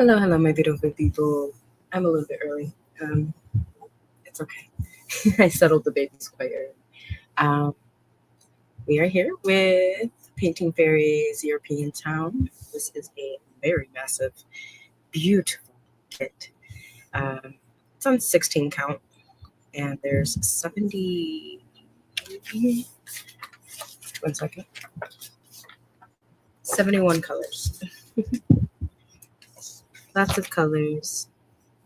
Hello, hello, my beautiful people. I'm a little bit early. Um, it's okay. I settled the babies quite early. Um, we are here with Painting Fairies European Town. This is a very massive, beautiful kit. Um, it's on 16 count, and there's 70. 1 second. 71 colors. Lots of colors.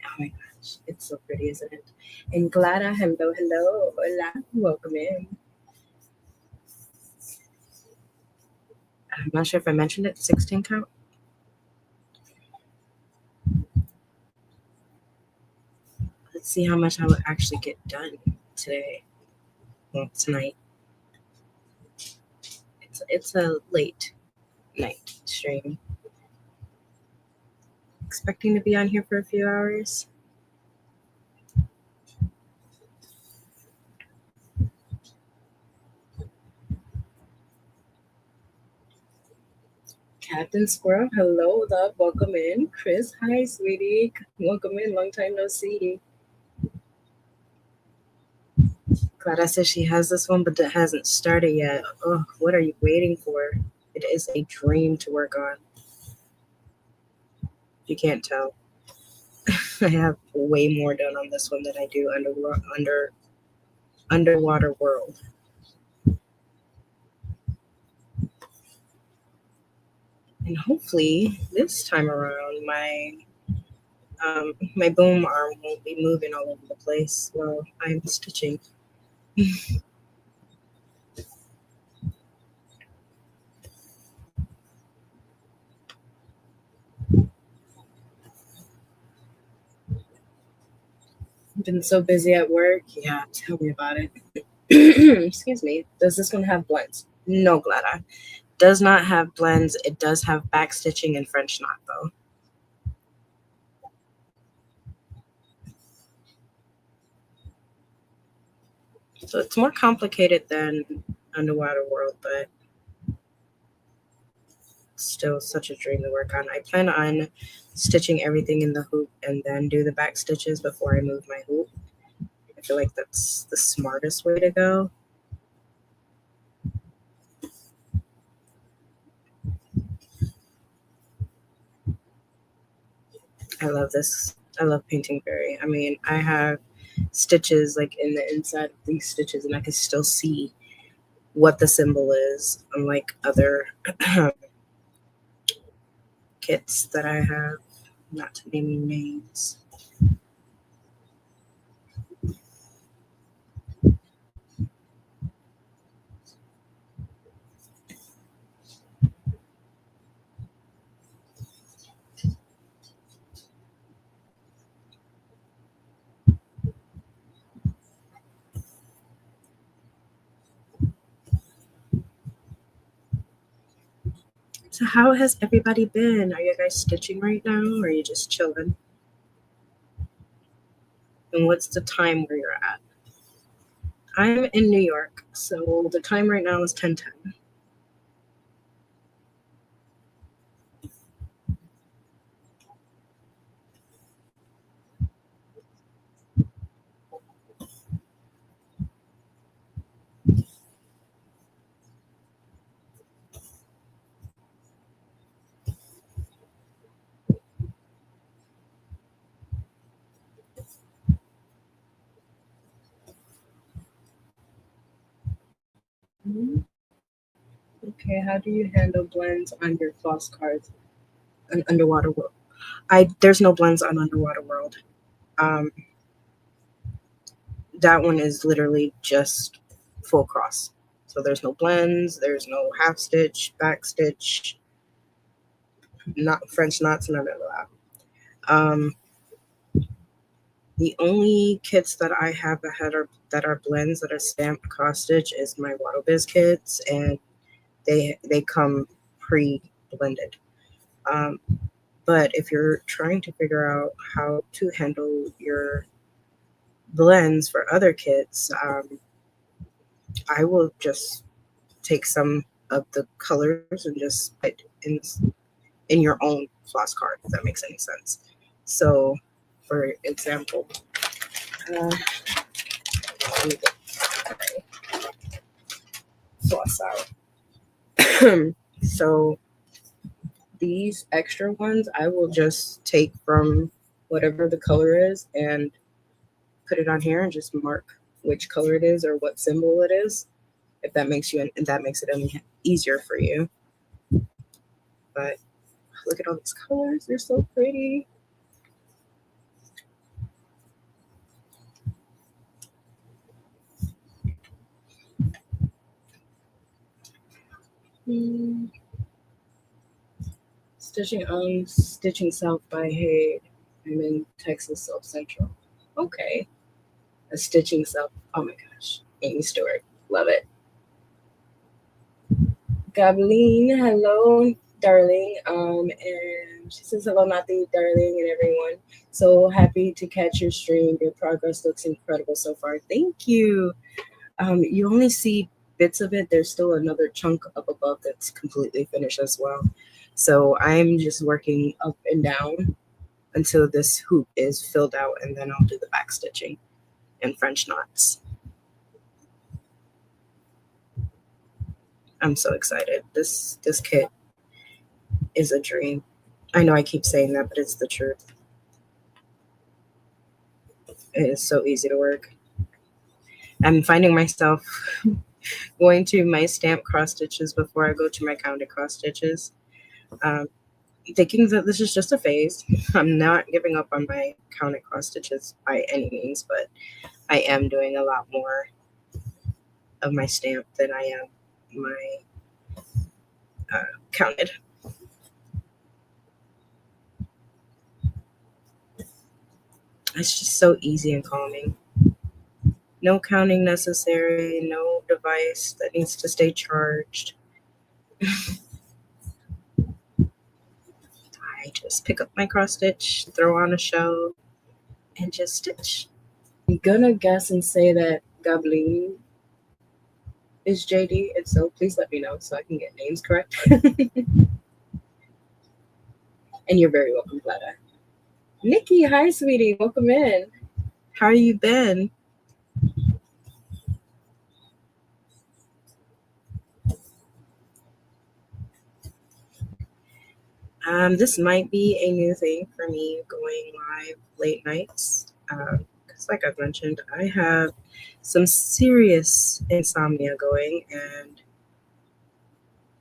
Oh my gosh, it's so pretty, isn't it? And Glada, hello, hello, hola, welcome in. I'm not sure if I mentioned it, 16 count. Let's see how much I will actually get done today. Well, tonight. It's a late night stream. Expecting to be on here for a few hours. Captain Squirrel, hello, love, welcome in. Chris, hi, sweetie, welcome in. Long time no see. Clara says she has this one, but it hasn't started yet. Oh, what are you waiting for? It is a dream to work on. You can't tell. I have way more done on this one than I do Underwater World. And hopefully this time around my boom arm won't be moving all over the place while I'm stitching. I've been so busy at work. Yeah, tell me about it. Excuse me. Does this one have blends? No, Glada. Does not have blends. It does have back stitching and French knot though. So it's more complicated than Underwater World, but still such a dream to work on. I plan on stitching everything in the hoop and then do the back stitches before I move my hoop. I feel like that's the smartest way to go. I love this. I love Painting Fairy. I mean, I have stitches like in the inside of these stitches, and I can still see what the symbol is, unlike other kits that I have. Not to name names. So how has everybody been? Are you guys stitching right now, or are you just chilling? And what's the time where you're at? I'm in New York, so the time right now is 10:10. Okay, how do you handle blends on your floss cards on Underwater World? There's no blends on Underwater World. That one is literally just full cross. So there's no blends, there's no half stitch, back stitch, not French knots, none of that. The only kits that I have that are blends that are stamped cross stitch is my Wattle Biz kits, and they come pre-blended. But if you're trying to figure out how to handle your blends for other kits, I will just take some of the colors and just put in in your own floss card, if that makes any sense. So, for example, let me get my floss out. So these extra ones, I will just take from whatever the color is and put it on here and just mark which color it is or what symbol it is, if that makes it any easier for you. But look at all these colors, they're so pretty. Stitching South by Hay. I'm in Texas South Central. Okay. A Stitching South. Oh my gosh. Amy Stewart. Love it. Gabeline, hello, darling. And she says hello, Nati, darling, and everyone. So happy to catch your stream. Your progress looks incredible so far. Thank you. You only see bits of it. There's still another chunk up above that's completely finished as well. So I'm just working up and down until this hoop is filled out, and then I'll do the back stitching and French knots. I'm so excited. This kit is a dream. I know I keep saying that, but it's the truth. It is so easy to work. I'm finding myself going to my stamp cross stitches before I go to my counted cross stitches, thinking that this is just a phase. I'm not giving up on my counted cross stitches by any means, but I am doing a lot more of my stamp than I am my counted. It's just so easy and calming. No counting necessary, no device that needs to stay charged. I just pick up my cross stitch, throw on a show, and just stitch. I'm gonna guess and say that Gabeline is JD, and so please let me know so I can get names correct. And you're very welcome, Glada. Nikki, hi, sweetie. Welcome in. How you been? This might be a new thing for me, going live late nights. Because like I've mentioned, I have some serious insomnia going, and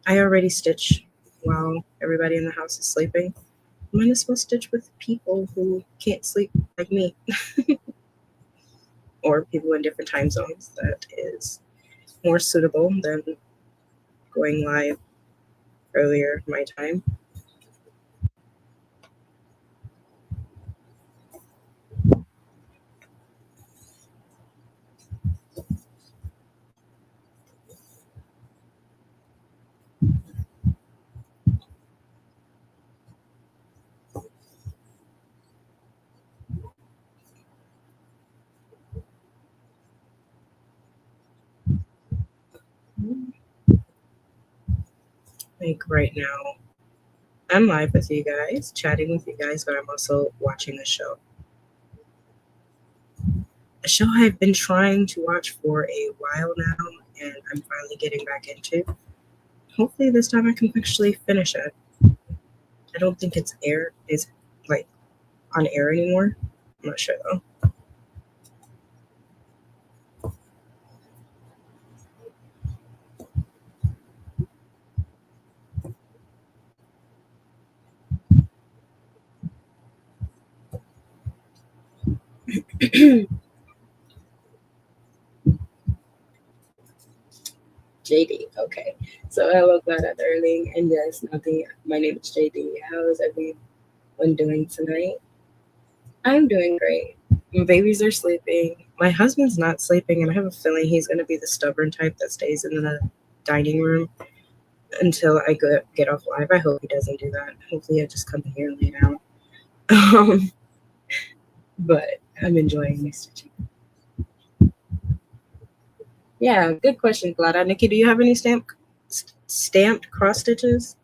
I already stitch while everybody in the house is sleeping. Might as well stitch with people who can't sleep like me. Or people in different time zones. That is more suitable than going live earlier my time. Like right now, I'm live with you guys, chatting with you guys, but I'm also watching a show. A show I've been trying to watch for a while now, and I'm finally getting back into. Hopefully this time I can actually finish it. I don't think it's like on air anymore. I'm not sure though. JD, okay. So hello, Glada, darling, and yes, nothing. My name is JD. How is everyone doing tonight? I'm doing great. My babies are sleeping. My husband's not sleeping, and I have a feeling he's going to be the stubborn type that stays in the dining room until I get off live. I hope he doesn't do that. Hopefully, I just come in here and lay down. But I'm enjoying my stitching. Yeah, good question, Glada. Nikki, do you have any stamped cross stitches?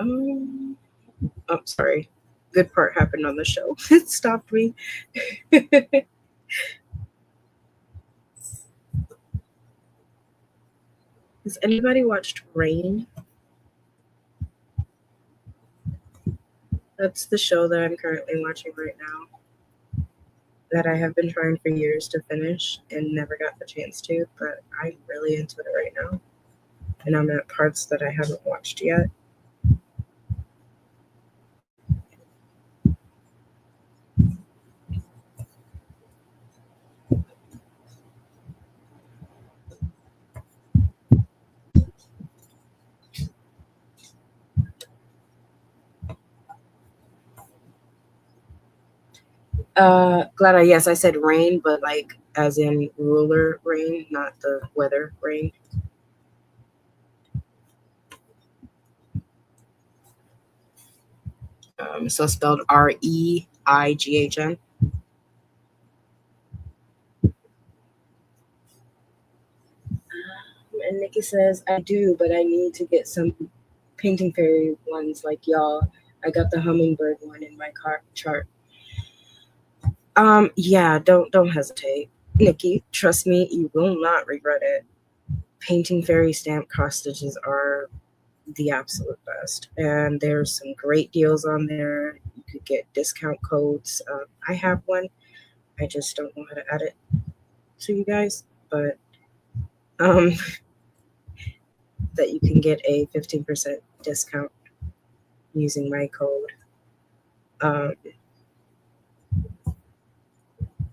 Oh, sorry. Good part happened on the show. It stopped me. Has anybody watched Rain? That's the show that I'm currently watching right now, that I have been trying for years to finish and never got the chance to, but I'm really into it right now. And I'm at parts that I haven't watched yet. Glad yes, I said rain, but like as in ruler rain, not the weather rain. So spelled REIGHN. And Nikki says, I do, but I need to get some Painting Fairy ones like y'all. I got the hummingbird one in my chart. Yeah, don't hesitate. Nikki, trust me, you will not regret it. Painting Fairy stamp cross stitches are the absolute best. And there's some great deals on there. You could get discount codes. I have one. I just don't know how to add it to you guys, but that you can get a 15% discount using my code.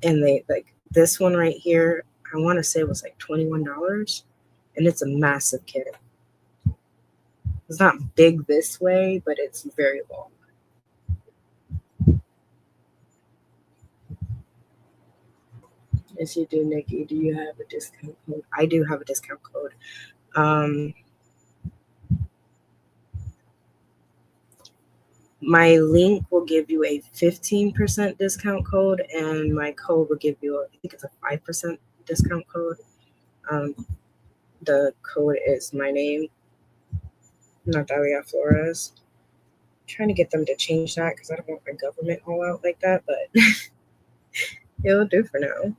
And they like this one right here, I want to say was like $21, and it's a massive kit. It's not big this way, but it's very long. Yes, you do, Nikki. Do you have a discount code? I do have a discount code. My link will give you a 15% discount code, and my code will give you, I think it's a 5% discount code. The code is my name, Natalia Flores. I'm trying to get them to change that because I don't want my government all out like that, but it'll do for now.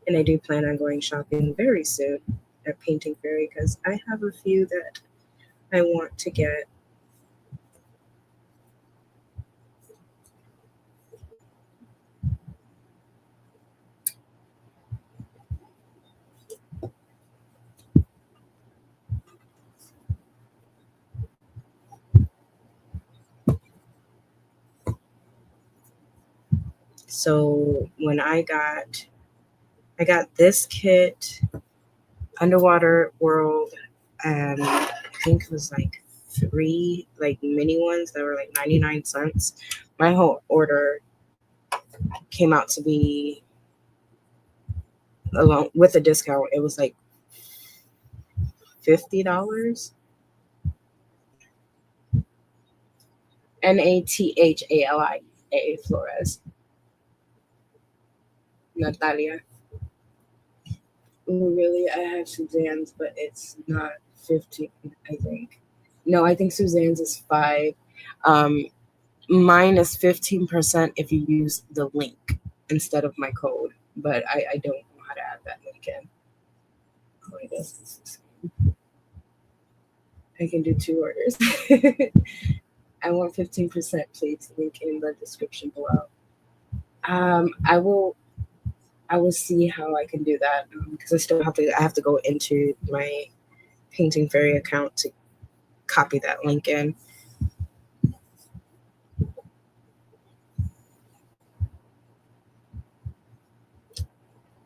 And I do plan on going shopping very soon at Painting Fairy because I have a few that I want to get. So when I got this kit, Underwater World, and I think it was like 3 like mini ones that were like 99 cents. My whole order came out to be, along with a discount, it was like $50. Nathalia Flores. Natalia. Oh, really? I have Suzanne's, but it's not 15, I think. No, I think Suzanne's is 5. Mine is 15% if you use the link instead of my code, but I don't know how to add that link in. Oh, I guess this is, I can do 2 orders. I want 15%, please. Link in the description below. I will see how I can do that because I have to go into my Painting Fairy account to copy that link in.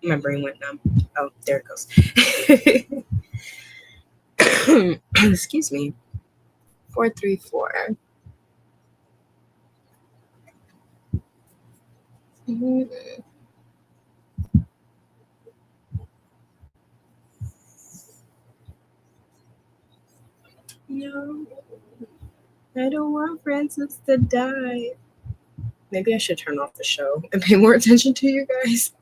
My brain went numb. Oh, there it goes. Excuse me. 434. No, I don't want Francis to die. Maybe I should turn off the show and pay more attention to you guys.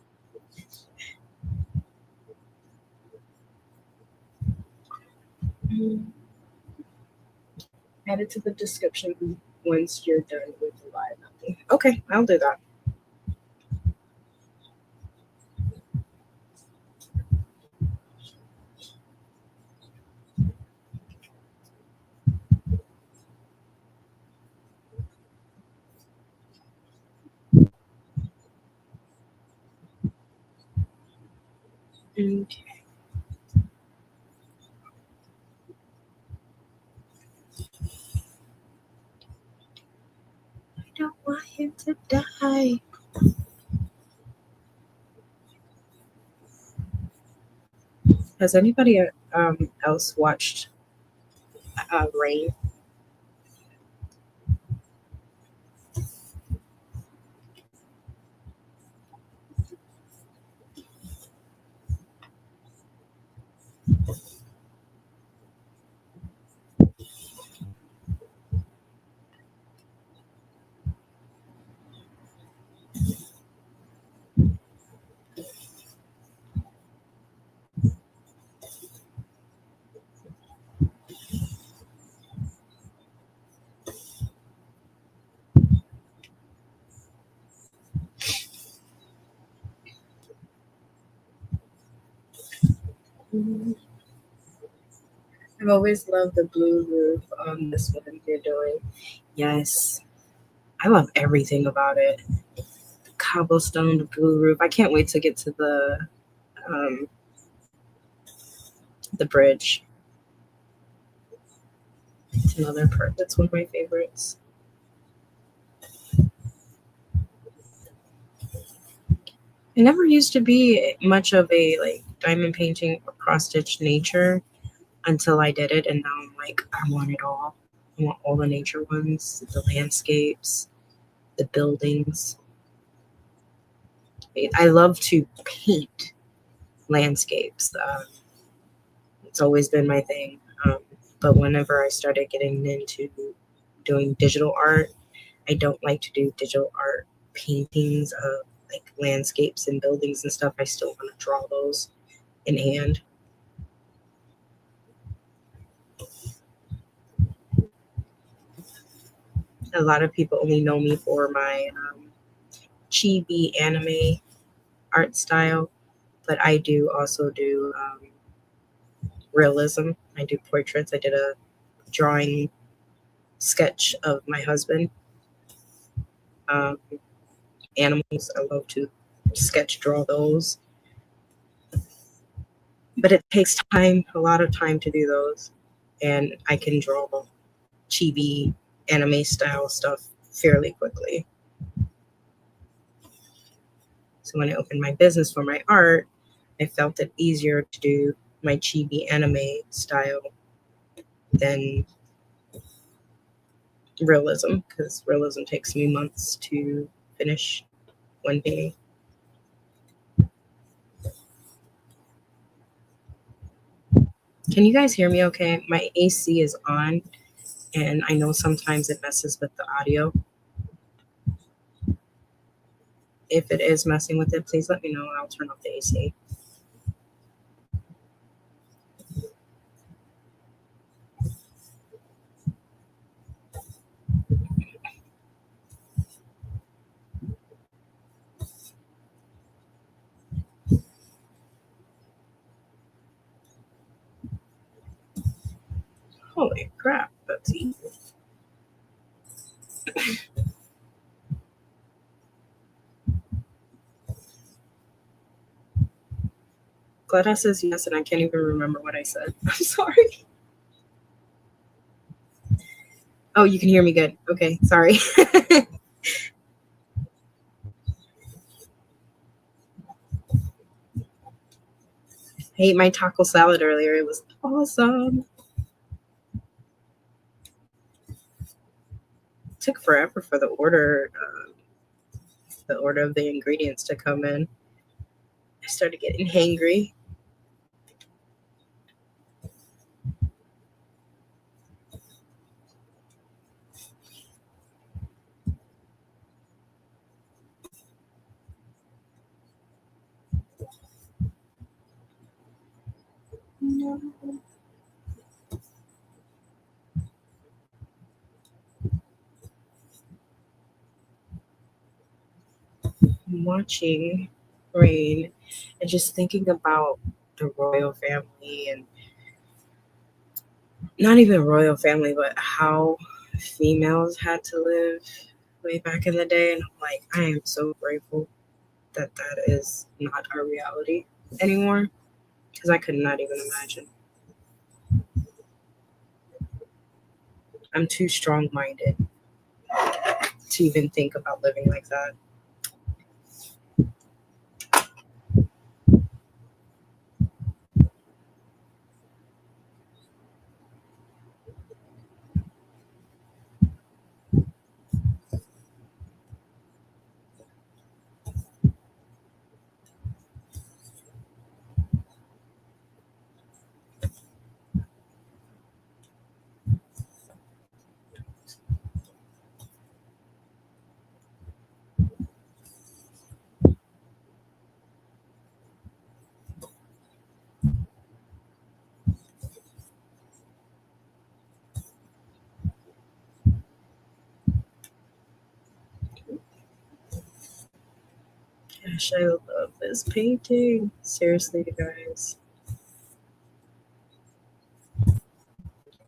Add it to the description once you're done with the live. Okay, I'll do that. Okay. I don't want him to die. Has anybody else watched Rain? I've always loved the blue roof on this one you're doing. Yes, I love everything about it. The cobblestone, the blue roof. I can't wait to get to the bridge. It's another part that's one of my favorites. I never used to be much of a like diamond painting or cross stitch nature until I did it, and now I'm like, I want it all. I want all the nature ones, the landscapes, the buildings. I love to paint landscapes. It's always been my thing. But whenever I started getting into doing digital art, I don't like to do digital art paintings of like landscapes and buildings and stuff. I still want to draw those in hand. A lot of people only know me for my chibi anime art style, but I do also do realism. I do portraits. I did a drawing sketch of my husband. Um, Animals, I love to sketch draw those. But it takes time, a lot of time to do those. And I can draw chibi anime style stuff fairly quickly. So when I opened my business for my art, I felt it easier to do my chibi anime style than realism, because realism takes me months to finish one painting. Can you guys hear me okay? My AC is on, and I know sometimes it messes with the audio. If it is messing with it, please let me know and I'll turn off the AC. Holy crap, that's easy. Glada says yes, and I can't even remember what I said. I'm sorry. Oh, you can hear me good. Okay, sorry. I ate my taco salad earlier. It was awesome. It took forever for the order of the ingredients to come in. I started getting hangry. No. watching Rain and just thinking about the royal family and not even royal family, but how females had to live way back in the day. And I'm like, I am so grateful that that is not our reality anymore because I could not even imagine. I'm too strong minded to even think about living like that. Gosh, I love this painting. Seriously, you guys,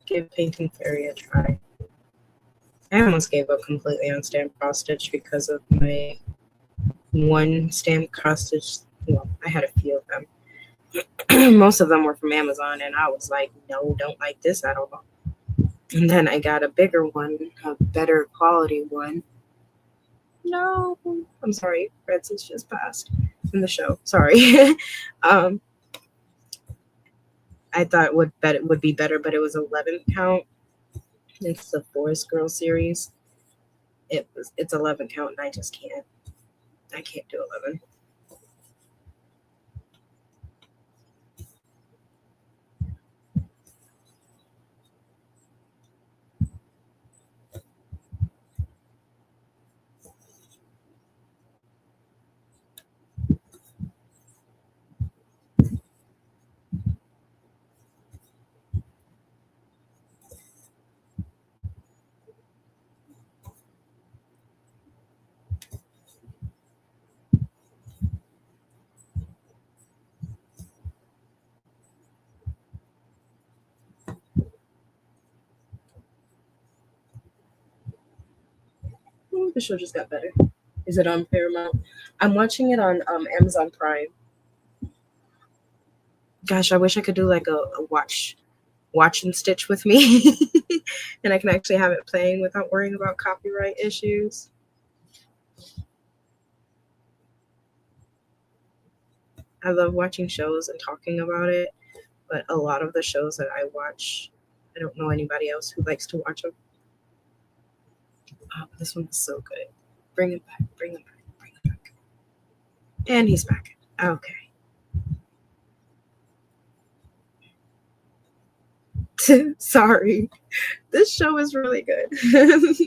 give Painting Fairy a try. I almost gave up completely on stamp cross stitch because of my one stamp cross stitch. Well, I had a few of them. Most of them were from Amazon, and I was like, no, don't like this at all. And then I got a bigger one, a better quality one. No, I'm sorry, Francis just passed from the show. Sorry. um, I thought it would be better, but it was 11 count. It's the Forest Girl series. It's 11 count, and I just can't. I can't do 11. Ooh, the show just got better. Is it on Paramount? I'm watching it on Amazon Prime. Gosh, I wish I could do like a watch and stitch with me, and I can actually have it playing without worrying about copyright issues. I love watching shows and talking about it, but a lot of the shows that I watch, I don't know anybody else who likes to watch them. Oh, this one is so good. Bring it back, bring it back, bring it back. And he's back. Okay. Sorry. This show is really good. That's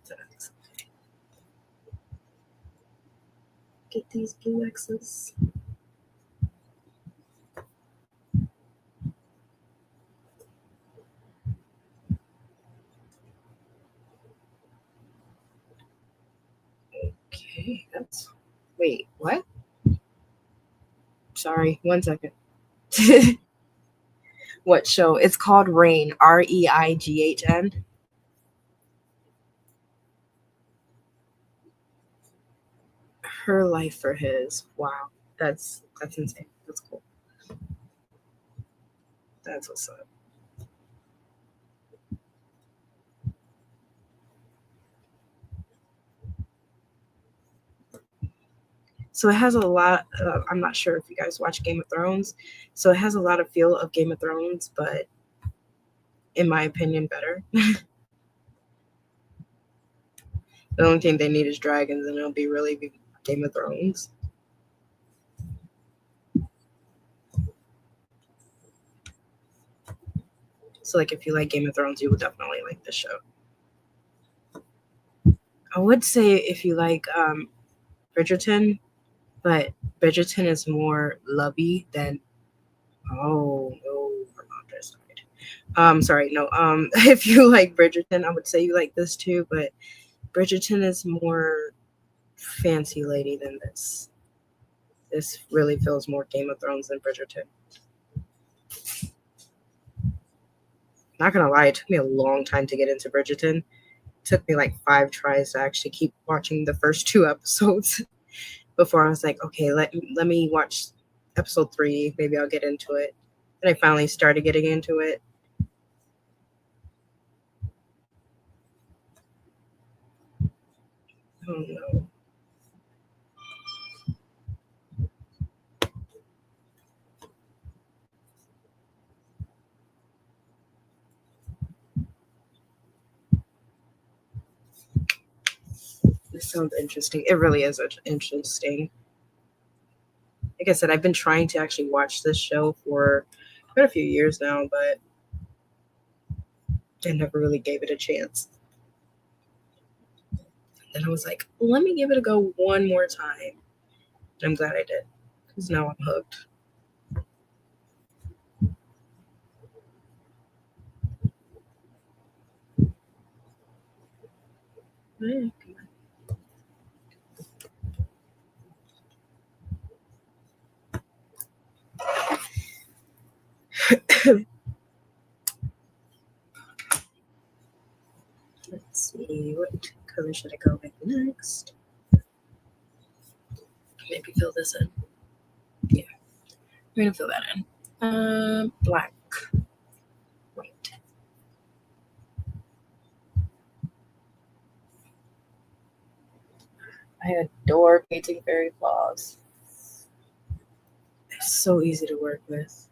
it. Get these blue X's. Okay, that's. Wait, what? Sorry, 1 second. What show? It's called Reign. Reighn. Her life for his. Wow, that's insane. That's cool. That's what's up. So it has a lot. I'm not sure if you guys watch Game of Thrones. So it has a lot of feel of Game of Thrones, but in my opinion, better. The only thing they need is dragons, and it'll be really Game of Thrones. So, like, if you like Game of Thrones, you would definitely like this show. I would say if you like Bridgerton, but Bridgerton is more lovey than Oh no, Vermont just died. Sorry, no. If you like Bridgerton, I would say you like this too, but Bridgerton is more fancy lady than this. This really feels more Game of Thrones than Bridgerton. Not gonna lie, it took me a long time to get into Bridgerton. It took me like 5 tries to actually keep watching the first 2 episodes before I was like, okay, let me watch episode 3. Maybe I'll get into it. And I finally started getting into it. Oh no. This sounds interesting. It really is interesting. Like I said, I've been trying to actually watch this show for quite a few years now, but I never really gave it a chance. And I was like, let me give it a go one more time. And I'm glad I did, because now I'm hooked. Let's see, what color should I go with next? Maybe fill this in. Yeah, I'm gonna fill that in. Black, white. I adore Painting Fairy Floss. It's so easy to work with.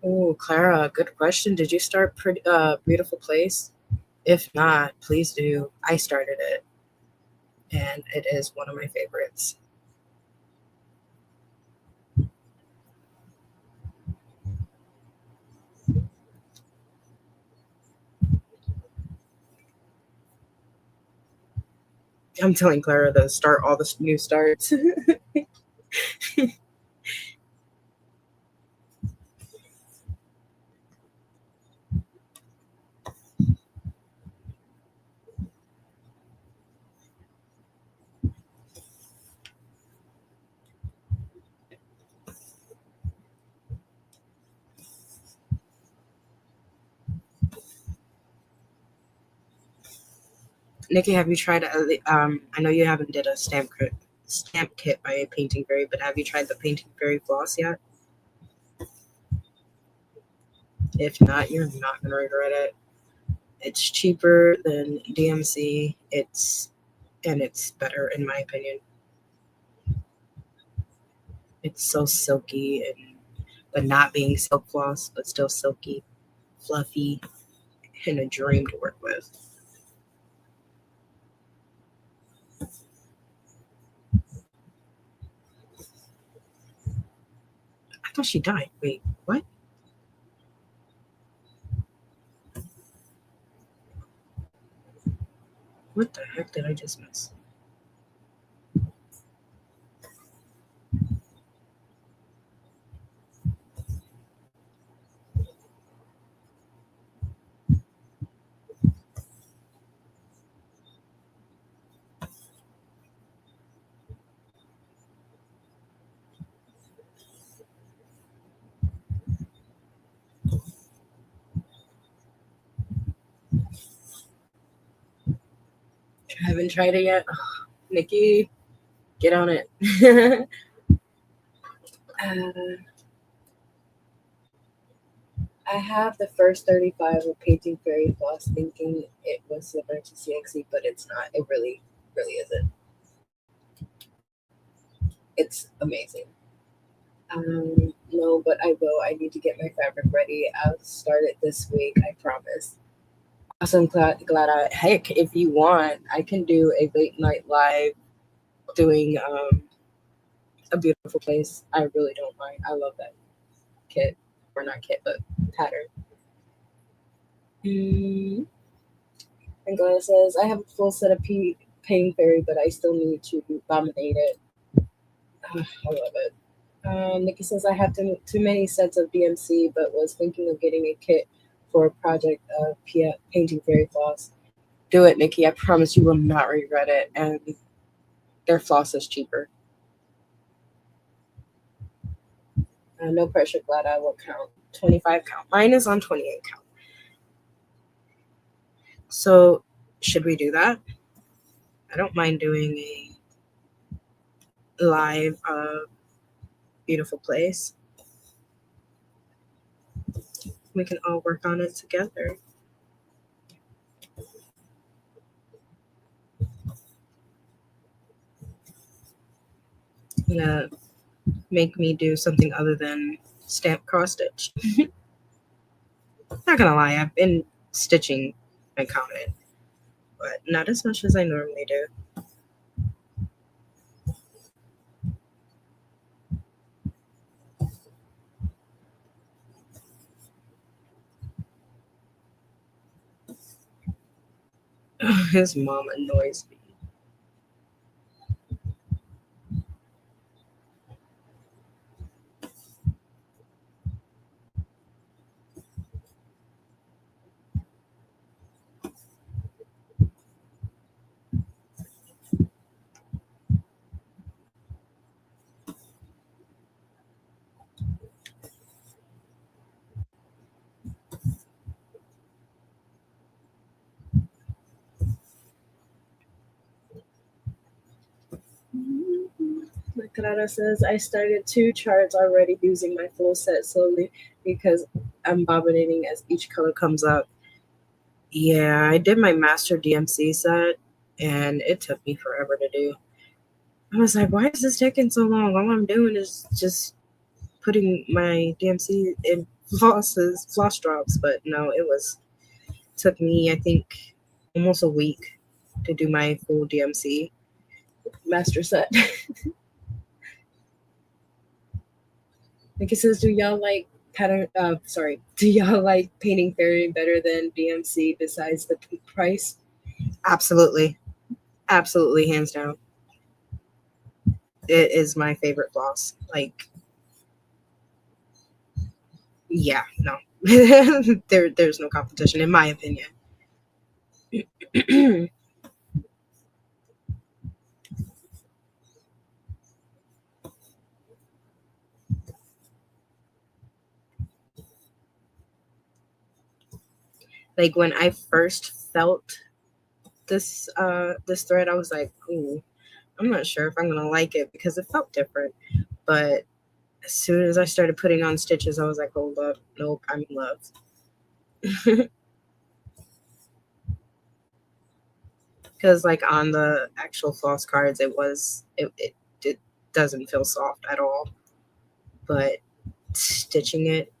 Oh, Clara, good question. Did you start Beautiful Place? If not, please do. I started it, and it is one of my favorites. I'm telling Clara to start all the new starts. Nikki, have you tried? I know you haven't did a stamp kit by Painting Fairy, but have you tried the Painting Fairy floss yet? If not, you're not gonna regret it. It's cheaper than DMC. It's better in my opinion. It's so silky and but not being silk floss, but still silky, fluffy, and a dream to work with. I thought she died. Wait, what? What the heck did I just miss? I haven't tried it yet. Oh, Nikki, get on it. I have the first 35 of Painting Fairy Floss thinking it was similar to CXC, but it's not. It really, really isn't. It's amazing. No, but I will. I need to get my fabric ready. I'll start it this week. I promise. Awesome. Glad heck, if you want, I can do a late night live doing a beautiful place. I really don't mind. I love that kit, or not kit, but pattern. Mm, And Glenn says, I have a full set of Painting Fairy, but I still need to dominate it. I love it. Nikki says, I have too many sets of DMC, but was thinking of getting a kit for a project of Painting Fairy floss. Do it, Nikki. I promise you will not regret it. And their floss is cheaper. No pressure, glad I will count. 25 count. Mine is on 28 count. So should we do that? I don't mind doing a live beautiful place. We can all work on it together. Gonna make me do something other than stamp cross stitch. Not gonna lie, I've been stitching and counted, but not as much as I normally do. His mom annoys me. Clara says, I started 2 charts already using my full set slowly because I'm bobbinating as each color comes up. Yeah, I did my master DMC set and it took me forever to do. I was like, why is this taking so long? All I'm doing is just putting my DMC in floss drops, but no, it took me, I think, almost a week to do my full DMC master set. Like it says, do y'all like Painting Fairy better than DMC besides the price? Absolutely, hands down. It is my favorite floss. Like, yeah, no, there's no competition in my opinion. Like when I first felt this thread, I was like, ooh, I'm not sure if I'm gonna like it because it felt different. But as soon as I started putting on stitches, I was like, hold up, nope, I'm in love. Because like on the actual floss cards, it doesn't feel soft at all. But stitching it,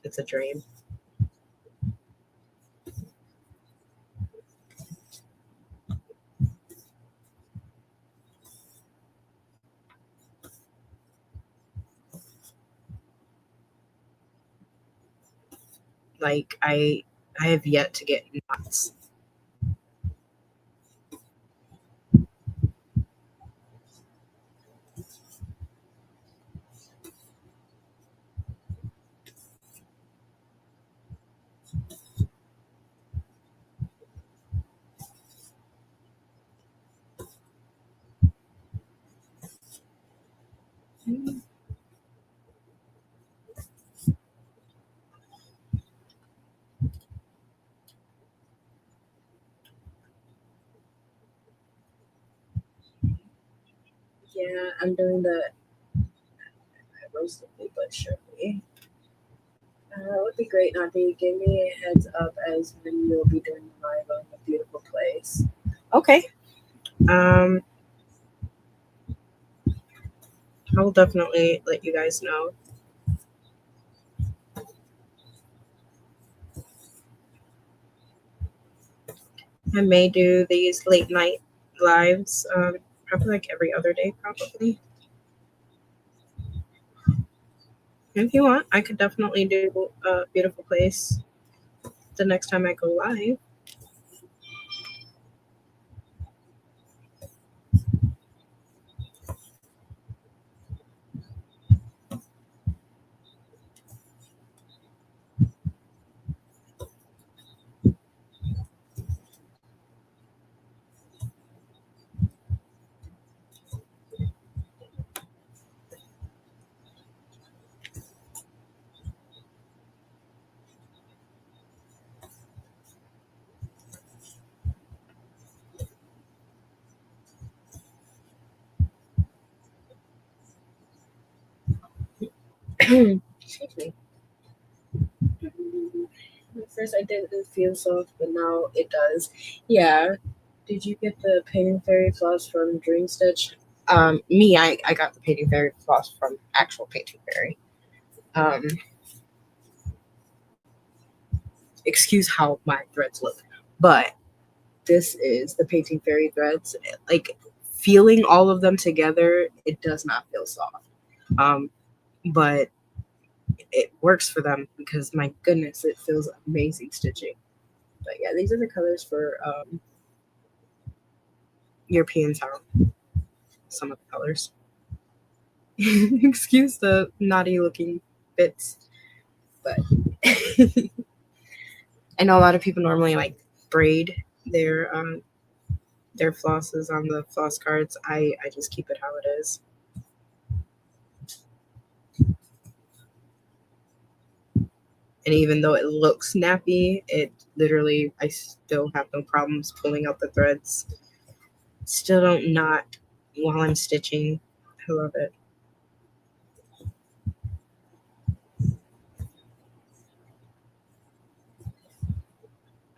it's a dream. Like I have yet to get knots. Yeah, I'm doing the roastably but surely. It would be great, Nati. Give me a heads up as when you'll be doing live on the beautiful place. Okay. I will definitely let you guys know. I may do these late night lives, probably like every other day, probably. If you want, I could definitely do a beautiful place the next time I go live. Excuse me. At first, I didn't feel soft, but now it does. Yeah. Did you get the Painting Fairy floss from Dream Stitch? I got the Painting Fairy floss from actual Painting Fairy. Um, excuse how my threads look, but this is the Painting Fairy threads. Like feeling all of them together, it does not feel soft. But it works for them because my goodness, it feels amazing stitching. But yeah, these are the colors for European Town. Some of the colors. Excuse the naughty looking bits, but I know a lot of people normally like braid their flosses on the floss cards. I just keep it how it is. And even though it looks snappy, it literally, I still have no problems pulling out the threads. Still don't knot while I'm stitching. I love it.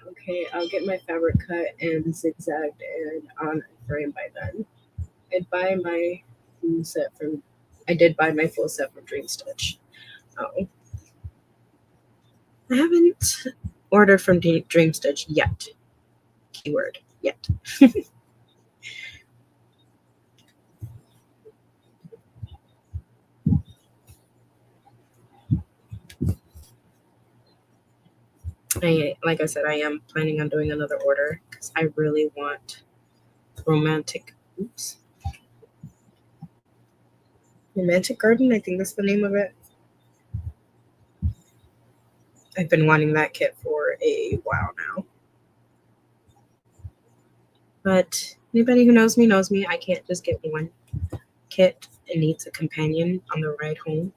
Okay, I'll get my fabric cut and zigzagged and on a frame by then. I did buy my full set from Dream Stitch. Oh. I haven't ordered from Dream Stitch yet. Keyword, yet. Like I said, I am planning on doing another order because I really want Romantic Garden, I think that's the name of it. I've been wanting that kit for a while now. But anybody who knows me, I can't just get one kit. It needs a companion on the ride home.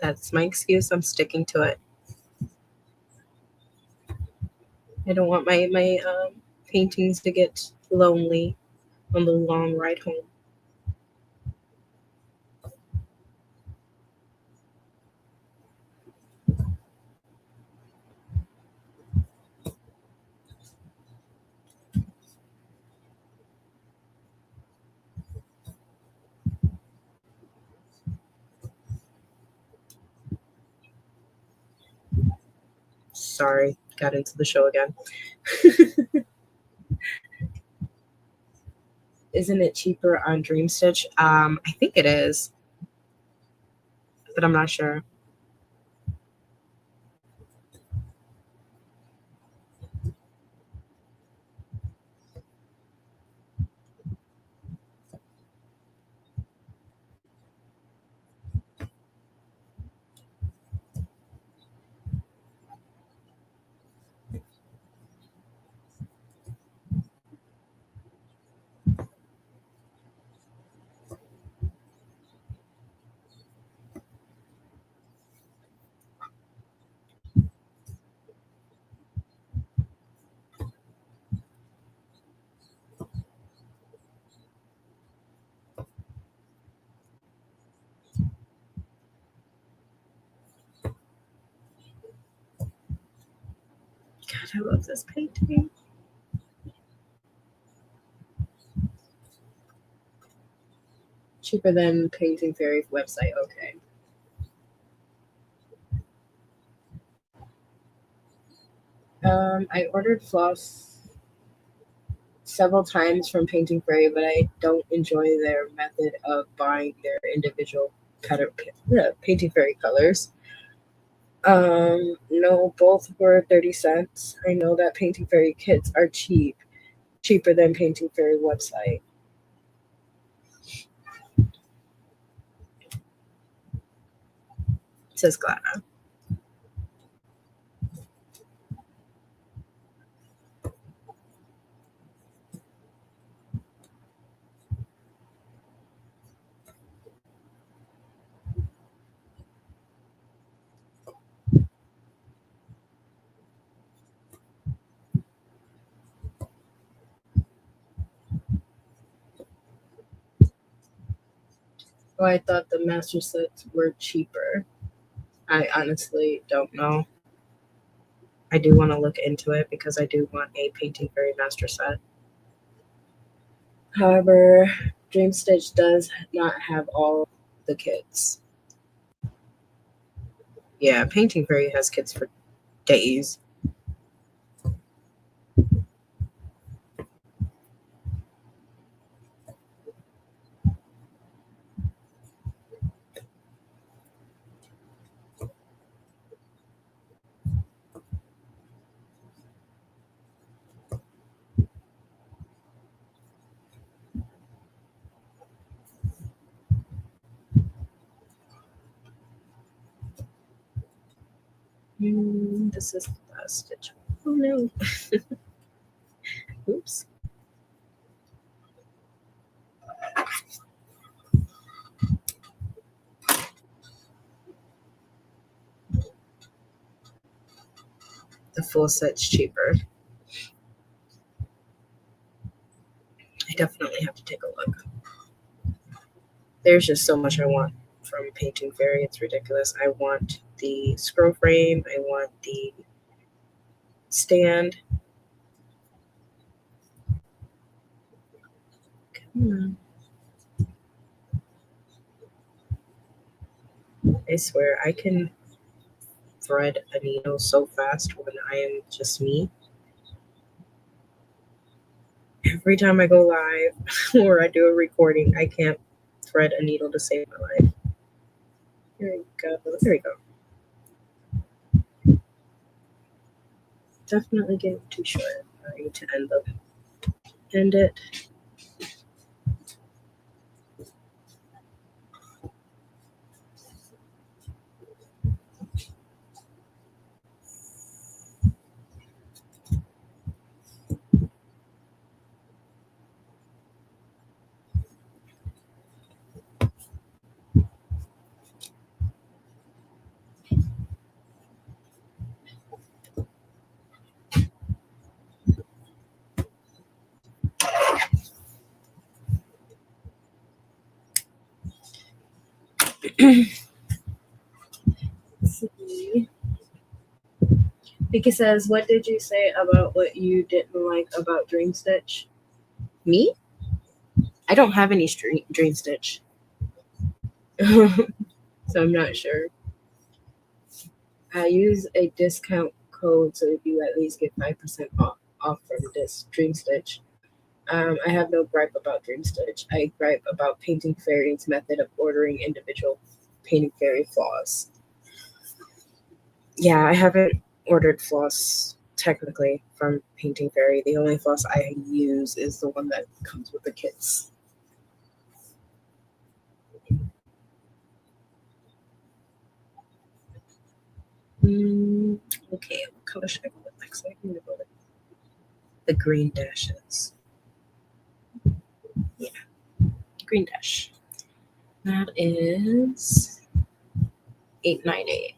That's my excuse. I'm sticking to it. I don't want my paintings to get lonely on the long ride home. Sorry, got into the show again. Isn't it cheaper on Dream Stitch? I think it is, but I'm not sure. God, I love this painting. Cheaper than Painting Fairy website. Okay. I ordered floss several times from Painting Fairy, but I don't enjoy their method of buying their individual Painting Fairy colors. No, both were 30 cents. I know that Painting Fairy kits are cheaper than Painting Fairy website. Says Gladna. Oh, I thought the master sets were cheaper. I honestly don't know. I do want to look into it because I do want a Painting Fairy master set. However, Dream Stitch does not have all the kits. Yeah, Painting Fairy has kits for days. This is the last stitch. Oh no. Oops. The full set's cheaper. I definitely have to take a look. There's just so much I want from Painting Fairy. It's ridiculous. I want the scroll frame. I want the stand. Come on. I swear I can thread a needle so fast when I am just me. Every time I go live or I do a recording, I can't thread a needle to save my life. Here we go. There we go. Definitely getting too short. I need to end it. See. Vicky says, what did you say about what you didn't like about Dream Stitch? Me? I don't have any Dream Stitch. So I'm not sure. I use a discount code so you at least get 5% off from this Dream Stitch. I have no gripe about Dream Stitch. I gripe about Painting Fairy's method of ordering individual Painting Fairy floss. Yeah, I haven't ordered floss technically from Painting Fairy. The only floss I use is the one that comes with the kits. Okay, what color should I go with next? I'm going to go with the green dashes. Yeah, green dash. That is 898.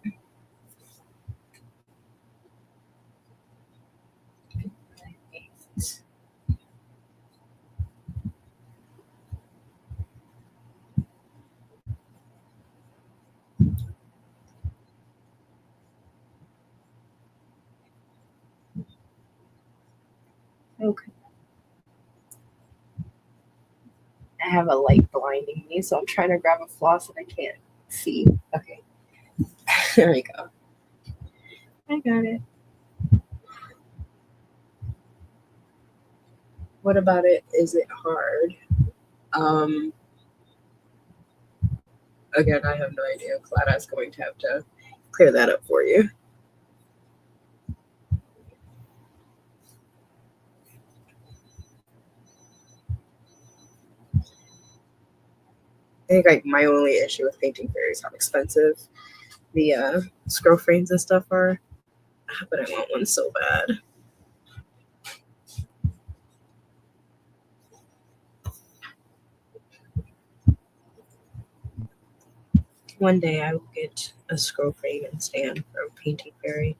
Okay. I have a light blinding me, so I'm trying to grab a floss and I can't see. Okay. There we go. I got it. What about it? Is it hard? Again, I have no idea. Clada's going to have to clear that up for you. I think like my only issue with Painting Fairy is how expensive the scroll frames and stuff are. But I want one so bad. One day I will get a scroll frame and stand from Painting Fairy.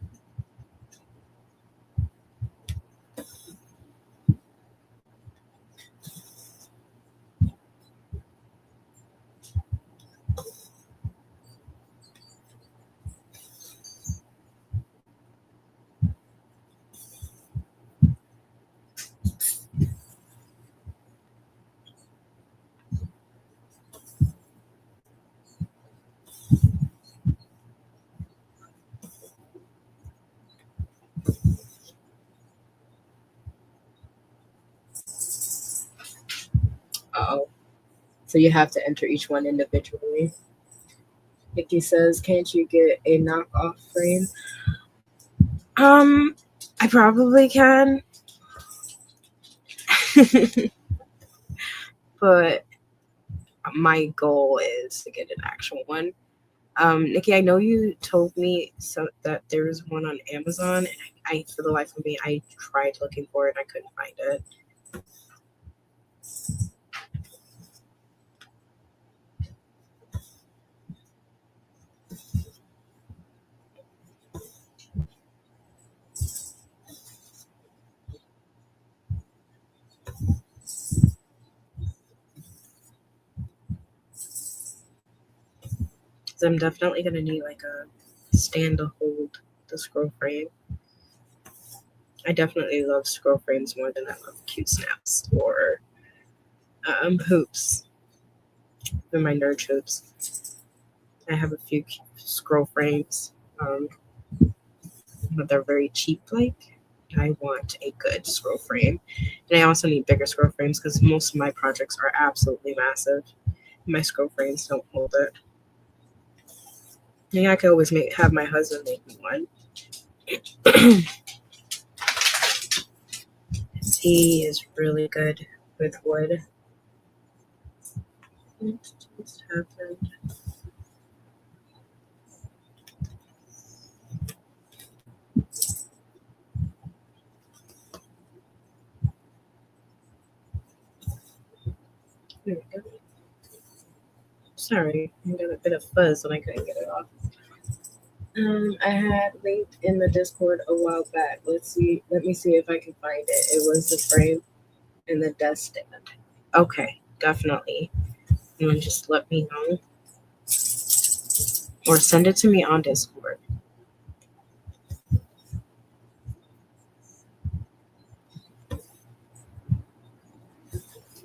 So you have to enter each one individually. Nikki says, "Can't you get a knockoff frame?" I probably can, but my goal is to get an actual one. Nikki, I know you told me that there was one on Amazon, and I for the life of me, I tried looking for it, and I couldn't find it. So I'm definitely gonna need like a stand to hold the scroll frame. I definitely love scroll frames more than I love cute snaps or hoops. They're my nerd hoops. I have a few scroll frames, but they're very cheap. Like I want a good scroll frame, and I also need bigger scroll frames because most of my projects are absolutely massive. My scroll frames don't hold it. Yeah, I could always have my husband make me one. He is really good with wood. What just happened? There we go. Sorry, I got a bit of fuzz when I couldn't get it off. I had linked in the Discord a while back. Let me see if I can find it. It was the frame and the desk stand. Okay, definitely. You want to just let me know? Or send it to me on Discord.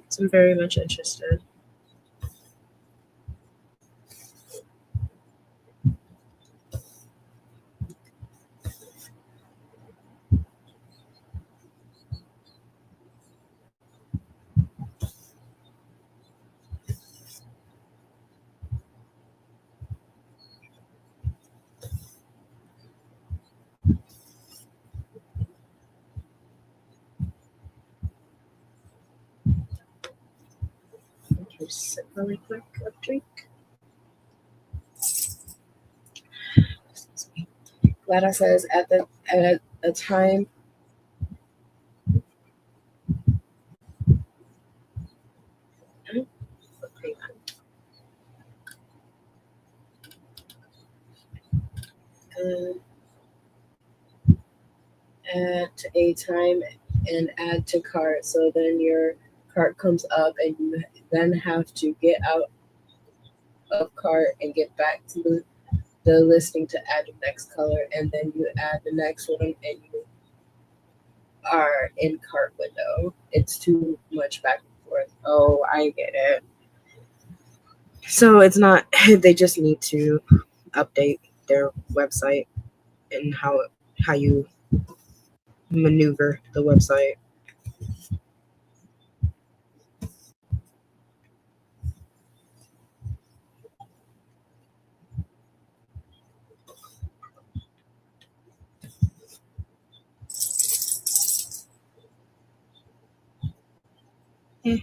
So I'm very much interested. Just sit really quick. A drink. Glada says at a time. At a time and add to cart. So then your cart comes up and you then have to get out of cart and get back to the listing to add the next color, and then you add the next one and you are in cart window. It's too much back and forth. Oh, I get it. So it's not, they just need to update their website and how you maneuver the website. Eh.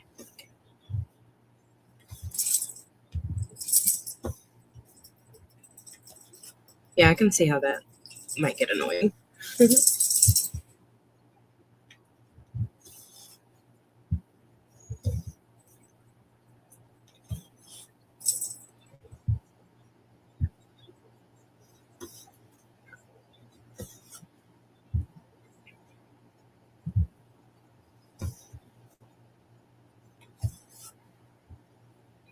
Yeah, I can see how that might get annoying.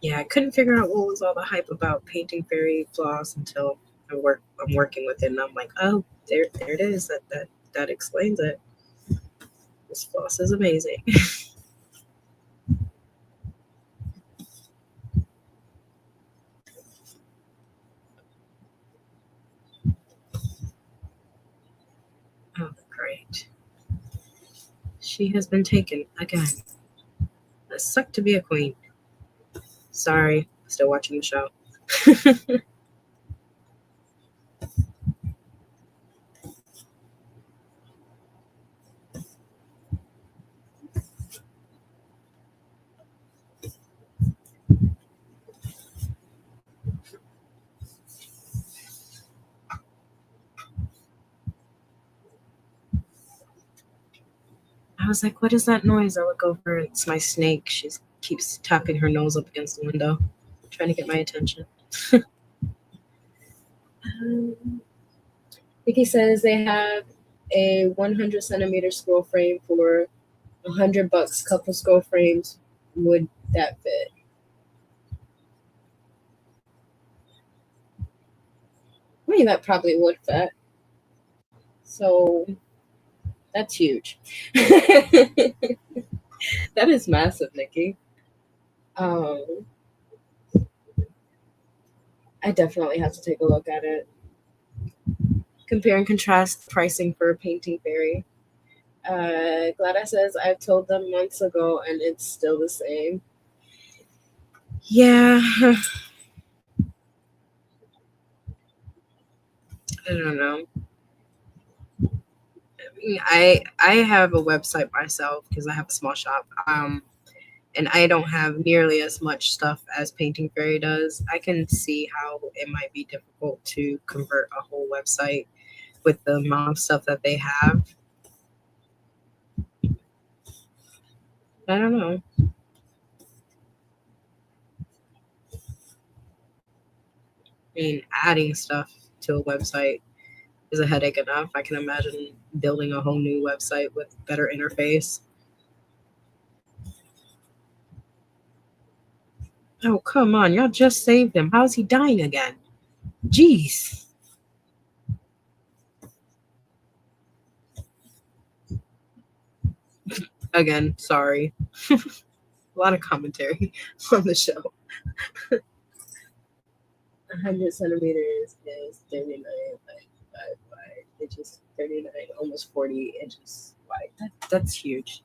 Yeah, I couldn't figure out what was all the hype about painting fairy floss until I'm working with it, and I'm like, oh, there it is. That explains it. This floss is amazing. Oh, great. She has been taken again. It sucked to be a queen. Sorry, still watching the show. I was like, what is that noise? I look over, it's my snake. She keeps tapping her nose up against the window, trying to get my attention. Vicky says they have a 100 centimeter scroll frame for $100. Couple scroll frames. Would that fit? I mean, that probably would fit. So that's huge. That is massive, Nikki. I definitely have to take a look at it. Compare and contrast pricing for a Painting Fairy. Gladys says, I've told them months ago and it's still the same. Yeah. I don't know. I have a website myself because I have a small shop. And I don't have nearly as much stuff as Painting Fairy does. I can see how it might be difficult to convert a whole website with the amount of stuff that they have. I don't know. I mean, adding stuff to a website is a headache enough. I can imagine building a whole new website with better interface. Oh, come on. Y'all just saved him. How is he dying again? Jeez. Again, sorry. A lot of commentary on the show. 100 centimeters is 39 wide, inches, 39, almost 40 inches wide. That's huge.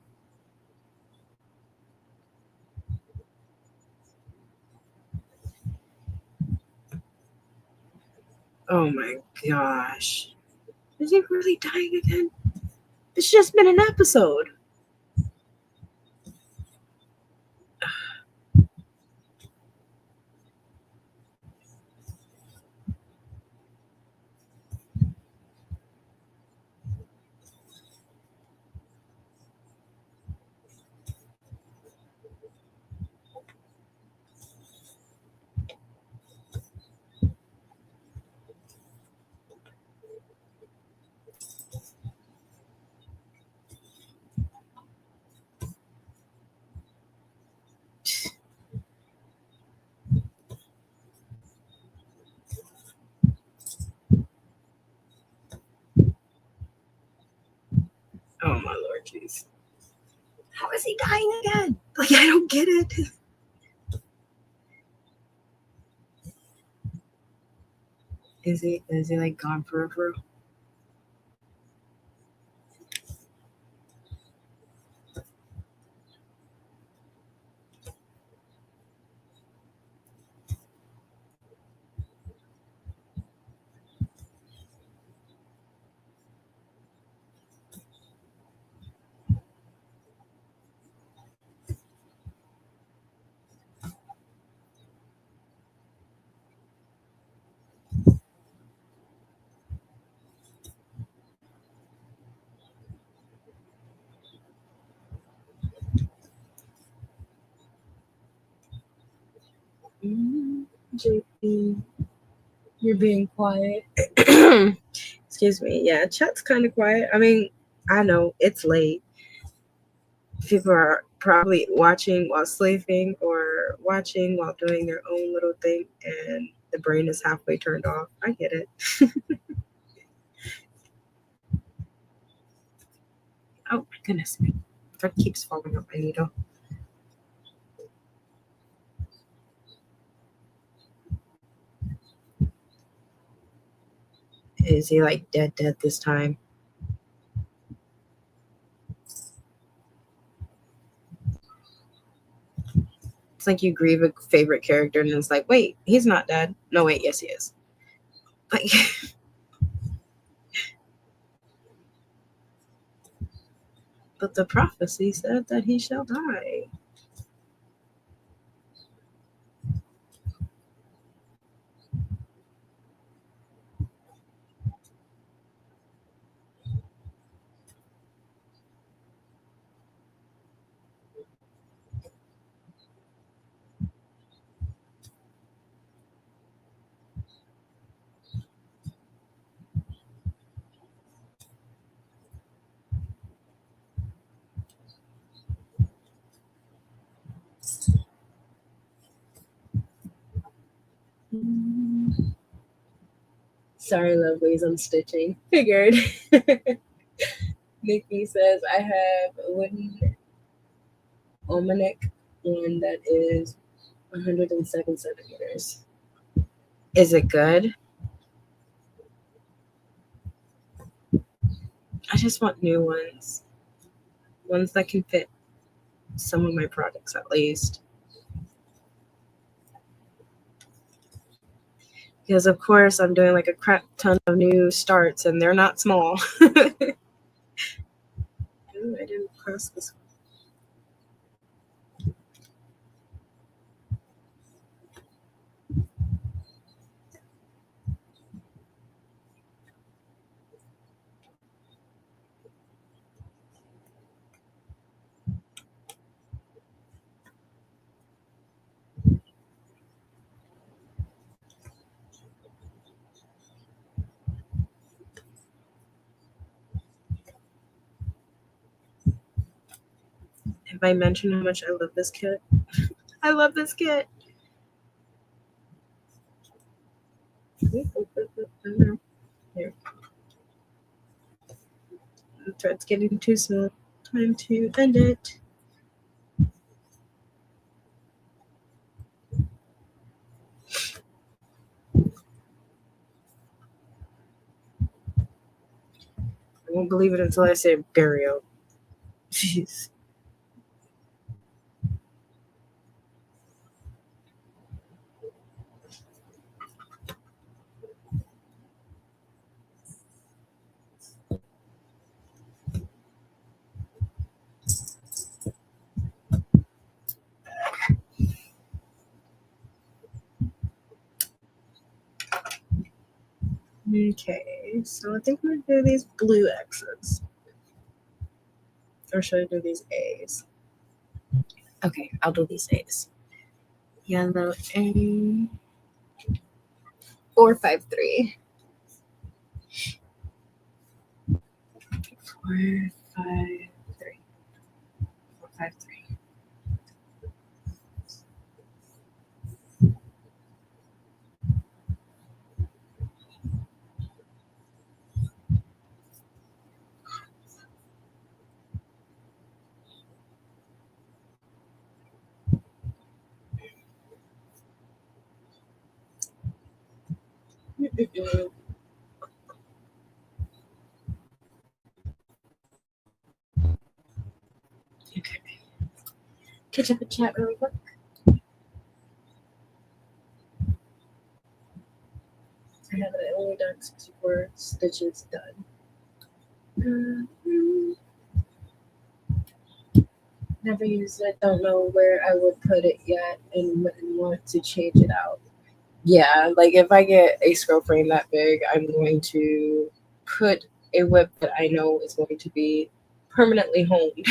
Oh my gosh. Is he really dying again? It's just been an episode. Oh my lord, jeez. How is he dying again? Like, I don't get it. Is he like gone forever? JP, you're being quiet. Excuse me. Yeah, chat's kind of quiet. I mean, I know it's late. People are probably watching while sleeping or watching while doing their own little thing, and the brain is halfway turned off. I get it. Oh my goodness. That keeps falling off my needle. Is he like dead this time? It's like you grieve a favorite character and it's like, wait, he's not dead. No, wait, yes, he is. Like, but the prophecy said that he shall die. Sorry, lovelies, I'm stitching. Figured. Nikki says, I have a wooden almanac one that is 107 centimeters. Is it good? I just want new ones. Ones that can fit some of my products at least. Because of course I'm doing like a crap ton of new starts and they're not small. Ooh, I didn't cross this one. Have I mentioned how much I love this kit? I love this kit. Here. The thread's getting too small. Time to end it. I won't believe it until I say burial. Jeez. Okay, so I think I'm gonna do these blue X's. Or should I do these A's? Okay, I'll do these A's. Yellow A. 453. 453. 453. Okay. Catch up a chat really quick. I have it only done 64 stitches done. Never used it, don't know where I would put it yet and want to change it out. Yeah, like if I get a scroll frame that big, I'm going to put a whip that I know is going to be permanently honed.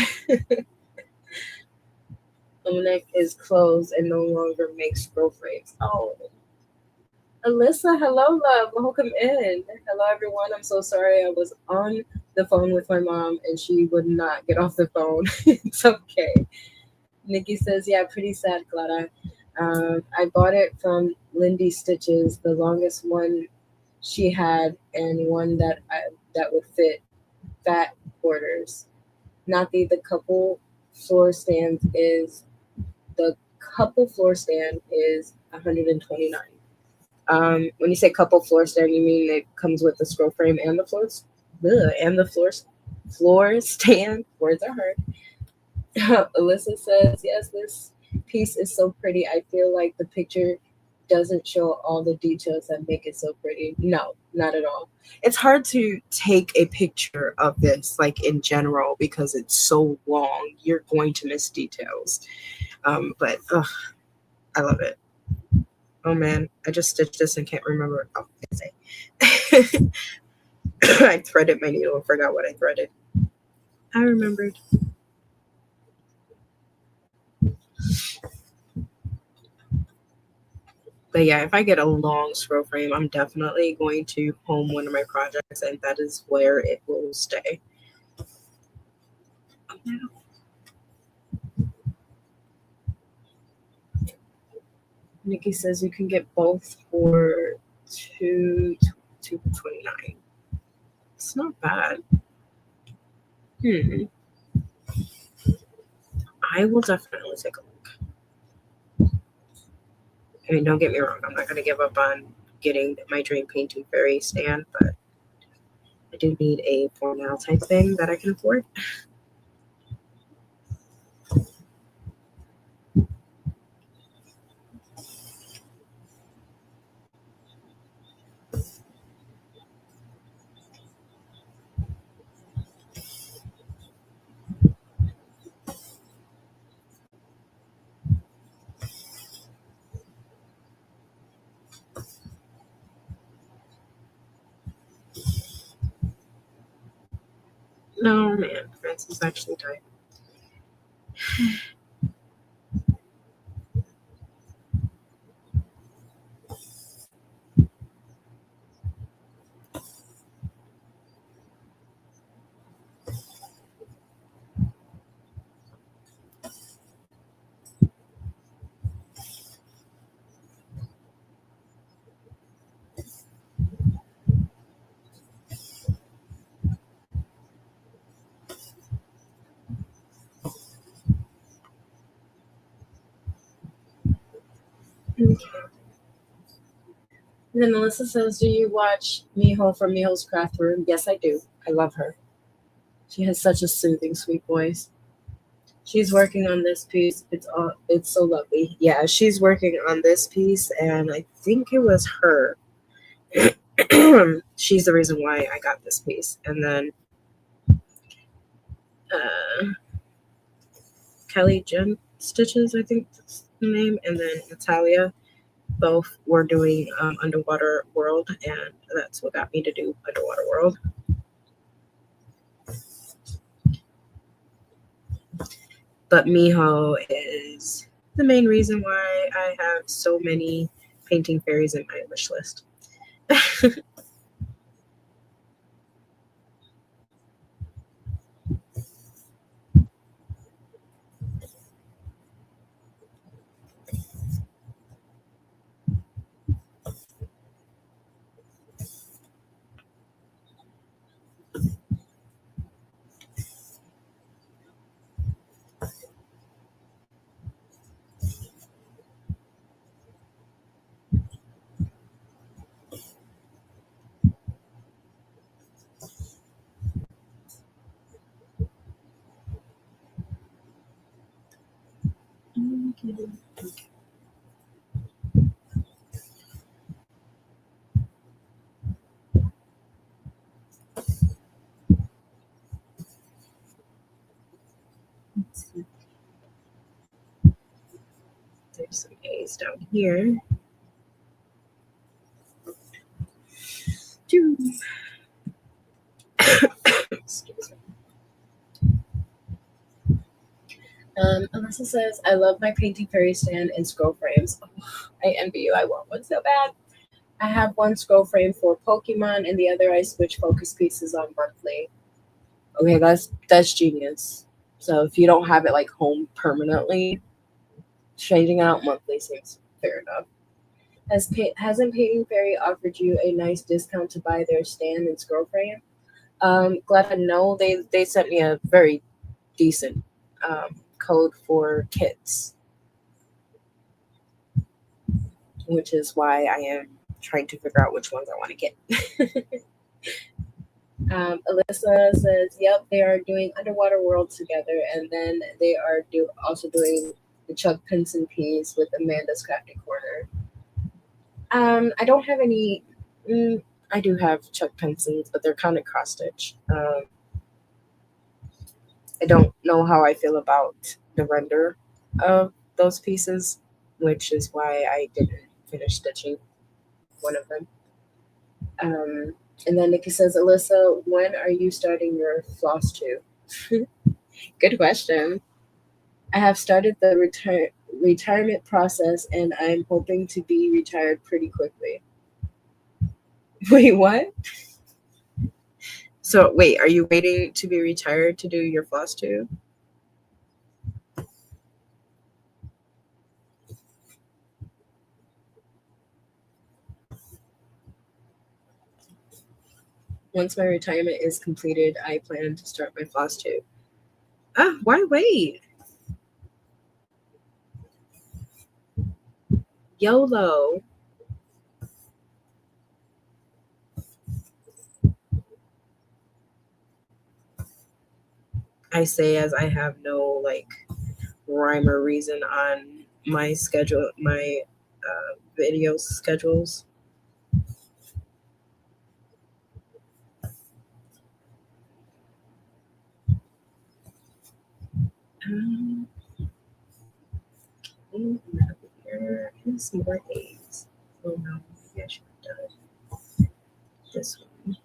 Almanac is closed and no longer makes scroll frames. Oh, Alyssa, hello, love. Welcome in. Hello, everyone. I'm so sorry. I was on the phone with my mom and she would not get off the phone. It's okay. Nikki says, yeah, pretty sad, Clara. I bought it from Lindy Stitches, the longest one she had, and one that would fit fat quarters. Not the couple floor stands is the couple floor stand is 129. When you say couple floor stand, you mean it comes with the scroll frame and the floors, and the floor stand. Words are hard. Alyssa says, yes, this piece is so pretty. I feel like the picture doesn't show all the details that make it so pretty. No, not at all. It's hard to take a picture of this, like in general, because it's so long. You're going to miss details. But I love it. Oh man, I just stitched this and can't remember. Oh, I threaded my needle and forgot what I threaded. I remembered. But yeah, if I get a long scroll frame, I'm definitely going to home one of my projects, and that is where it will stay. Nikki says you can get both for $2.29. It's not bad. I will definitely take a look. I mean, don't get me wrong. I'm not going to give up on getting my dream painting fairy stand, but I do need a for now type thing that I can afford. No, man. Francis actually died. Okay. And then Melissa says, do you watch Miho from Miho's Craft Room? Yes, I do. I love her. She has such a soothing, sweet voice. She's working on this piece. It's so lovely. Yeah, she's working on this piece, and I think it was her. She's the reason why I got this piece. And then Kelly Jen Stitches, I think that's the name, and then Natalia, both were doing Underwater World, and that's what got me to do Underwater World. But Miho is the main reason why I have so many painting fairies in my wish list. There's some A's down here. Excuse me. Alyssa says, I love my painting fairy stand and scroll frames. Oh, I envy you. I want one so bad. I have one scroll frame for Pokemon, and the other I switch focus pieces on monthly. Okay, that's genius. So if you don't have it like home permanently, changing it out monthly seems fair enough. Hasn't Painting Fairy offered you a nice discount to buy their stand and scroll frame? Glad to know they sent me a very decent code for kits, which is why I am trying to figure out which ones I want to get. Alyssa says, "Yep, they are doing Underwater World together, and then they are also doing the Chuck Pinson piece with Amanda's Crafty Corner. I don't have any. I do have Chuck Pensons, but they're kind of cross stitch. I don't know how I feel about the render of those pieces, which is why I didn't finish stitching one of them. And then Nikki says, Alyssa, when are you starting your floss tube? Good question. I have started the retirement process and I'm hoping to be retired pretty quickly. Wait, what? So, wait, are you waiting to be retired to do your floss tube? Once my retirement is completed, I plan to start my floss tube. Why wait? YOLO. I say as I have no rhyme or reason on my schedule, my video schedules. There is more days. Oh no, maybe I should have done this one.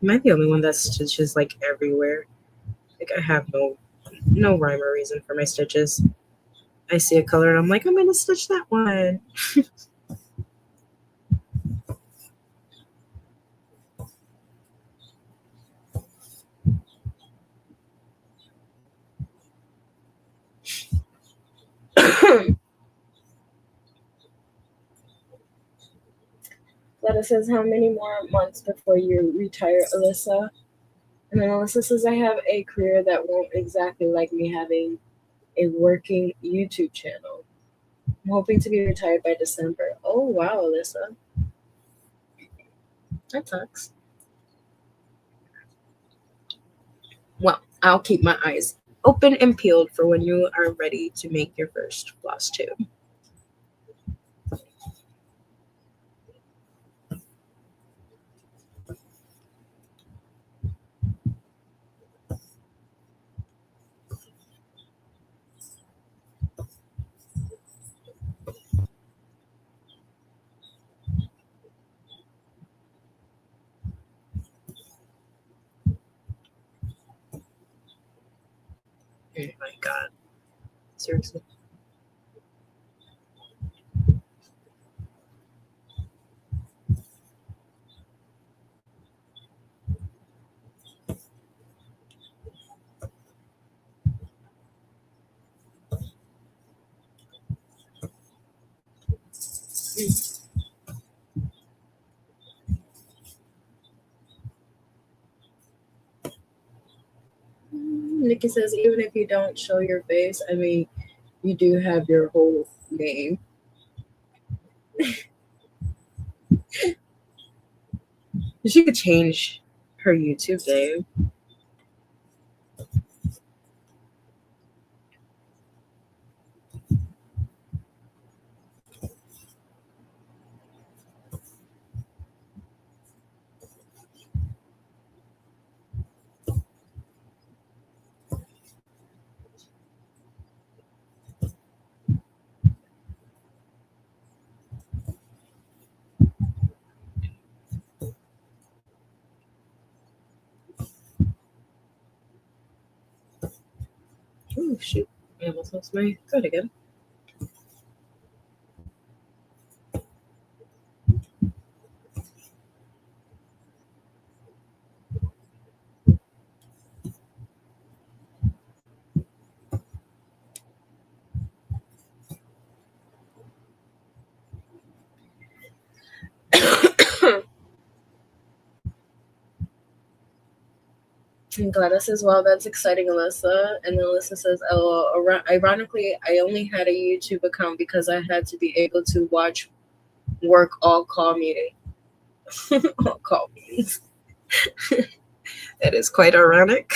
Am I the only one that stitches everywhere? I have no rhyme or reason for my stitches. I see a color and I'm like, I'm gonna stitch that one. Letta says, how many more months before you retire, Alyssa? And then Alyssa says, I have a career that won't exactly like me having a working YouTube channel. I'm hoping to be retired by December. Oh, wow, Alyssa. That sucks. Well, I'll keep my eyes open and peeled for when you are ready to make your first floss tube. Oh my god. Seriously. Nikki says, even if you don't show your face, I mean, you do have your whole name. She could change her YouTube name. Oh, shoot. I almost lost my thread again. And Gladys says, well, that's exciting, Alyssa. And then Alyssa says, oh, ironically, I only had a YouTube account because I had to be able to watch work all call meeting. All call meetings. That is quite ironic.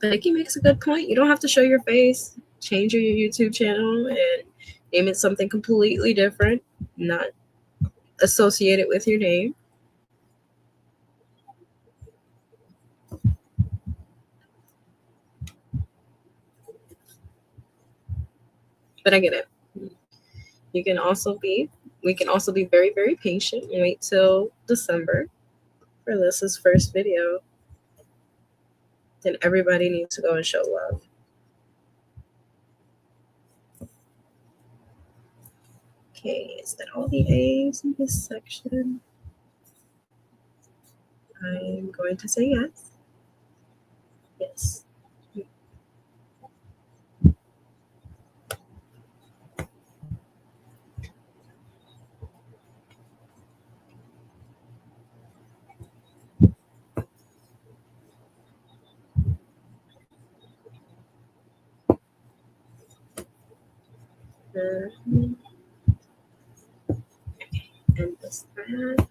Becky makes a good point. You don't have to show your face. Change your YouTube channel and name it something completely different, not associated with your name. But I get it. We can also be very, very patient and wait till December for Alyssa's first video. Then everybody needs to go and show love. Okay, is that all the A's in this section? I'm going to say yes. Yes. And this that.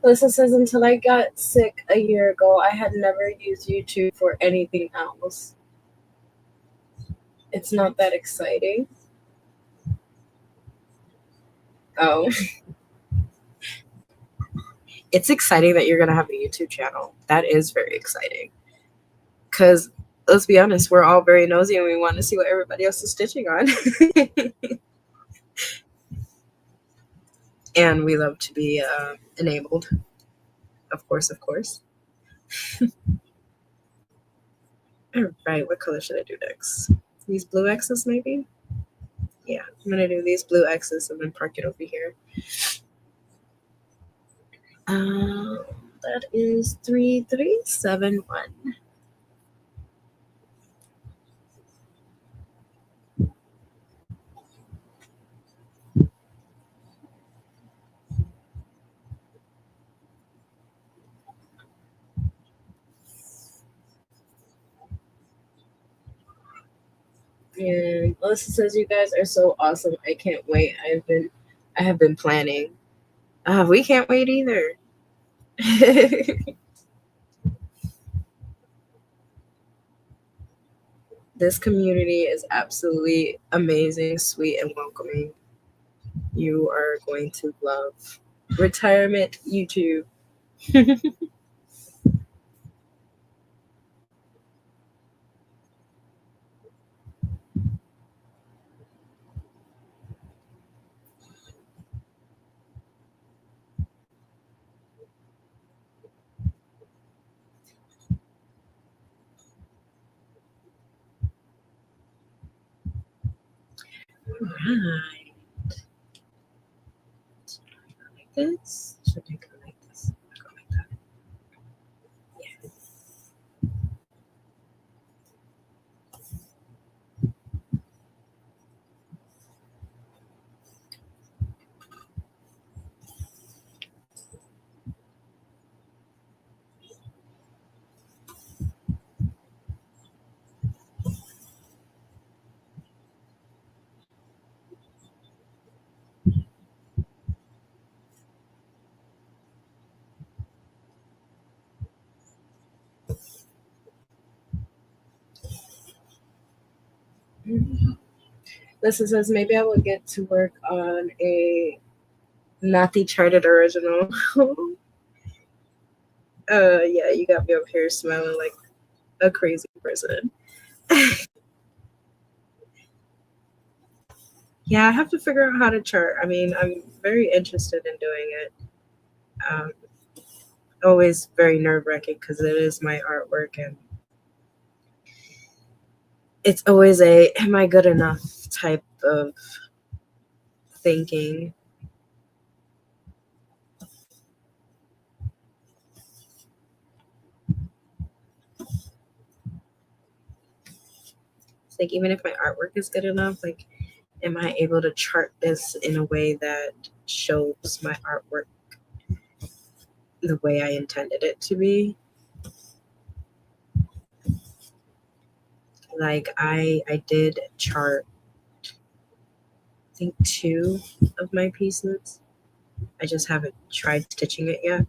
Alyssa says, until I got sick a year ago, I had never used YouTube for anything else. It's not that exciting. Oh. It's exciting that you're going to have a YouTube channel. That is very exciting. Because, let's be honest, we're all very nosy and we want to see what everybody else is stitching on. And we love to be enabled. Of course, of course. All right, what color should I do next? These blue X's, maybe? Yeah, I'm going to do these blue X's and then park it over here. That is 3371. And Melissa says, you guys are so awesome. I can't wait. I have been planning. We can't wait either. This community is absolutely amazing, sweet, and welcoming. You are going to love Retirement YouTube. All right. Should I go like this? Should I go like this? I'll go like that. Yeah. Listen says, maybe I will get to work on a Nathi Charted original. Yeah, you got me up here smelling like a crazy person. Yeah, I have to figure out how to chart. I mean, I'm very interested in doing it. Always very nerve-wracking because it is my artwork, and it's always a am I good enough type of thinking. It's like even if my artwork is good enough, like am I able to chart this in a way that shows my artwork the way I intended it to be? Like I did chart I think 2 of my pieces. I just haven't tried stitching it yet.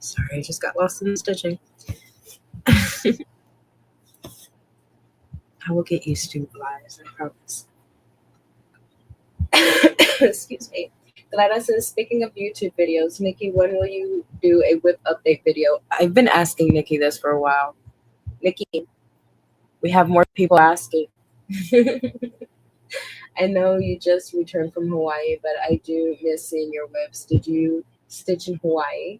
Sorry, I just got lost in the stitching. I will get used to lives, I promise. Excuse me. Gladys says, speaking of YouTube videos, Nikki, when will you do a whip update video? I've been asking Nikki this for a while. Nikki, we have more people asking. I know you just returned from Hawaii, but I do miss seeing your whips. Did you stitch in Hawaii?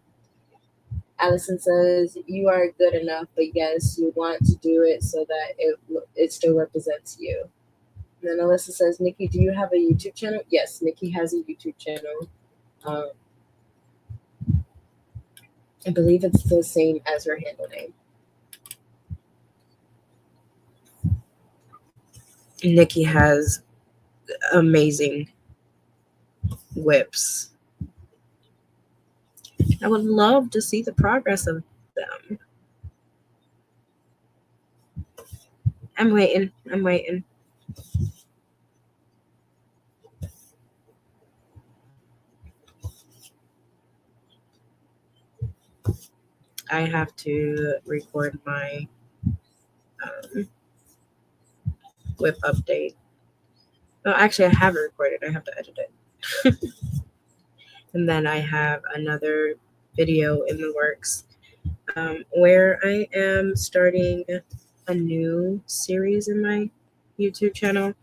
Allison says, you are good enough, but yes, you want to do it so that it still represents you. And then Alyssa says, Nikki, do you have a YouTube channel? Yes, Nikki has a YouTube channel. I believe it's the same as her handle name. Nikki has amazing whips. I would love to see the progress of them. I'm waiting. I have to record my whip update. No, actually, I have it recorded. I have to edit it. And then I have another video in the works where I am starting a new series in my YouTube channel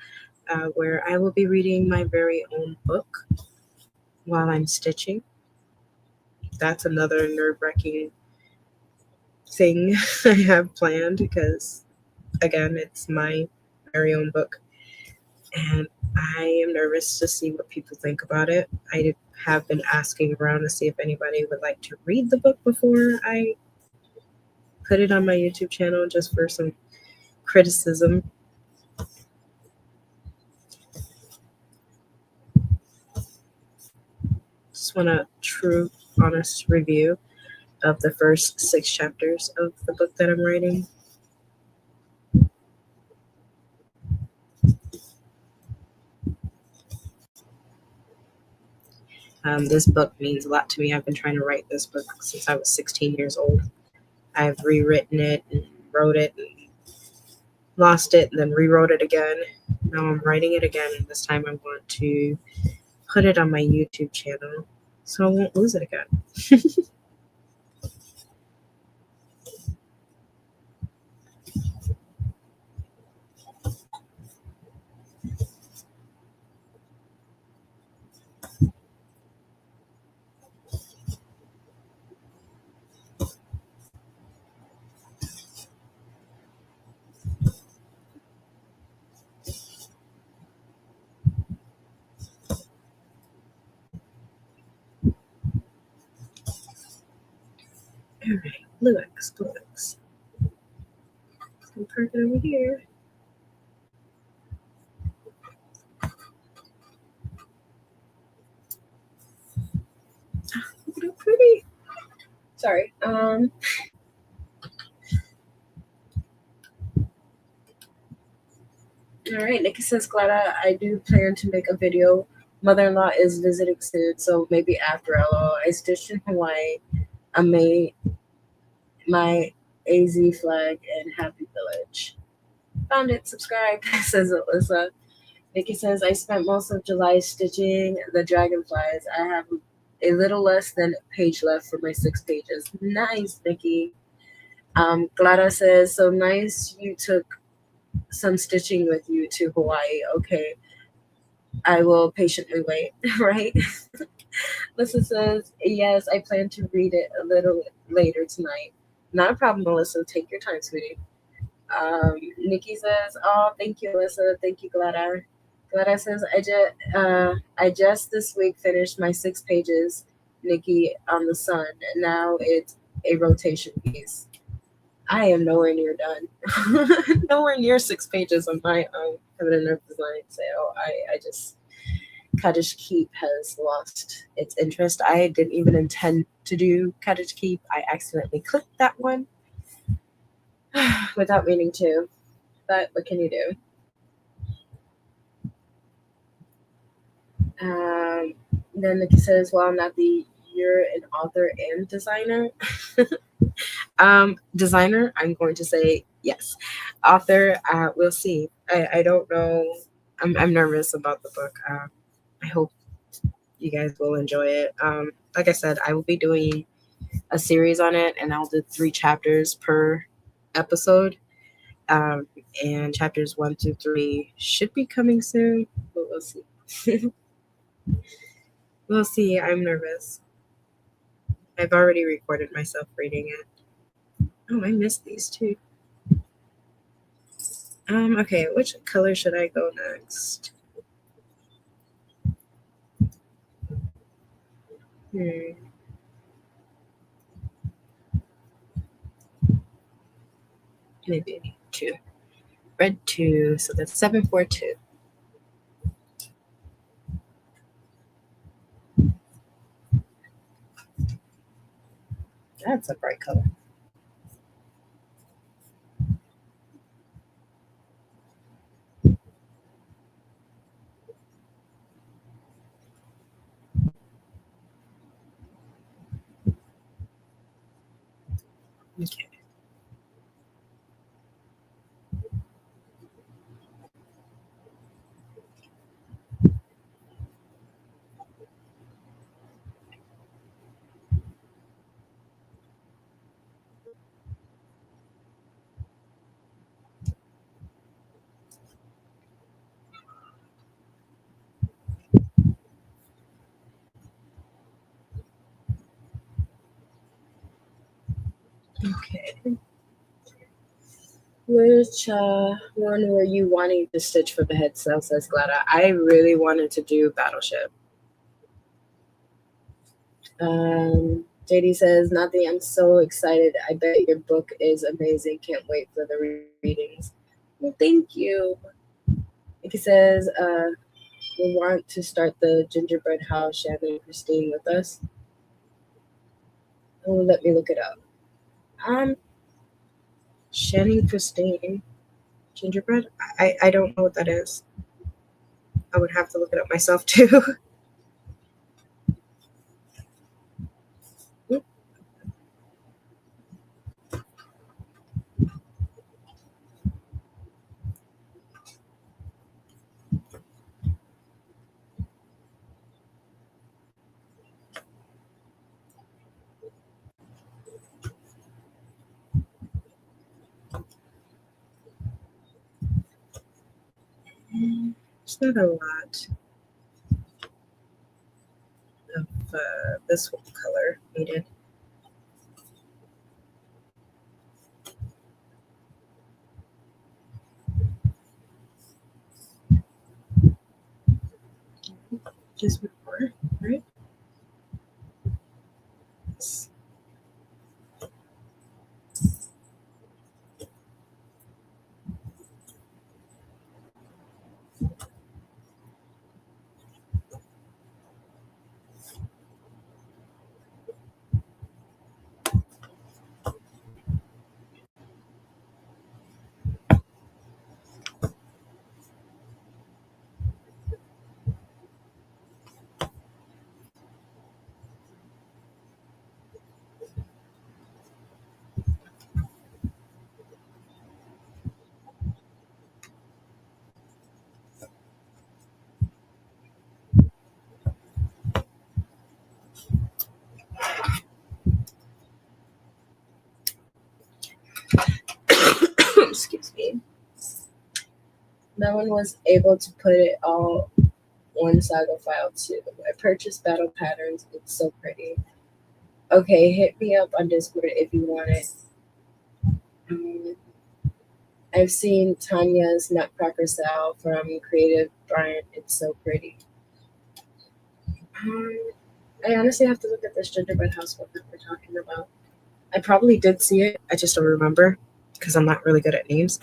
where I will be reading my very own book while I'm stitching. That's another nerve-wracking thing I have planned because, again, it's my very own book. And I am nervous to see what people think about it. I have been asking around to see if anybody would like to read the book before I put it on my YouTube channel just for some criticism. Just want a true, honest review of the first 6 chapters of the book that I'm writing. This book means a lot to me. I've been trying to write this book since I was 16 years old. I've rewritten it and wrote it and lost it and then rewrote it again. Now I'm writing it again, and this time I want to put it on my YouTube channel so I won't lose it again. All right, Blue X. I'm parking over here. Look at how pretty. Sorry. All right, Nikki says, Glada, I do plan to make a video Mother-in-law is visiting soon, so maybe after. LOL. I stitched in Hawaii. I made my AZ flag in Happy Village. Found it. Subscribe, says Alyssa. Nikki says, I spent most of July stitching the dragonflies. I have a little less than a page left for my 6 pages. Nice, Nikki. Glada says, so nice you took some stitching with you to Hawaii. Okay, I will patiently wait, right? Melissa says, yes, I plan to read it a little later tonight. Not a problem, Melissa. Take your time, sweetie. Nikki says, oh, thank you, Alyssa. Thank you, Glada. Glada says, I just this week finished my 6 pages, Nikki, on the sun, and now it's a rotation piece. I am nowhere near done. Nowhere near 6 pages on my Feminine Nerve Design sale. I just, Cottage Keep has lost its interest. I didn't even intend to do Cottage Keep. I accidentally clicked that one without meaning to. But what can you do? Then Nikki says, well, I'm not you're an author and designer. Designer, I'm going to say yes. Author, we'll see. I don't know. I'm nervous about the book. I hope you guys will enjoy it. Like I said, I will be doing a series on it, and I'll do 3 chapters per episode. And chapters 1 through 3 should be coming soon, but we'll see. We'll see. I'm nervous. I've already recorded myself reading it. Oh, I missed these too. Okay, which color should I go next? Maybe 2. Red 2, so that's 742. That's a bright color. Okay. Okay. Which one were you wanting to stitch for the head cell, says Glada? I really wanted to do Battleship. JD says, nothing, I'm so excited. I bet your book is amazing. Can't wait for the readings. Well, thank you. He says, we want to start the gingerbread house, Shannon and Christine, with us. Oh, let me look it up. Shannon Christine. Gingerbread? I don't know what that is. I would have to look it up myself too. It's not a lot of this color needed. Just more, right? no one was able to put it all one saga file too. I purchased Battle Patterns. It's so pretty. Okay, hit me up on Discord if you want it. I've seen Tanya's Nutcracker Style from Creative Bryant. It's so pretty. I honestly have to look at this gingerbread house book that we're talking about. I probably did see it. I just don't remember because I'm not really good at names.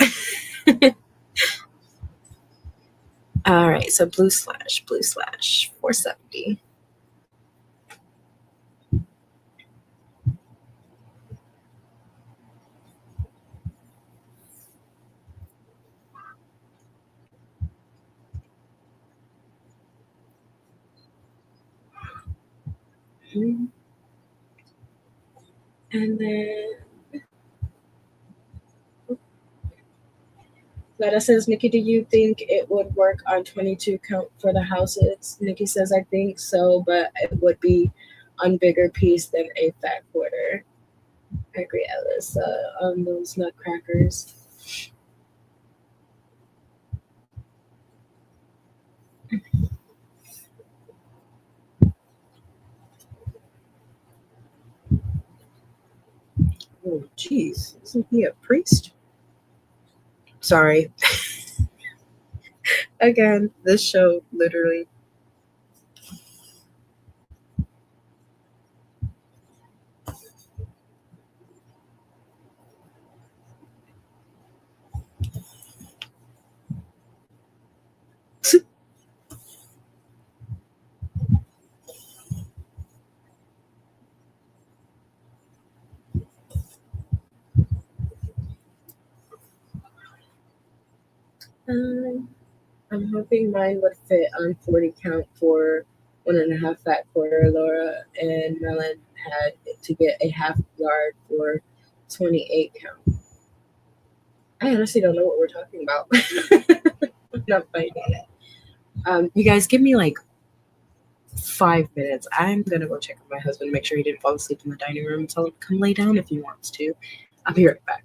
All right, so blue slash, 470. And then Letta says, Nikki, do you think it would work on 22 count for the houses? Nikki says, I think so, but it would be on bigger piece than a fat quarter. I agree, Alice, on those nutcrackers. Oh, jeez. Isn't he a priest? Sorry. Again, this show literally. I'm hoping mine would fit on 40 count for 1.5 fat quarter. Laura and Melon had to get a half yard for 28 count. I honestly don't know what we're talking about. I'm not fighting it. You guys give me like 5 minutes. I'm gonna go check on my husband, make sure he didn't fall asleep in the dining room, and tell him to come lay down if he wants to. I'll be right back.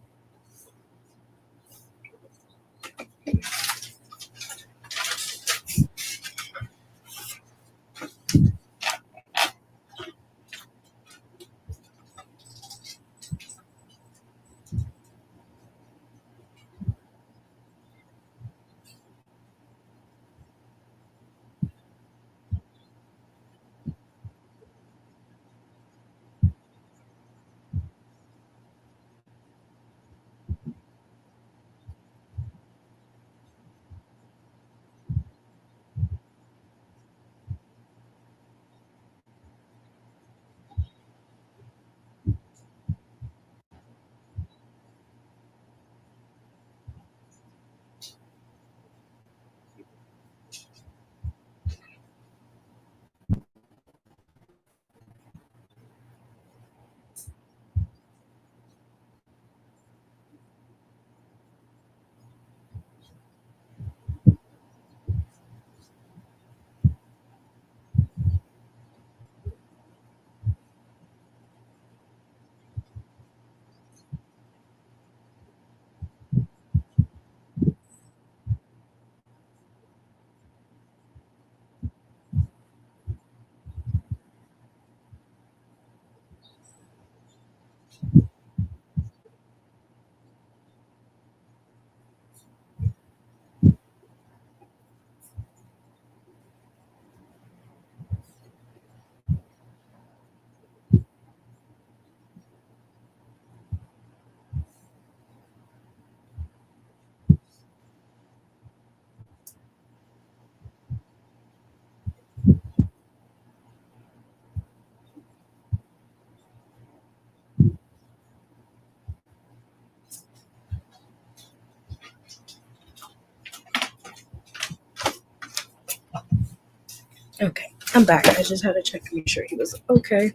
Okay, I'm back. I just had to check to make sure he was okay.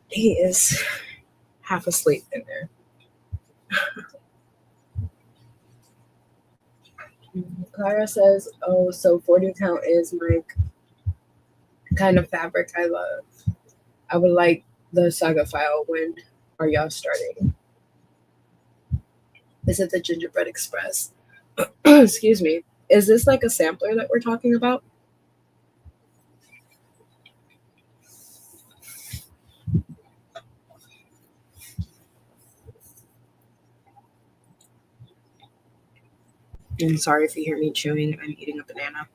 He is half asleep in there. Clara says, oh, so 40 count is my kind of fabric I love. I would like the saga file. When are y'all starting? Is it the Gingerbread Express? Excuse me. Is this like a sampler that we're talking about? I'm sorry if you hear me chewing. I'm eating a banana.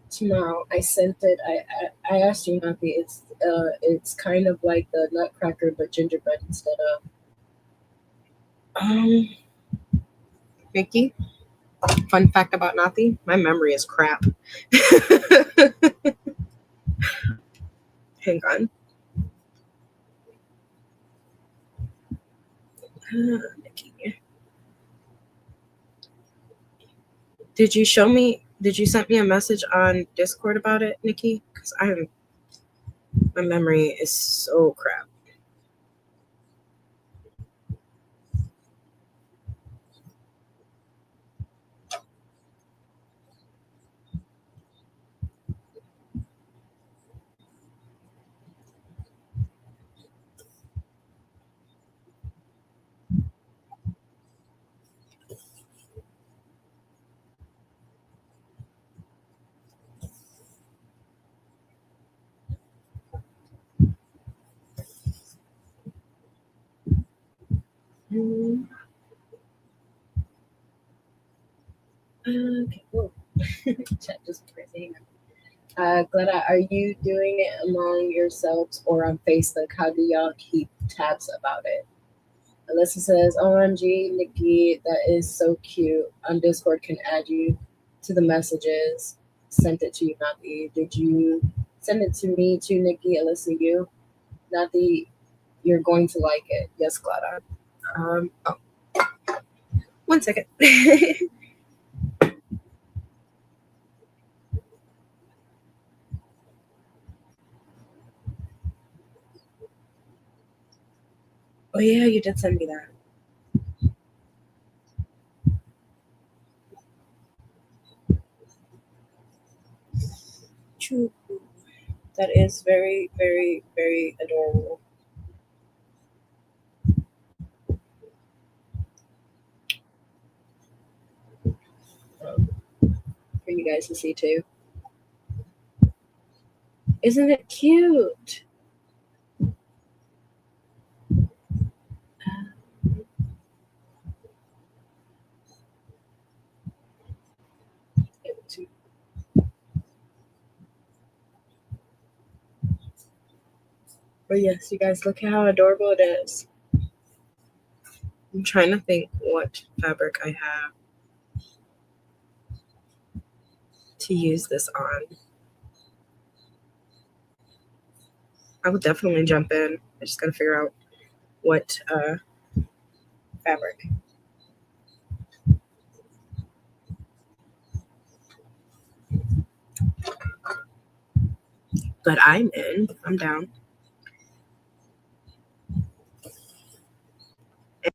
Tomorrow, I sent it. I asked you, Nappy. It's kind of like the Nutcracker, but gingerbread instead of. Um, Mickey. Fun fact about Nathi: my memory is crap. Hang on. Mickey. Did you show me? Did you send me a message on Discord about it, Nikki? Because my memory is so crap. Okay, cool. Chat just crazy. Glenda, are you doing it among yourselves or on Facebook? How do y'all keep tabs about it? Alyssa says, OMG, Nikki, that is so cute. On Discord can add you to the messages. Sent it to you, Nathi. Did you send it to me too, Nikki? Alyssa, you? Nathi, you're going to like it. Yes, Glada. Oh, 1 second. Oh yeah, you did send me that. True. That is very, very, very adorable. For you guys to see too. Isn't it cute? But yes, you guys, look how adorable it is. I'm trying to think what fabric I have to use this on. I would definitely jump in. I just gotta figure out what fabric. But I'm in. I'm down.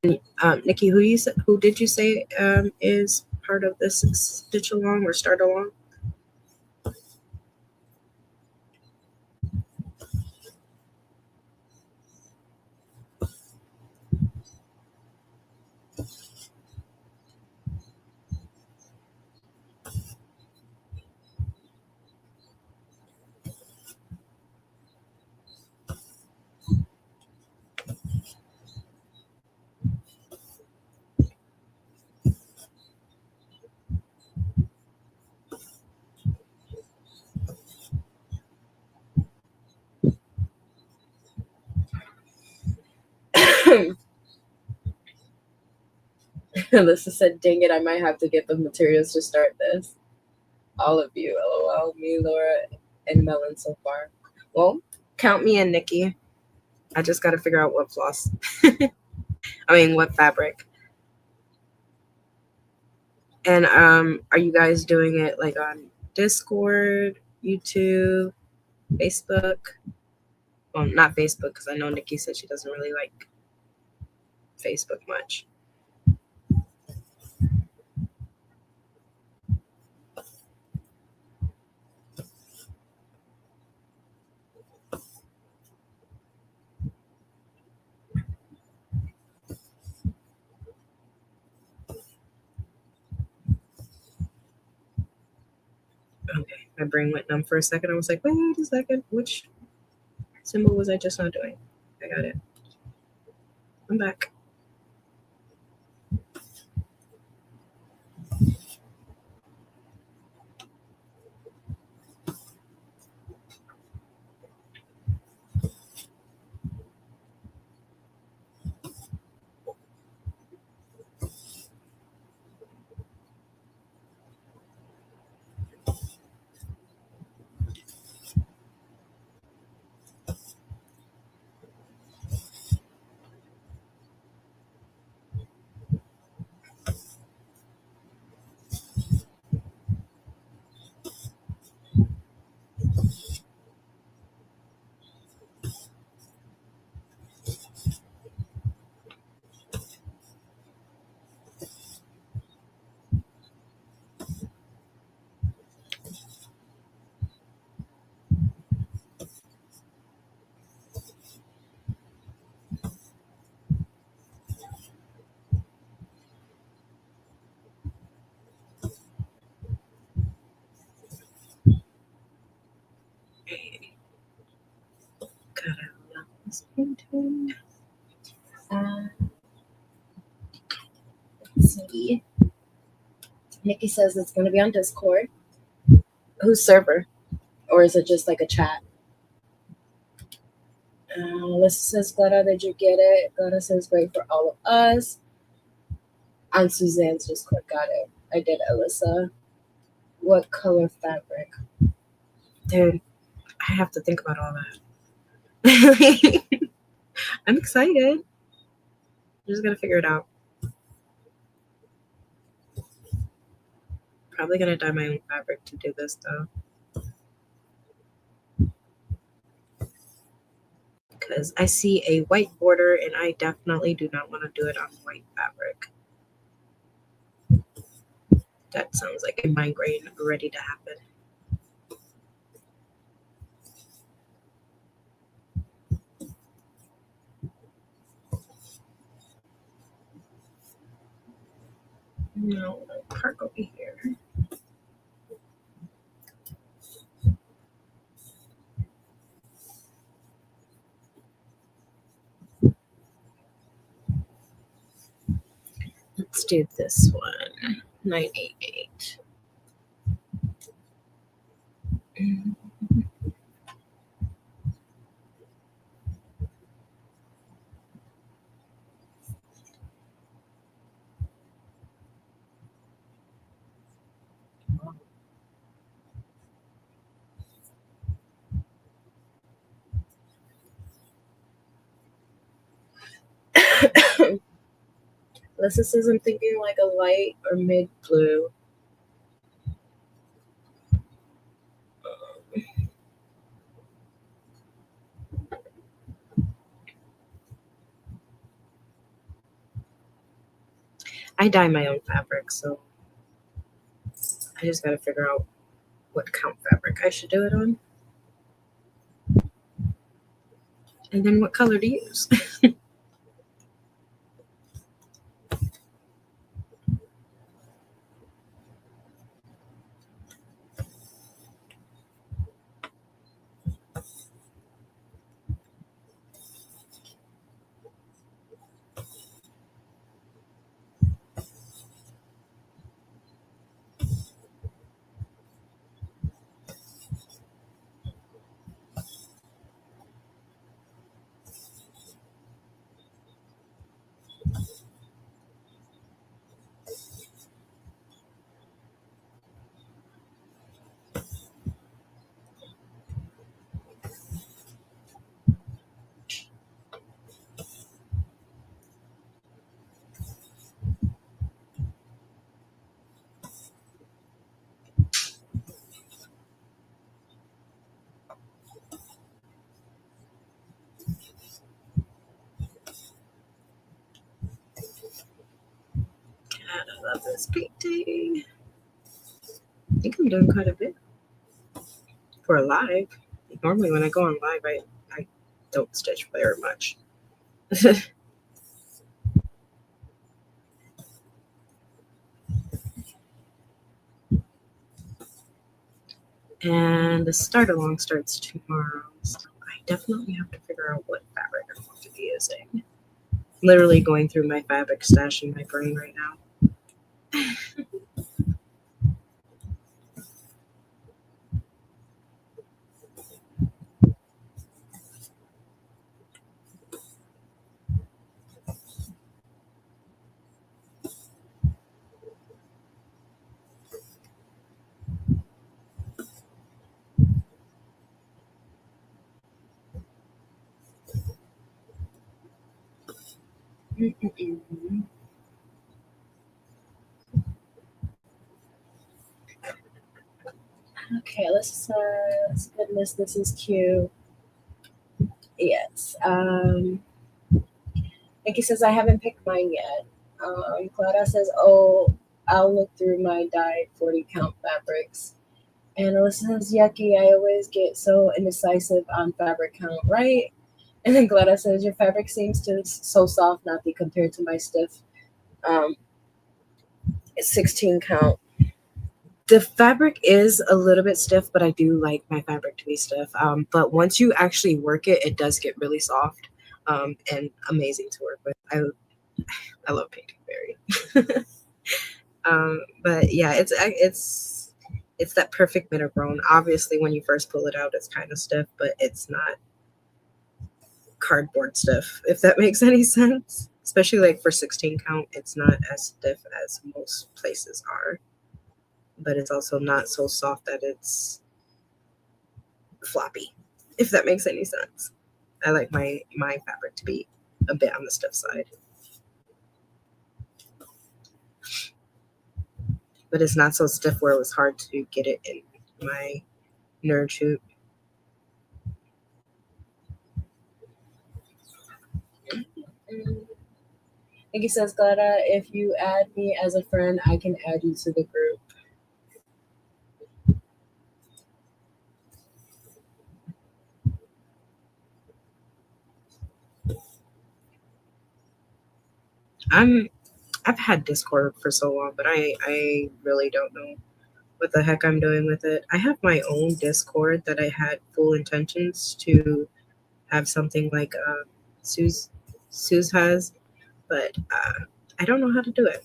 And Nikki, who did you say is part of this stitch along or start along? Alyssa said, dang it, I might have to get the materials to start this. All of you, lol. Me, Laura, and Melon so far. Well, count me in, Nikki. I just got to figure out what floss. what fabric. And are you guys doing it like on Discord, YouTube, Facebook? Well, not Facebook, because I know Nikki said she doesn't really like Facebook much. Okay, my brain went numb for a second. I was like, wait a second, which symbol was I just not doing? I got it. I'm back. Let's see. Nikki says it's going to be on Discord. Whose server? Or is it just like a chat? Alyssa says, Glada, did you get it? Glada says, great for all of us. On Suzanne's Discord, got it. I did, Alyssa. What color fabric? Dude, I have to think about all that. I'm excited. I'm just gonna figure it out. Probably gonna dye my own fabric to do this though. Because I see a white border and I definitely do not want to do it on white fabric. That sounds like a migraine ready to happen. No, park over here. Let's do this one. 988. Alyssa says I'm thinking like a light or mid blue. I dye my own fabric, so I just gotta figure out what count fabric I should do it on. And then what color to use. I love this painting. I think I'm doing quite a bit for a live. Normally when I go on live, I don't stitch very much. And the start along starts tomorrow, so I definitely have to figure out what fabric I'm going to be using. Literally going through my fabric stash in my brain right now. Okay, let's goodness, this is cute. Yes. Nikki says I haven't picked mine yet. Clara says, oh, I'll look through my dyed 40 count fabrics. And Alyssa says, yucky, I always get so indecisive on fabric count, right? And then Glada says, your fabric seems to so soft, not be compared to my stiff. It's 16 count. The fabric is a little bit stiff, but I do like my fabric to be stiff. But once you actually work it, it does get really soft and amazing to work with. I love Painting Fairy. But yeah, it's that perfect middle grown. Obviously, when you first pull it out, it's kind of stiff, but it's not cardboard stiff, if that makes any sense. Especially like for 16 count, it's not as stiff as most places are. But it's also not so soft that it's floppy, if that makes any sense. I like my fabric to be a bit on the stiff side. But it's not so stiff where it was hard to get it in my nerd shoot. Iggy says, Glada, if you add me as a friend, I can add you to the group. I've had Discord for so long, but I really don't know what the heck I'm doing with it. I have my own Discord that I had full intentions to have something like Sue's has, but I don't know how to do it.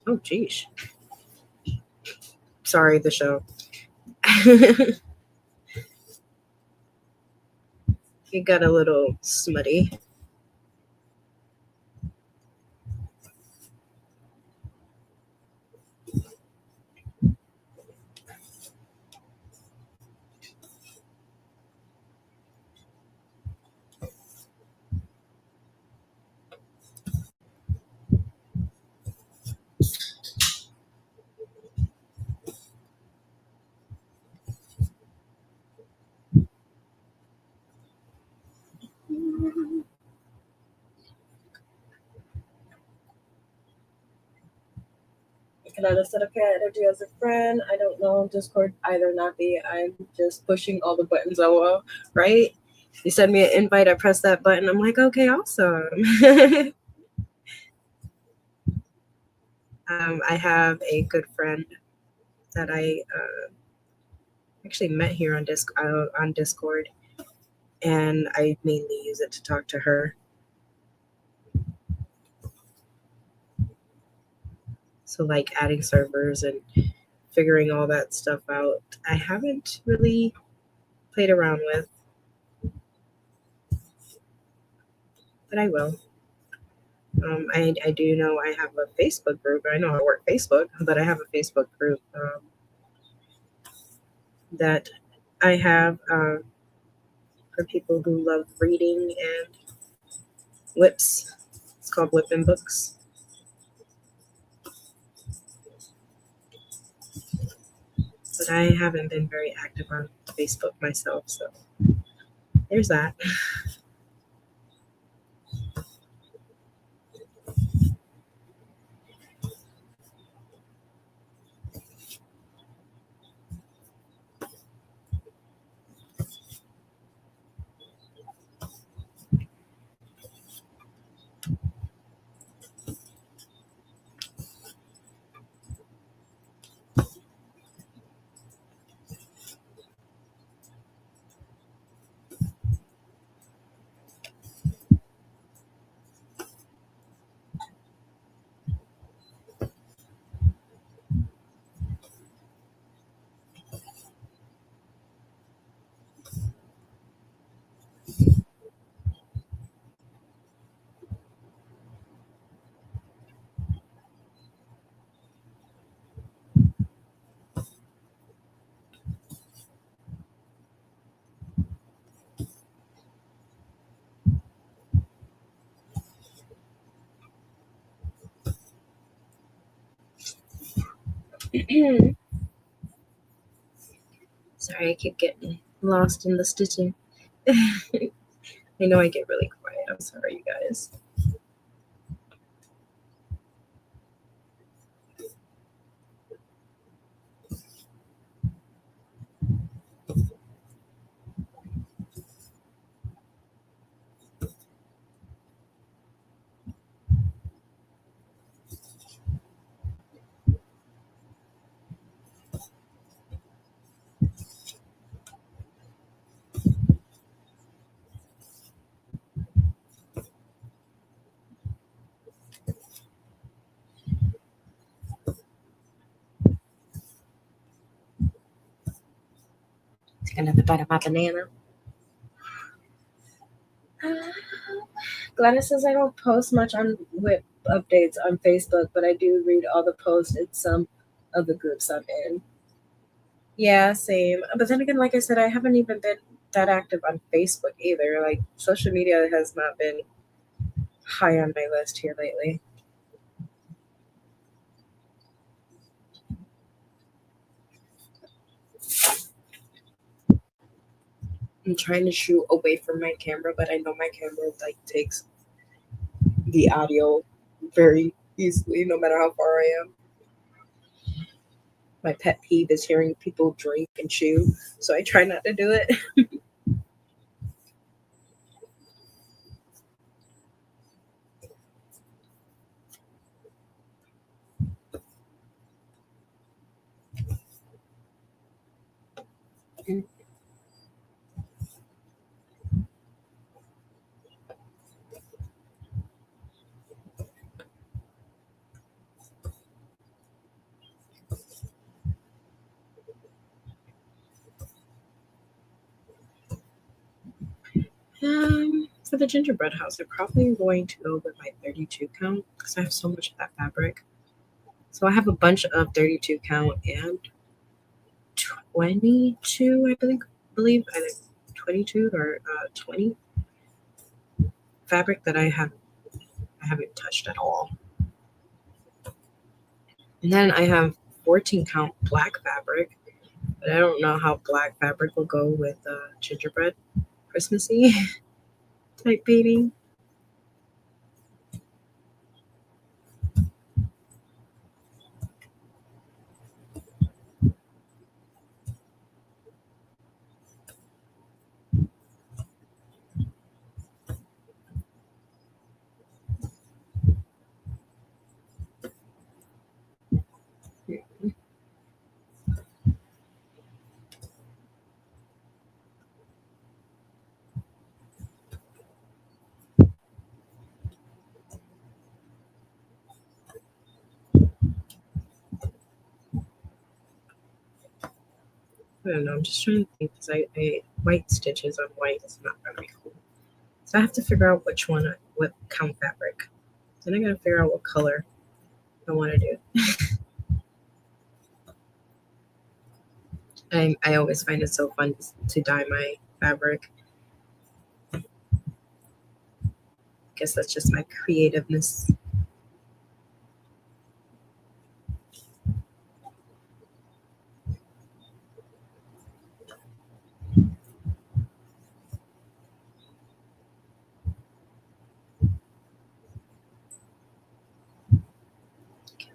Oh, geez. Sorry, the show. It got a little smutty. Canada said, okay, I added you as a friend. I don't know Discord either, not be. I'm just pushing all the buttons. Oh, right? You send me an invite, I press that button. I'm like, okay, awesome. I have a good friend that I actually met here on Discord, and I mainly use it to talk to her. So like adding servers and figuring all that stuff out, I haven't really played around with, but I will. I do know I have a Facebook group. I know I work Facebook, but I have a Facebook group that I have for people who love reading and whips. It's called Whipping Books. but I haven't been very active on Facebook myself, so there's that. Sorry, I keep getting lost in the stitching. I know I get really quiet. I'm sorry, you guys. Take another bite of my banana. Gladys says I don't post much on whip updates on Facebook, but I do read all the posts in some of the groups I'm in. Yeah, same. But then again, like I said, I haven't even been that active on Facebook either. Like social media has not been high on my list here lately. I'm trying to shoot away from my camera, but I know my camera like takes the audio very easily, no matter how far I am. My pet peeve is hearing people drink and chew, so I try not to do it. For the gingerbread house, I'm probably going to go with my 32 count because I have so much of that fabric. So I have a bunch of 32 count and 22, believe either 22 or 20 fabric that I haven't touched at all. And then I have 14 count black fabric, but I don't know how black fabric will go with gingerbread Christmassy type beading. I don't know. I'm just trying to think because I white stitches on white is not very cool. So I have to figure out what count fabric. Then I gotta figure out what color I want to do. I always find it so fun to dye my fabric. Guess that's just my creativeness.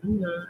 I'm not.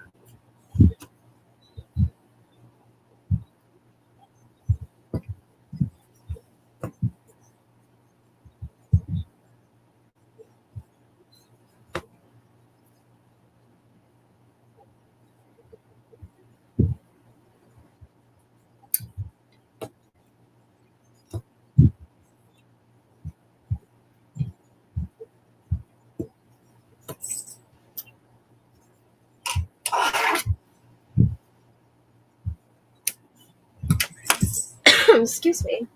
Excuse me.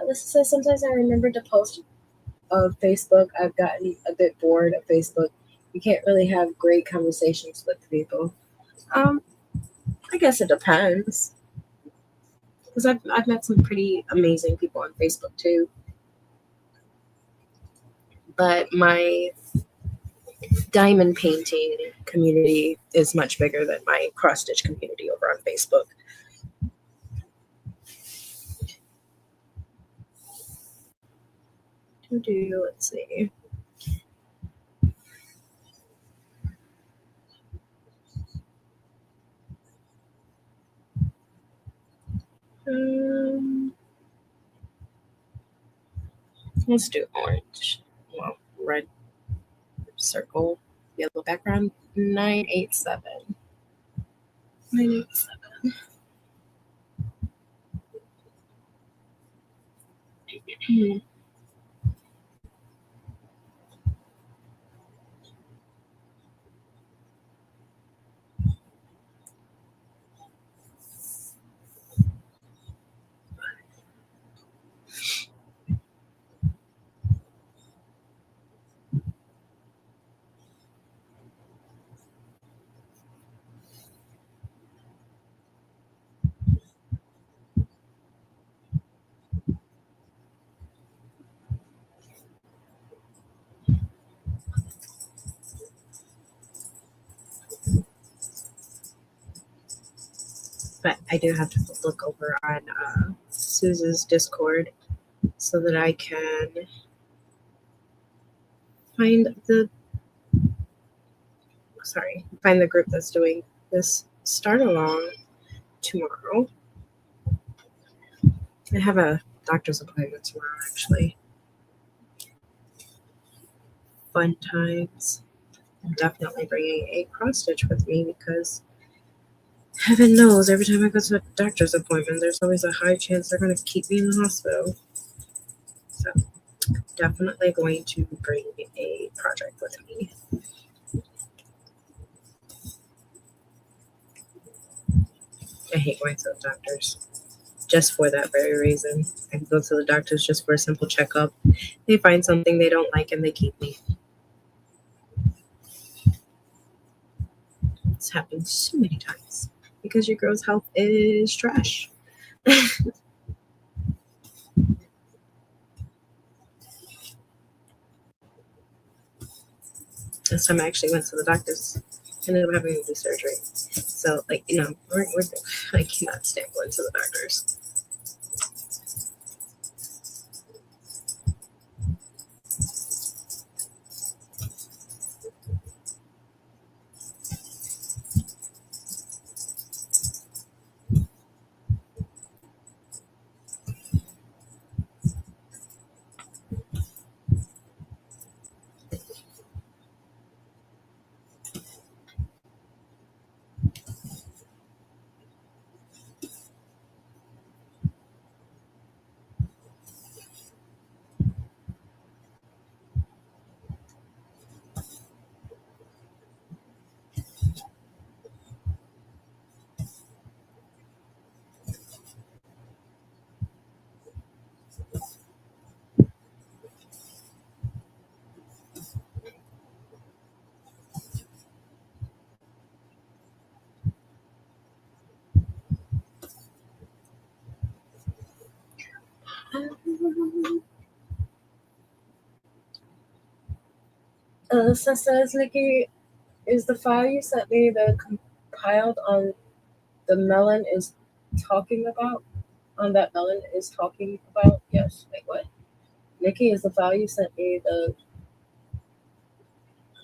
This says sometimes I remember to post of Facebook. I've gotten a bit bored of Facebook. You can't really have great conversations with people. Um, I guess it depends. Because I've met some pretty amazing people on Facebook too. But my diamond painting community is much bigger than my cross stitch community over on Facebook. Let's see. Let's do orange. Well, red circle, yellow background. 987. 987. But I do have to look over on Suze's Discord so that I can find the group that's doing this start along tomorrow. I have a doctor's appointment tomorrow, actually. Fun times. I'm definitely bringing a cross stitch with me because heaven knows every time I go to a doctor's appointment, there's always a high chance they're going to keep me in the hospital. So, definitely going to bring a project with me. I hate going to the doctors just for that very reason. I can go to the doctors just for a simple checkup. They find something they don't like and they keep me. It's happened so many times because your girl's health is trash. This time I actually went to the doctors. Ended up having to do surgery. So, I cannot stand going to the doctors. Says Nikki, is the file you sent me the compiled on the melon is talking about? On that melon is talking about? Yes. Wait, what? Nikki, is the file you sent me the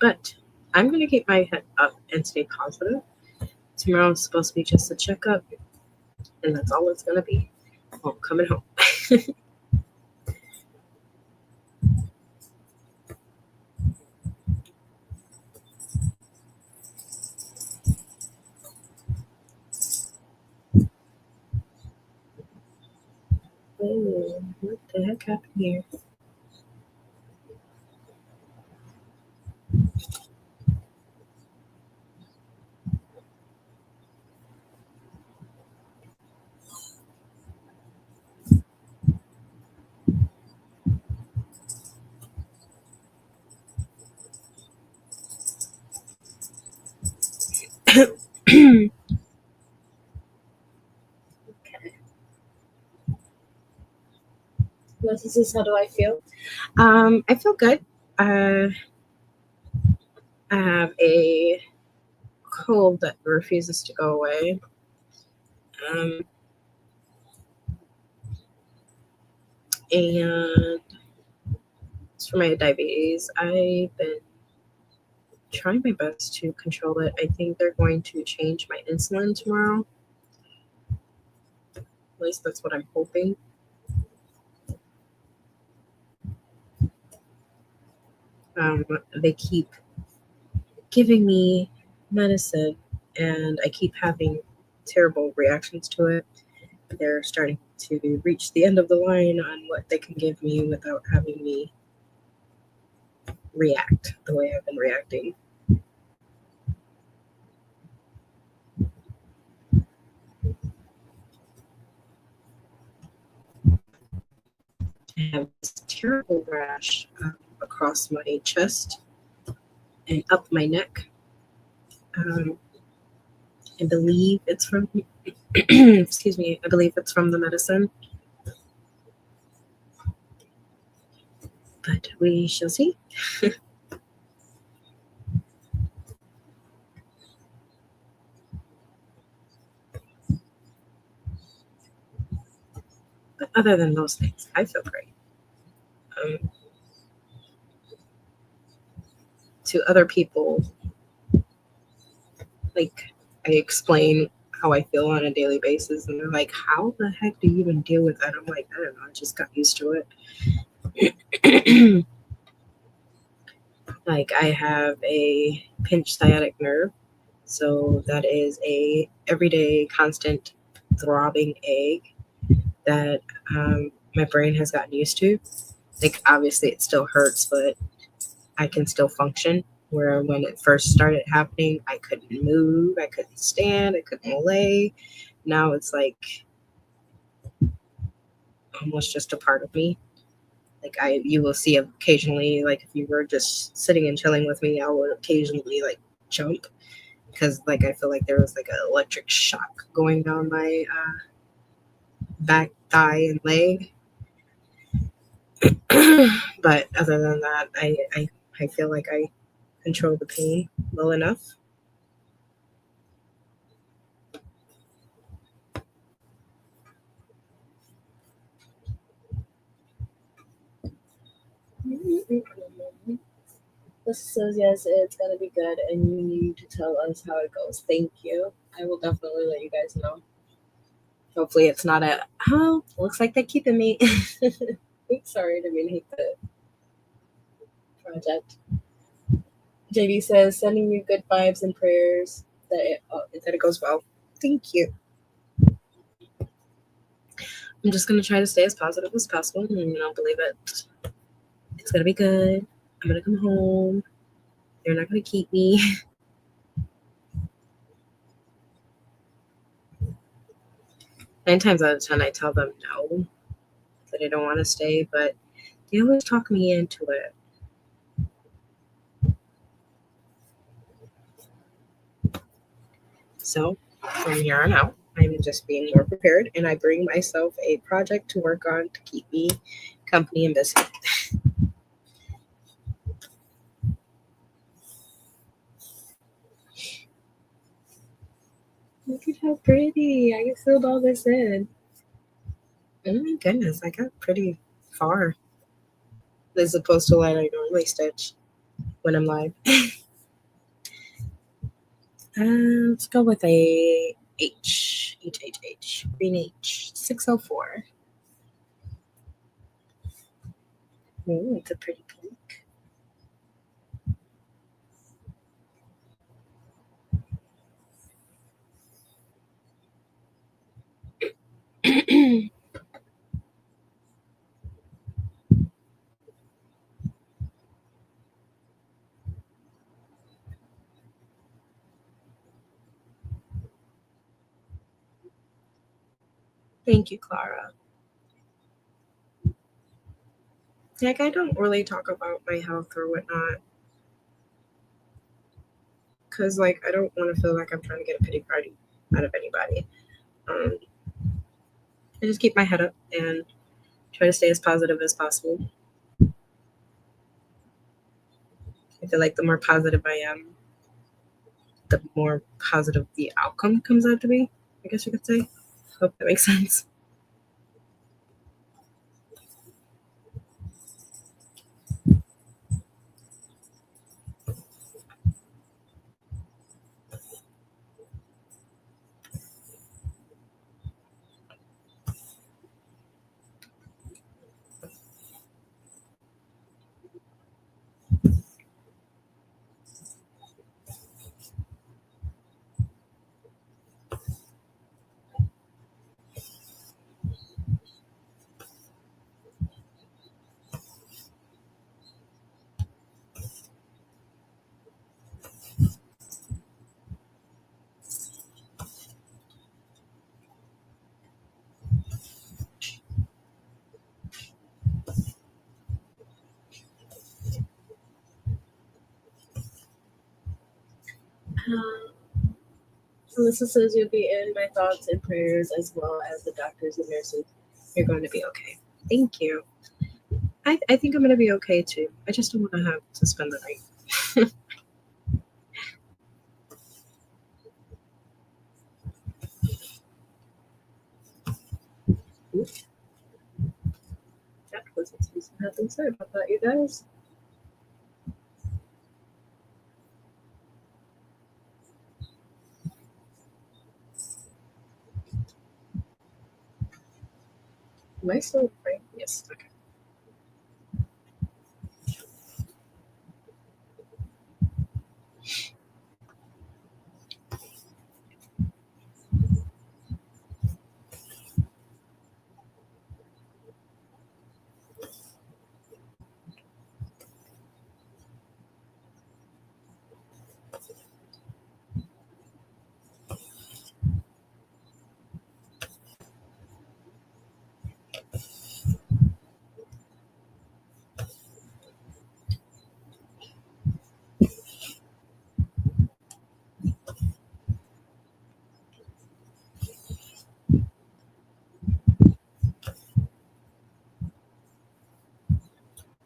But I'm going to keep my head up and stay positive. Tomorrow is supposed to be just a checkup, and that's all it's going to be. Well, coming home. Oh, what the heck happened here? Okay. What is this? How do I feel? I feel good. I have a cold that refuses to go away. Um, and as for my diabetes, I've been trying my best to control it. I think they're going to change my insulin tomorrow. At least that's what I'm hoping. They keep giving me medicine and I keep having terrible reactions to it. They're starting to reach the end of the line on what they can give me without having me react the way I've been reacting. I have this terrible rash across my chest and up my neck. I believe it's from, excuse me, I believe it's from the medicine. But we shall see. But other than those things, I feel great. To other people, like, I explain how I feel on a daily basis, and they're like, how the heck do you even deal with that? I'm like, I don't know, I just got used to it. Like, I have a pinched sciatic nerve, so that is a everyday constant throbbing ache that my brain has gotten used to. Like, obviously it still hurts, but I can still function. Where when it first started happening, I couldn't move, I couldn't stand, I couldn't lay. Now it's like almost just a part of me. Like, you will see occasionally, like, if you were just sitting and chilling with me, I would occasionally like jump because like I feel like there was like an electric shock going down my back, thigh, and leg. But other than that, I feel like I control the pain well enough. This says yes, it's gonna be good, and you need to tell us how it goes. Thank you. I will definitely let you guys know. Hopefully, it's not a oh. Looks like they're keeping me. Oops, sorry, to hate the project. JD says sending you good vibes and prayers that it goes well. Thank you. I'm just gonna try to stay as positive as possible, and believe it. It's gonna be good. I'm gonna come home. They're not gonna keep me. 9 times out of 10, I tell them no, that I don't want to stay, but they always talk me into it. So from here on out, I'm just being more prepared, and I bring myself a project to work on to keep me company and busy. Look at how pretty. I filled all this in. Oh my goodness, I got pretty far as opposed to what I normally stitch. when I'm live. Let's go with a H. Green H. 604. Ooh, it's a pretty pink. Thank you, Clara. Like, I don't really talk about my health or whatnot. Because, like, I don't want to feel like I'm trying to get a pity party out of anybody. I just keep my head up and try to stay as positive as possible. I feel like the more positive I am, the more positive the outcome comes out to be, I guess you could say. Hope that makes sense. Alyssa says you'll be in my thoughts and prayers as well as the doctors and nurses. You're going to be okay. Thank you. I think I'm going to be okay too. I just don't want to have to spend the night. That wasn't supposed to happen. Sorry about that, you guys. Am I still right? Yes. Okay.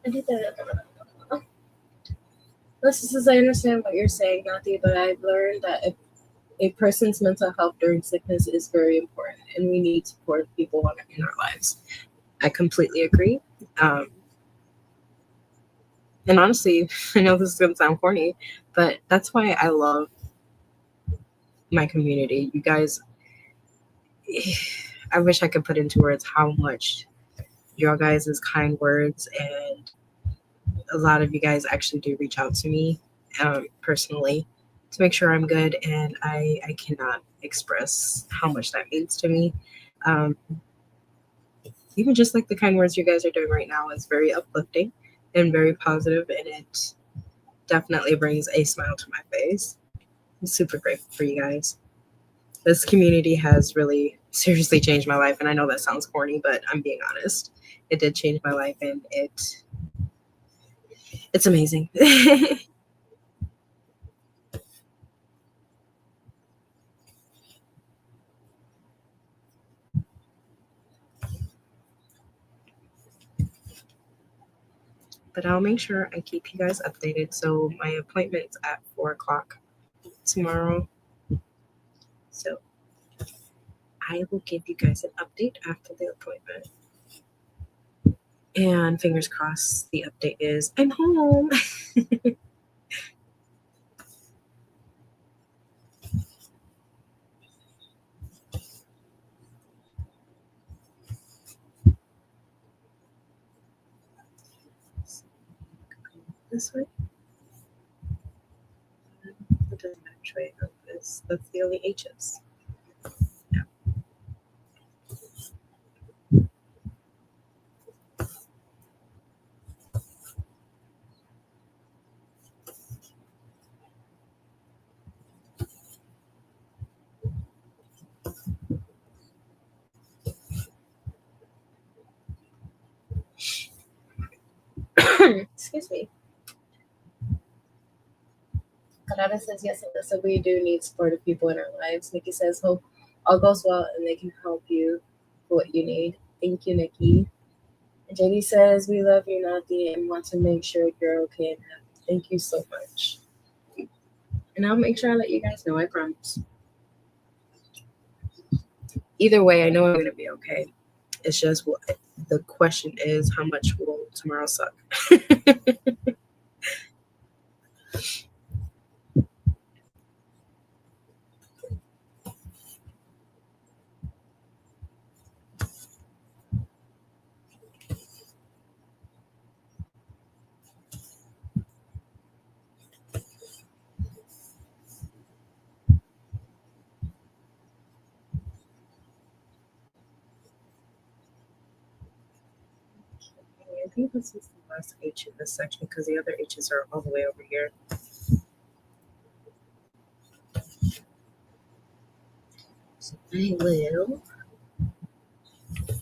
I did that. Listen, since I understand what you're saying, Nati, but I've learned that if a person's mental health during sickness is very important, and we need support people in our lives. I completely agree. And honestly, I know this is going to sound corny, but that's why I love my community. You guys, I wish I could put into words how much your guys' kind words and a lot of you guys actually do reach out to me personally to make sure I'm good, and I cannot express how much that means to me. Um, Even just like the kind words you guys are doing right now is very uplifting and very positive, and it definitely brings a smile to my face. I'm super grateful for you guys. This community has really seriously changed my life, and I know that sounds corny, but I'm being honest. It did change my life, and it's amazing. But I'll make sure I keep you guys updated. So my appointment's at 4 o'clock tomorrow. So I will give you guys an update after the appointment. And fingers crossed, the update is I'm home. this way. It doesn't match way of this. That's the only H's. Yeah. Excuse me. Carrara says, yes, Alyssa, we do need supportive people in our lives. Nikki says, hope all goes well and they can help you for what you need. Thank you, Nikki. And JD says, we love you, Nati, and want to make sure you're okay and happy. Thank you so much. And I'll make sure I let you guys know, I promise. Either way, I know I'm going to be okay. It's just what the question is, how much will tomorrow suck? I think this is the last H in this section because the other H's are all the way over here. So I will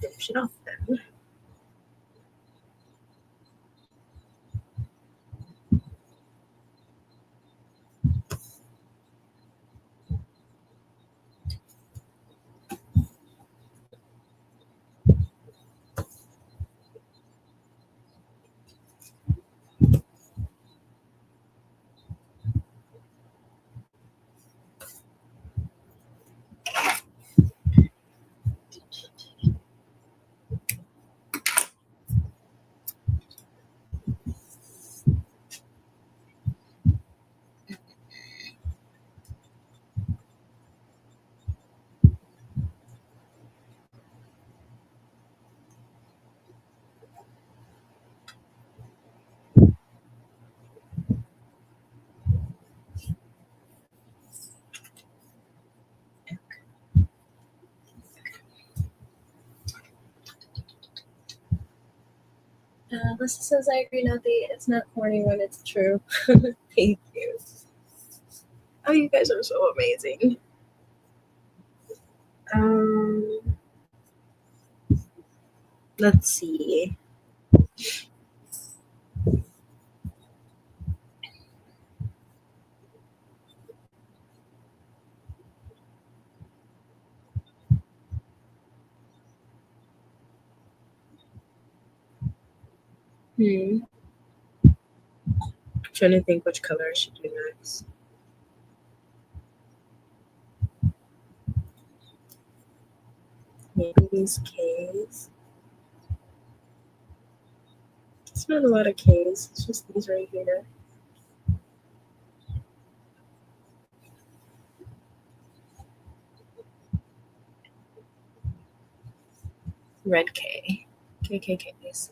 finish it off then. Alyssa says, I agree, Nati. It's not corny when it's true. Thank you. Oh, you guys are so amazing. Let's see. I'm trying to think which color I should do next. Maybe these K's. It's not a lot of K's. It's just these right here. Red K. KKKs.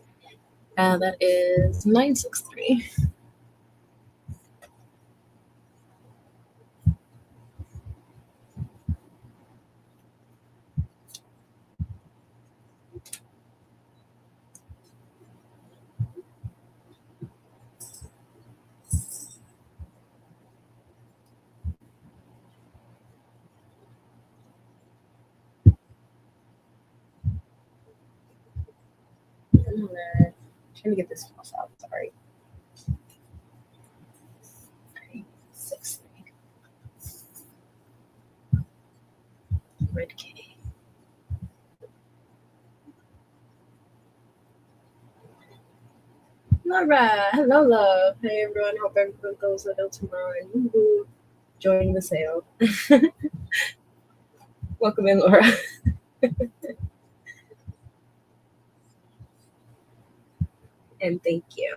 That is 963. I'm trying to get this false out. Sorry. 963. Red K. Laura, hello, love. Hey, everyone. Hope everyone goes well tomorrow and woo join the sale. Welcome in, Laura. And thank you.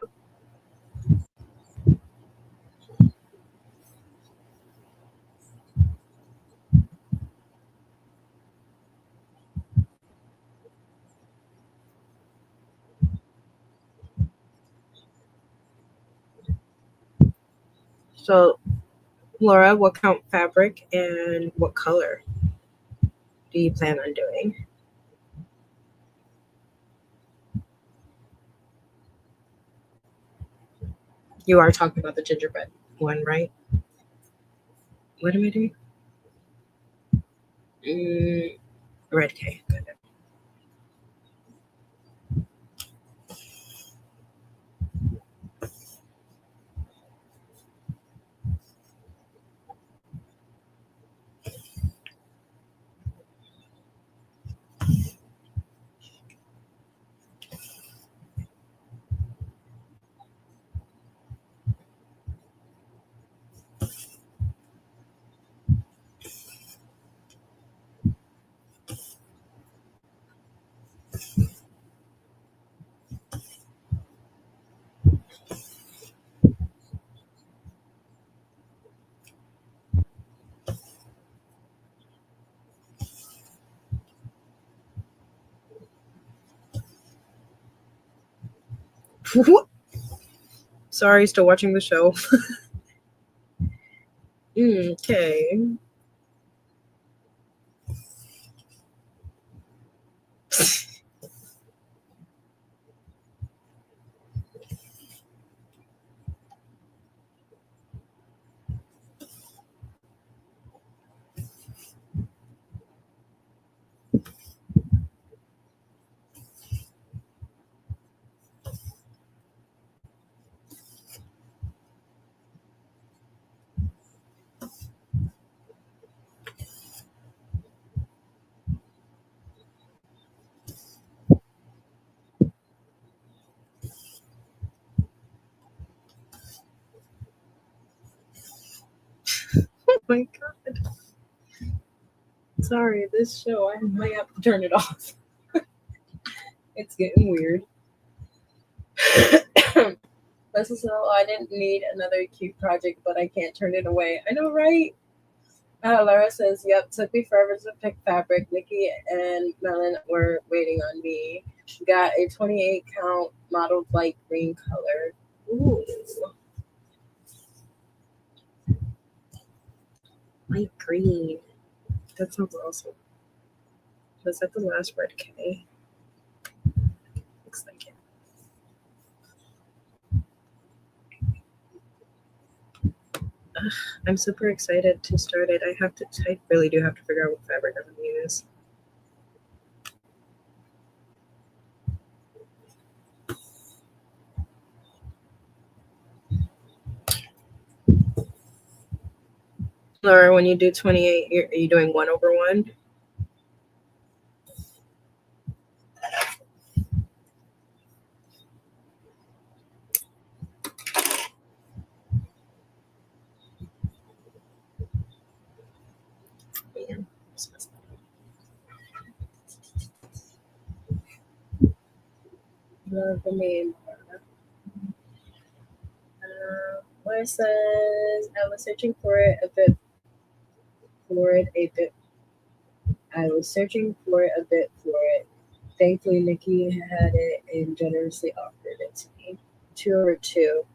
So, Laura, what count fabric and what color do you plan on doing? You are talking about the gingerbread one, right? What am I doing? Red K. Good. Sorry, still watching the show. Okay. Oh my god. Sorry, this show, I might have to turn it off. It's getting weird. This is so I didn't need another cute project, but I can't turn it away. I know, right? Laura says, "Yep, took me forever to pick fabric. Nikki and Melon were waiting on me. Got a 28 count modeled light green color. Ooh, light green. That sounds awesome. Was that the last word K? Looks like it. I'm super excited to start it. I really do have to figure out what fabric I'm gonna use. Laura, when you do 28, are you doing 1/1? Man, love the name. What says I was searching for it a bit for it a bit. I was searching for it a bit for it. Thankfully, Nikki had it and generously offered it to me. 2/2.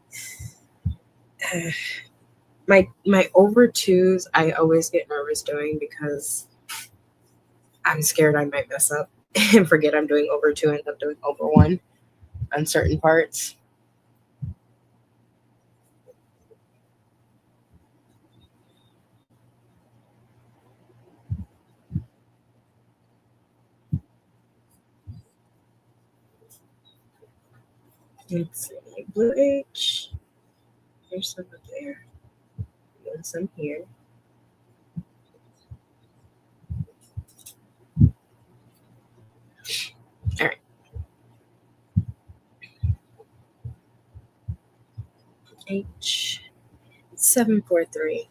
My over twos, I always get nervous doing because I'm scared I might mess up and forget I'm doing over two and end up doing over one on certain parts. Let's see. Blue H. There's some up there. And some here. All right. H 743.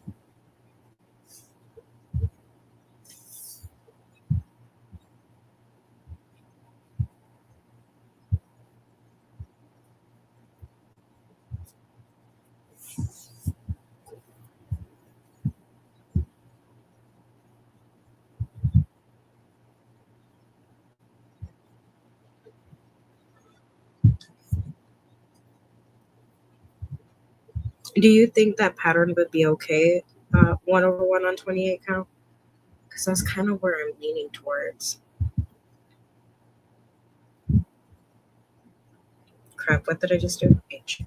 Do you think that pattern would be okay? 1/1 on 28 count? Because that's kind of where I'm leaning towards. Crap, what did I just do? H.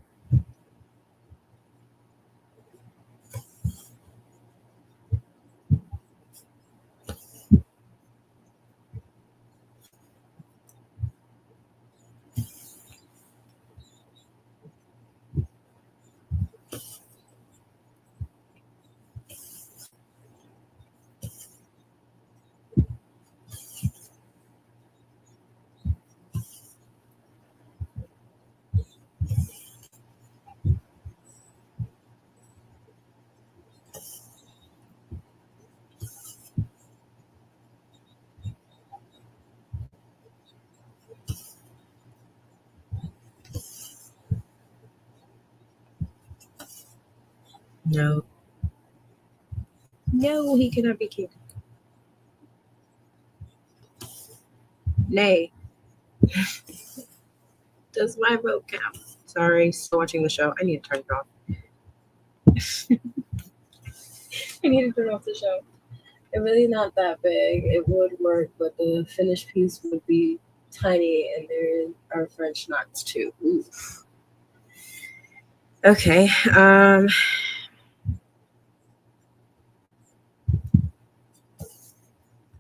No. No, he cannot be king. Nay. Does my vote count? Sorry, still watching the show. I need to turn it off. I need to turn off the show. It's really not that big. It would work, but the finished piece would be tiny, and there are French knots too. Oof. Okay.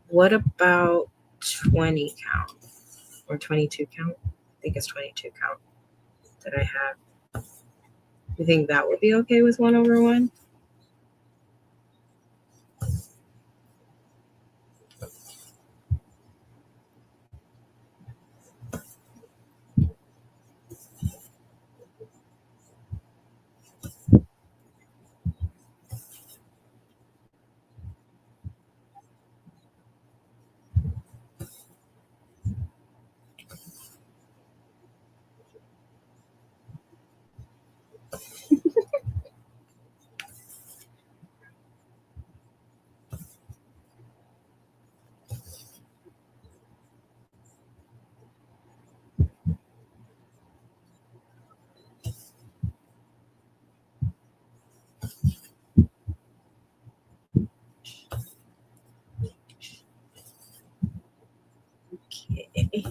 What about 20 count or 22 count? I think it's 22 count that I have. You think that would be okay with 1/1? Okay.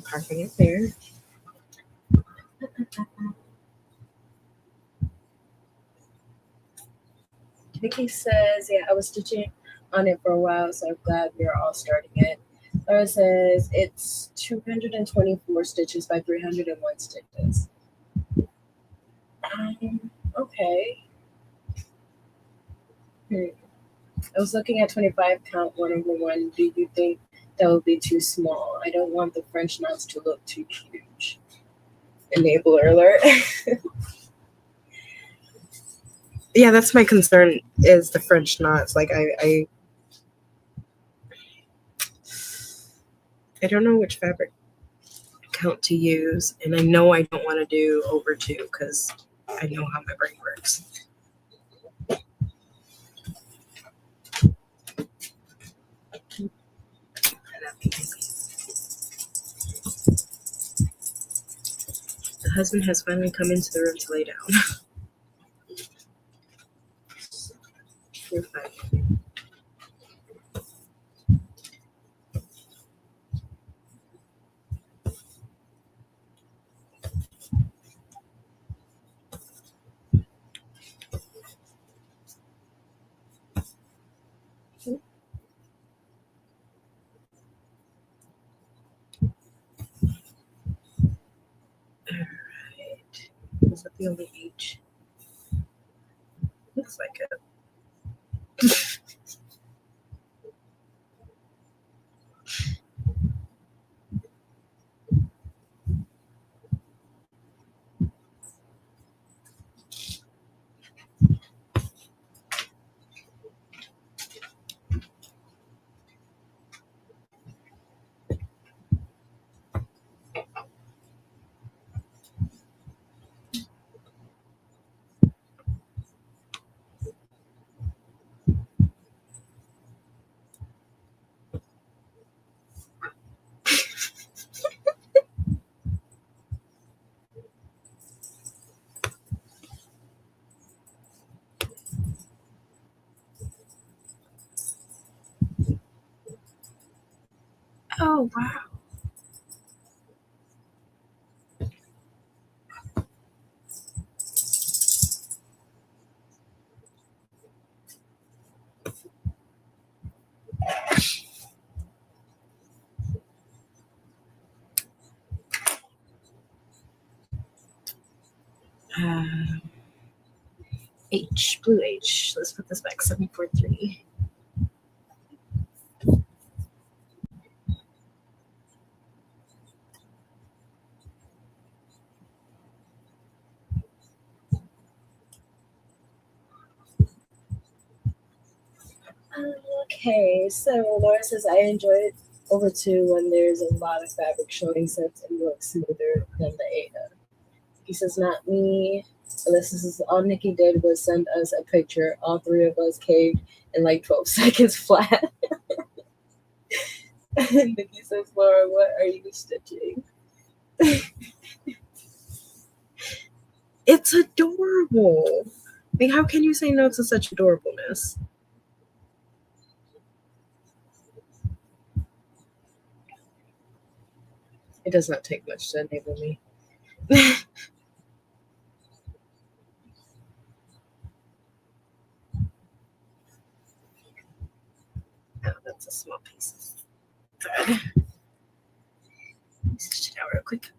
Parking it there. Vicky says, yeah, I was stitching on it for a while, so I'm glad we're all starting it. Laura says it's 224 stitches by 301 stitches. Okay. I was looking at 25 count 1/1. Do you think that would be too small? I don't want the French knots to look too huge. Enabler alert. Yeah, that's my concern is the French knots. Like I don't know which fabric count to use, and I know I don't want to do over 2 because I know how my brain works. The husband has finally come into the room to lay down. You're fine. Alright. Is that the only H? Looks like it. Oh, wow. Uh, H, blue H. Let's put this back 743. Okay, so Laura says I enjoy it over two when there's a lot of fabric showing since it looks smoother than the Ada. He says not me. Alyssa says all Nikki did was send us a picture. All three of us caved in like 12 seconds flat. And Nikki says, Laura, what are you stitching? It's adorable. Like, how can you say no to such adorableness? It does not take much to enable me. Oh, that's a small piece of thread. Let me stitch it out real quick.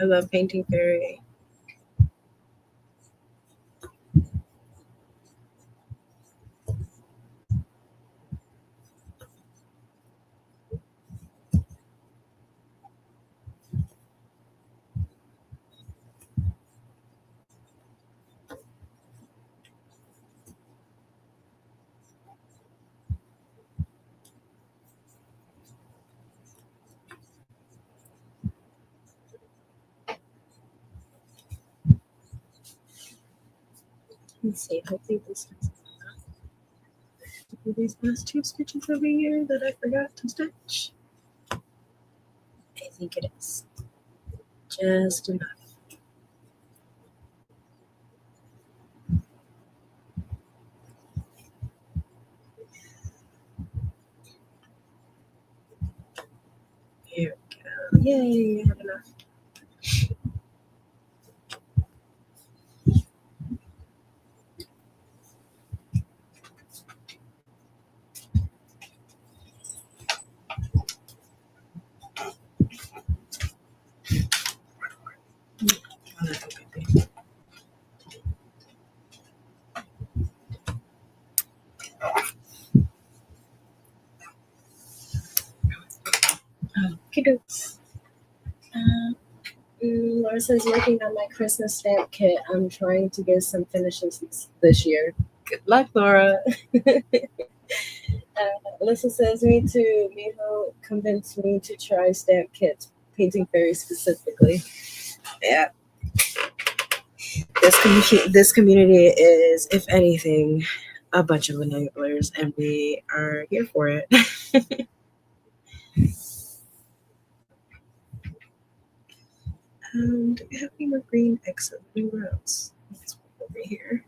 I love Painting Fairy. Let's see. Hopefully this is these last two stitches over here that I forgot to stitch. I think it is just enough. Here we go. Yay, I have enough. Okay, Laura says, working on my Christmas stamp kit. I'm trying to get some finishes this year. Good luck, Laura. Alyssa says, me too. Miho convinced me to try stamp kits, Painting Fairy specifically. Yeah. This community is, if anything, a bunch of enablers, and we are here for it. Do we have any more green exit anywhere else? Let's put over here.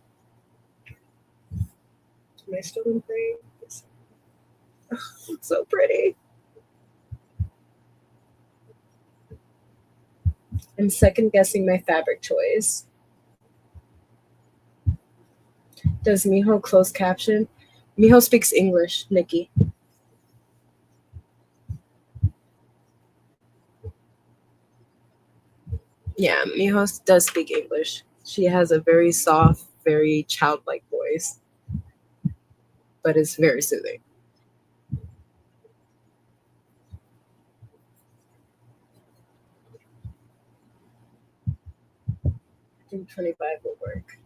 Am I still in green? Oh, it's so pretty. I'm second guessing my fabric choice. Does Miho close caption? Miho speaks English, Nikki. Yeah, Miho does speak English. She has a very soft, very childlike voice, but it's very soothing. I think 25 will work.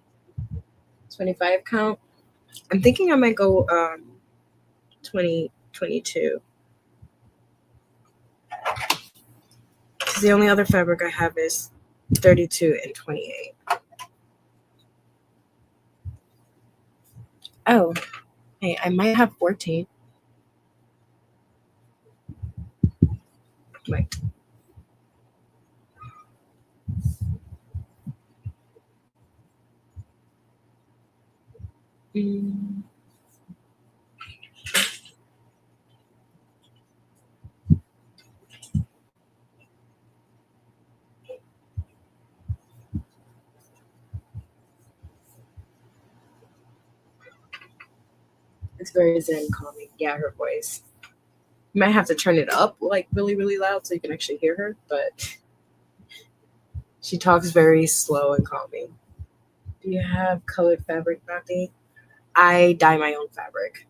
25 count. I'm thinking I might go 20, 22. The only other fabric I have is 32 and 28. Oh, hey, I might have 14. Like, mm, it's very zen calming. Yeah, her voice. You might have to turn it up like really, really loud so you can actually hear her, but she talks very slow and calming. Do you have colored fabric, Matthew? I dye my own fabric.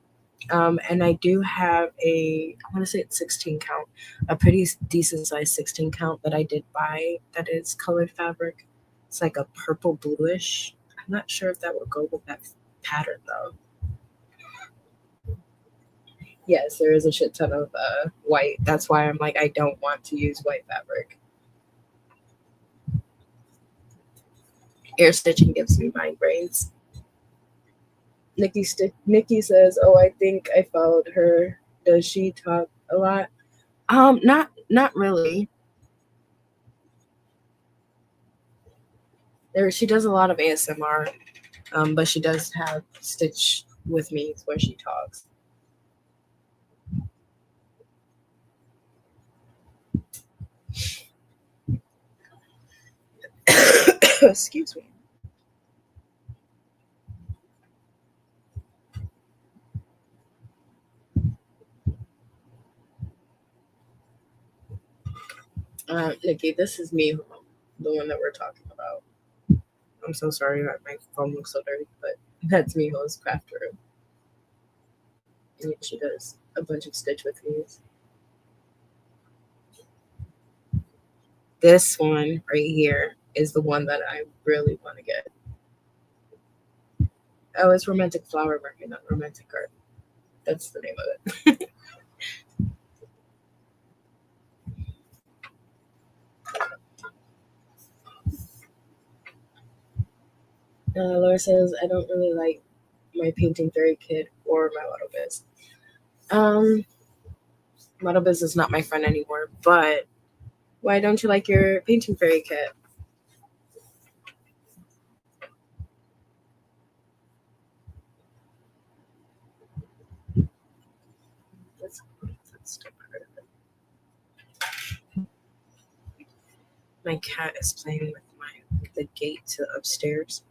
And I do have I want to say it's 16 count, a pretty decent size 16 count that I did buy that is colored fabric. It's like a purple bluish. I'm not sure if that would go with that pattern though. Yes, there is a shit ton of white. That's why I'm like, I don't want to use white fabric. Air stitching gives me migraines. Nikki says, "Oh, I think I followed her. Does she talk a lot?" Not really. She does a lot of ASMR, but she does have Stitch with me where she talks. Excuse me. Nikki, this is me, the one that we're talking about. I'm so sorry that my phone looks so dirty, but that's Miho's craft room. And she does a bunch of Stitch with me. This one right here is the one that I really want to get. Oh, it's Romantic Flower Market, not Romantic Garden. That's the name of it. Laura says, I don't really like my Painting Fairy kit or my Lotto Biz. Lotto Biz is not my friend anymore, but why don't you like your Painting Fairy kit? That's still part of it. My cat is playing with the gate to upstairs.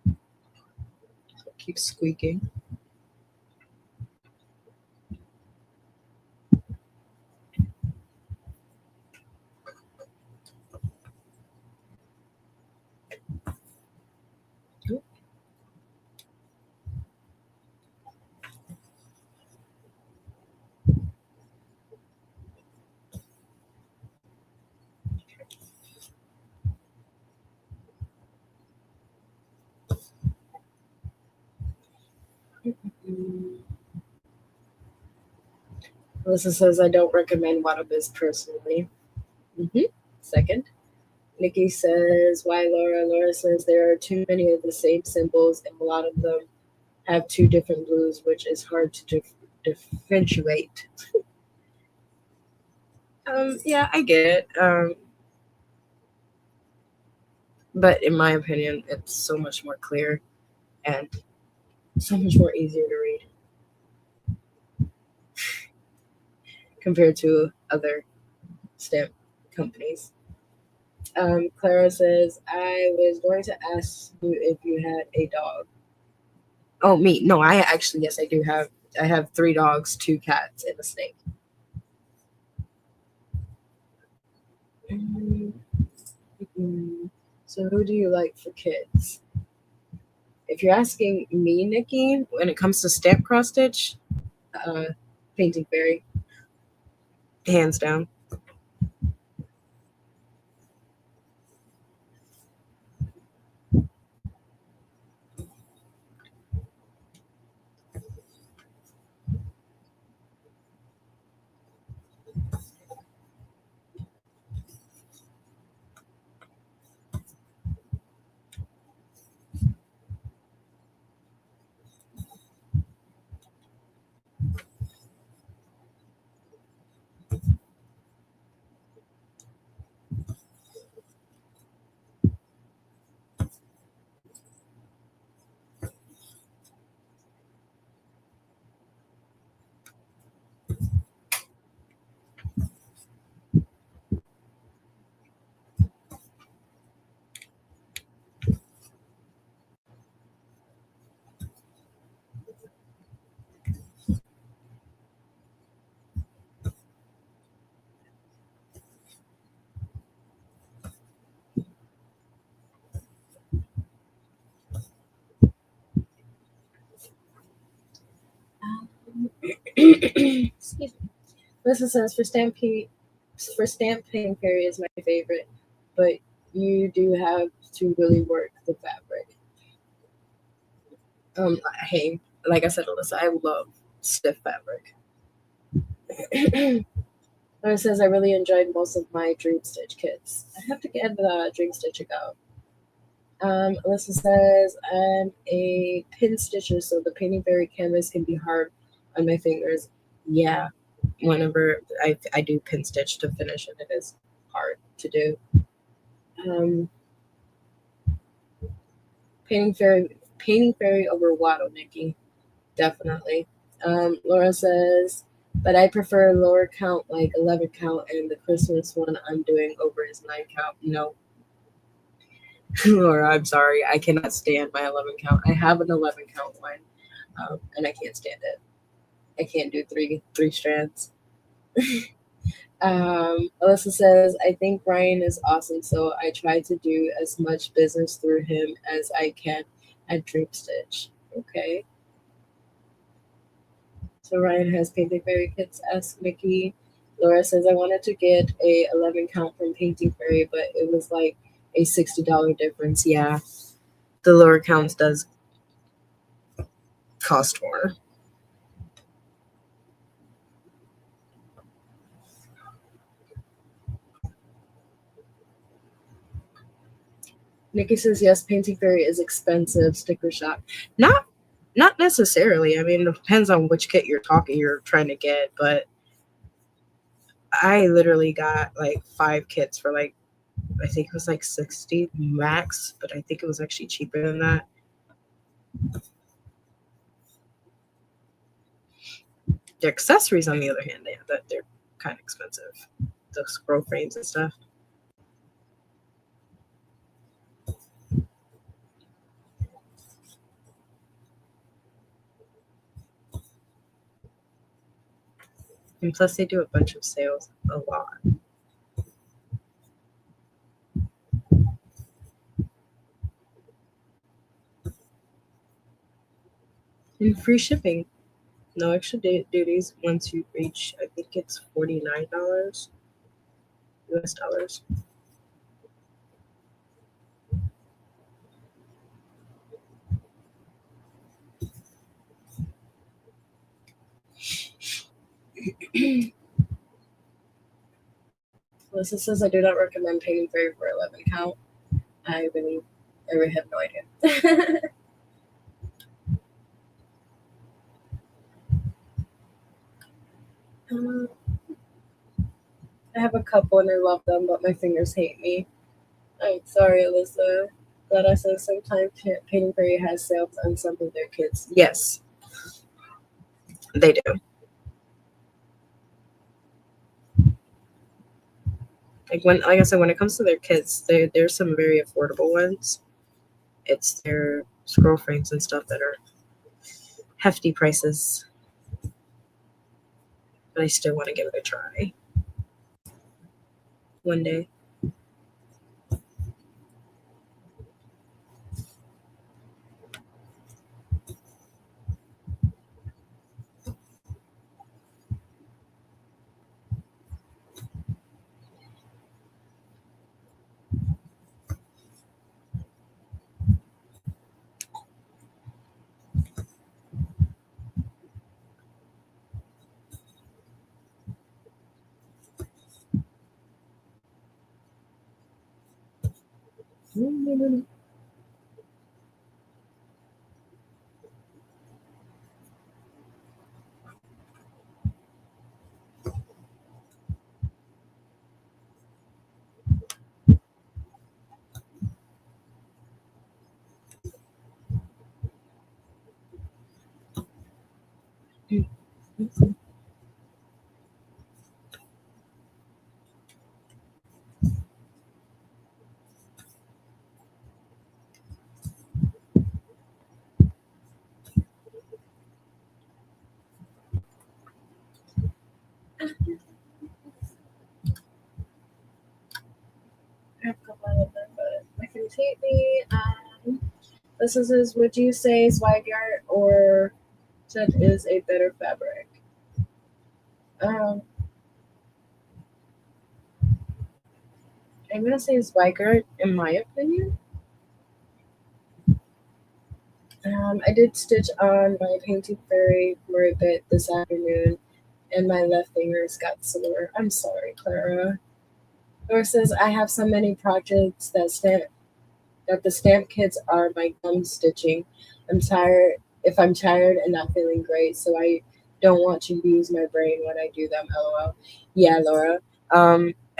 So it keeps squeaking. Melissa says, I don't recommend Lotto Biz personally. Second. Nikki says, why Laura? Laura says, there are too many of the same symbols, and a lot of them have two different blues, which is hard to differentiate. Yeah, I get it. But in my opinion, it's so much more clear and so much more easier to read compared to other stamp companies. Clara says, I was going to ask you if you had a dog. Oh, me. No, I actually, yes, I do have. I have 3 dogs, 2 cats, and a snake. Mm, mm. So, who do you like for kids? If you're asking me, Nikki, when it comes to stamp cross stitch, uh, Painting Fairy, hands down. Excuse me. Listen says for stamping Fairy is my favorite, but you do have to really work the fabric. Hey, like I said, Alyssa, I love stiff fabric. It says I really enjoyed most of my Dream Stitch kits. I have to get the Dream Stitch ago. Alyssa says I'm a pin stitcher, so the Painting Fairy canvas can be hard on my fingers. Yeah, whenever I do pin stitch to finish it, it is hard to do. Um, Painting Fairy over Watto, Nikki, definitely. Laura says, but I prefer lower count, like 11 count, and the Christmas one I'm doing over is 9 count. No, Laura, I'm sorry, I cannot stand my 11 count. I have an 11 count one, and I can't stand it. I can't do three strands. Alyssa says, I think Ryan is awesome, so I try to do as much business through him as I can at Dream Stitch. Okay. So Ryan has Painting Fairy kits, asked Mickey. Laura says, I wanted to get a 11 count from Painting Fairy, but it was like a $60 difference. Yeah, the lower counts does cost more. Nikki says, yes, Painting Fairy is expensive, sticker shock. Not necessarily. I mean, it depends on which kit you're trying to get, but I literally got like 5 kits for like, I think it was like 60 max, but I think it was actually cheaper than that. The accessories, on the other hand, they're kind of expensive. The scroll frames and stuff. And plus, they do a bunch of sales a lot. And free shipping. No extra duties once you reach, I think it's $49 US dollars. Melissa says, I do not recommend Painting Fairy for 11 count. I really have no idea. um, I have a couple and I love them, but my fingers hate me. I'm sorry, Alyssa. But I said sometimes Painting Fairy has sales on some of their kits. Yes, they do. Like I said, when it comes to their kits, there's some very affordable ones. It's their scroll frames and stuff that are hefty prices, but I still want to give it a try one day. I have a couple of them, but I can take me. This is would you say Zweigart or Jet is a better fabric? Um, I'm gonna say Zweigart in my opinion. I did stitch on my Painting Fairy for a bit this afternoon, and my left fingers got sore. I'm sorry, Clara. Laura says I have so many projects that the stamp kits are my gum stitching. I'm tired if I'm tired and not feeling great, so I don't want to use my brain when I do them. LOL. Yeah, Laura.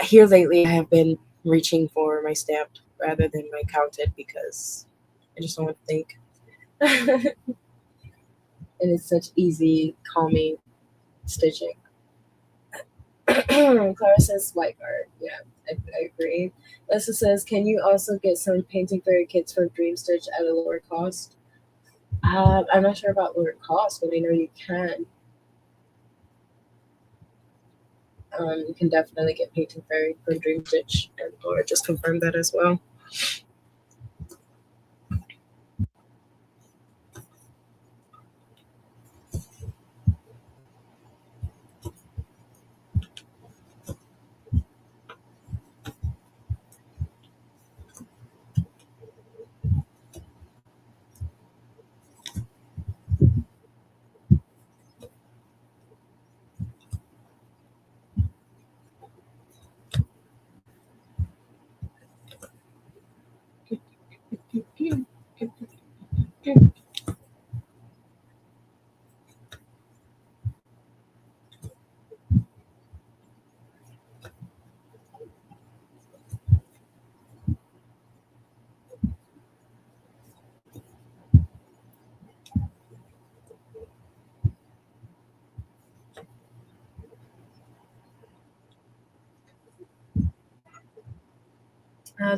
Here lately I have been reaching for my stamped rather than my counted because I just don't want to think. And it's such easy, calming stitching. Clara says white art. Yeah, I agree. Lessa says, can you also get some painting fairy kits from Dream Stitch at a lower cost? I'm not sure about lower cost, but I know you can. You can definitely get painting fairy from Dream Stitch, and Laura just confirmed that as well.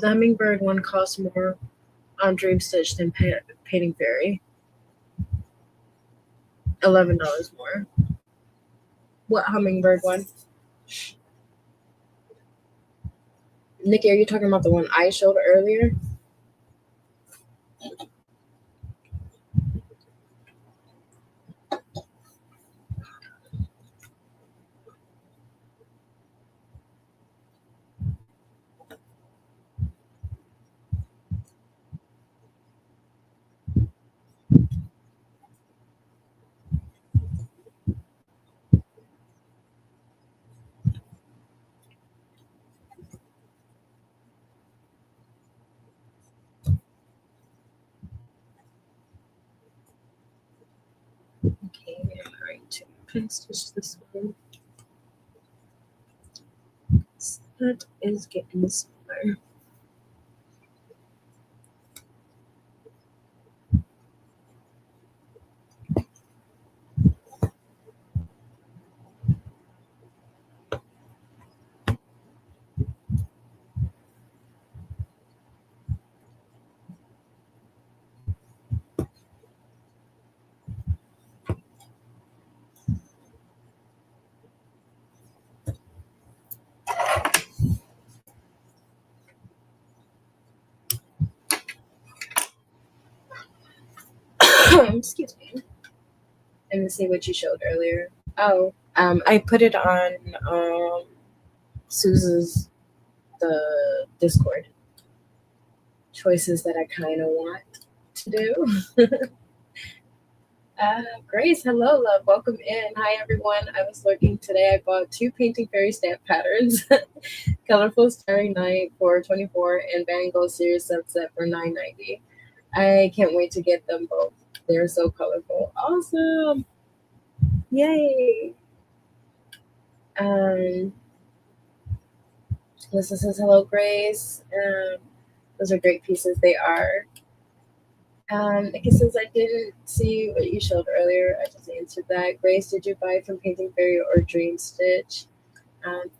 The Hummingbird one costs more on Dream Stitch than Painting Fairy. $11 more. What Hummingbird one? Nikki, are you talking about the one I showed earlier? Okay, I'm going to pen stitch this one. So that is getting smaller. Excuse me. Let me see what you showed earlier. Oh, I put it on Suze's the Discord. Choices that I kind of want to do. Grace, hello, love. Welcome in. Hi, everyone. I was looking today. I bought 2 Painting Fairy stamp patterns. Colorful Starry Night for 24 and Van Gogh Series Sunset for 9.90. I can't wait to get them both. They're so colorful. Awesome. Yay. Melissa says, hello, Grace. Those are great pieces. They are. Nikki says, I didn't see what you showed earlier. I just answered that. Grace, did you buy from Painting Fairy or Dream Stitch?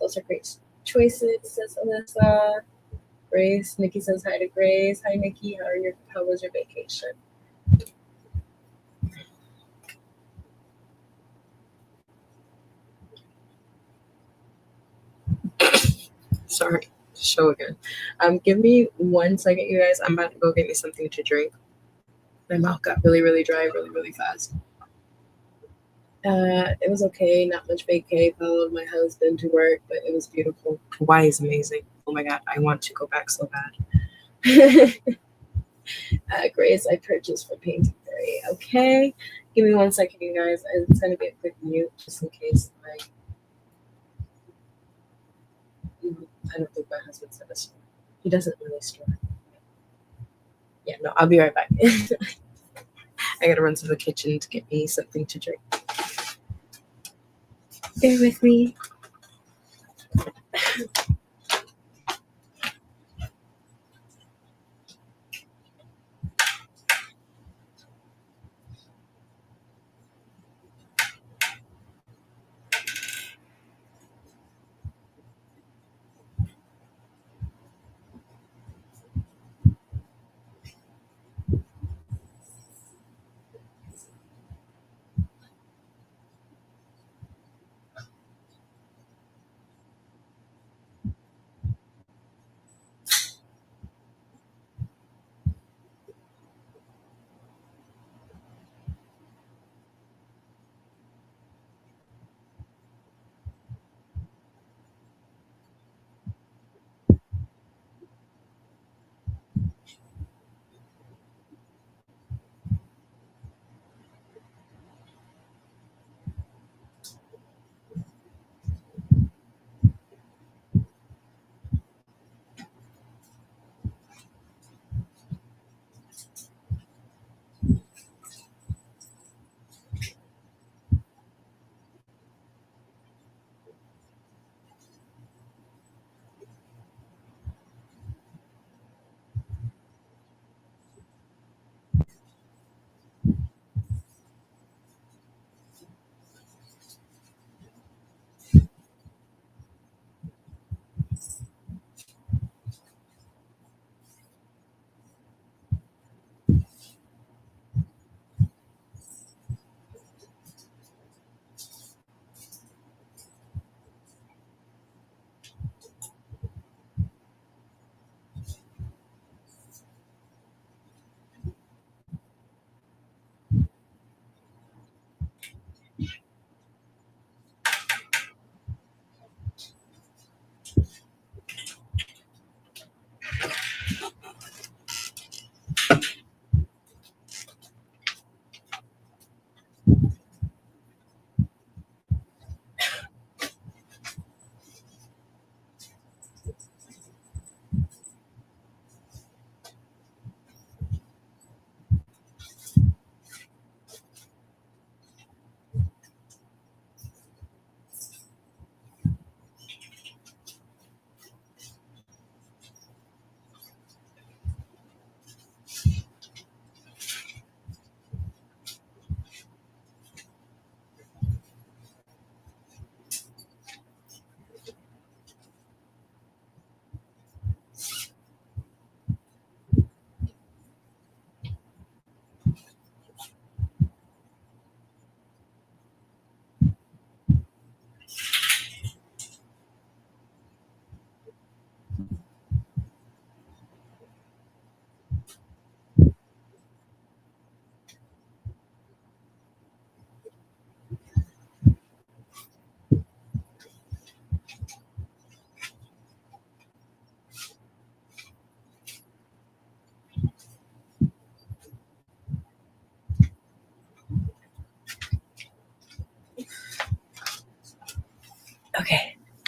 Those are great choices, says Alyssa. Grace, Nikki says hi to Grace. Hi, Nikki. How was your vacation? Sorry, show again. Give me 1 second, you guys. I'm about to go get me something to drink. My mouth got really, really dry, really, really fast. It was okay, not much vacay. Followed my husband to work, but it was beautiful. Hawaii is amazing. Oh my god, I want to go back so bad. Grace, I purchased for Painting Fairy. Okay, give me 1 second, you guys. It's gonna be a quick mute just in case. I don't think my husband's at a store. He doesn't really store. Yeah, no, I'll be right back. I gotta run to the kitchen to get me something to drink. Bear with me.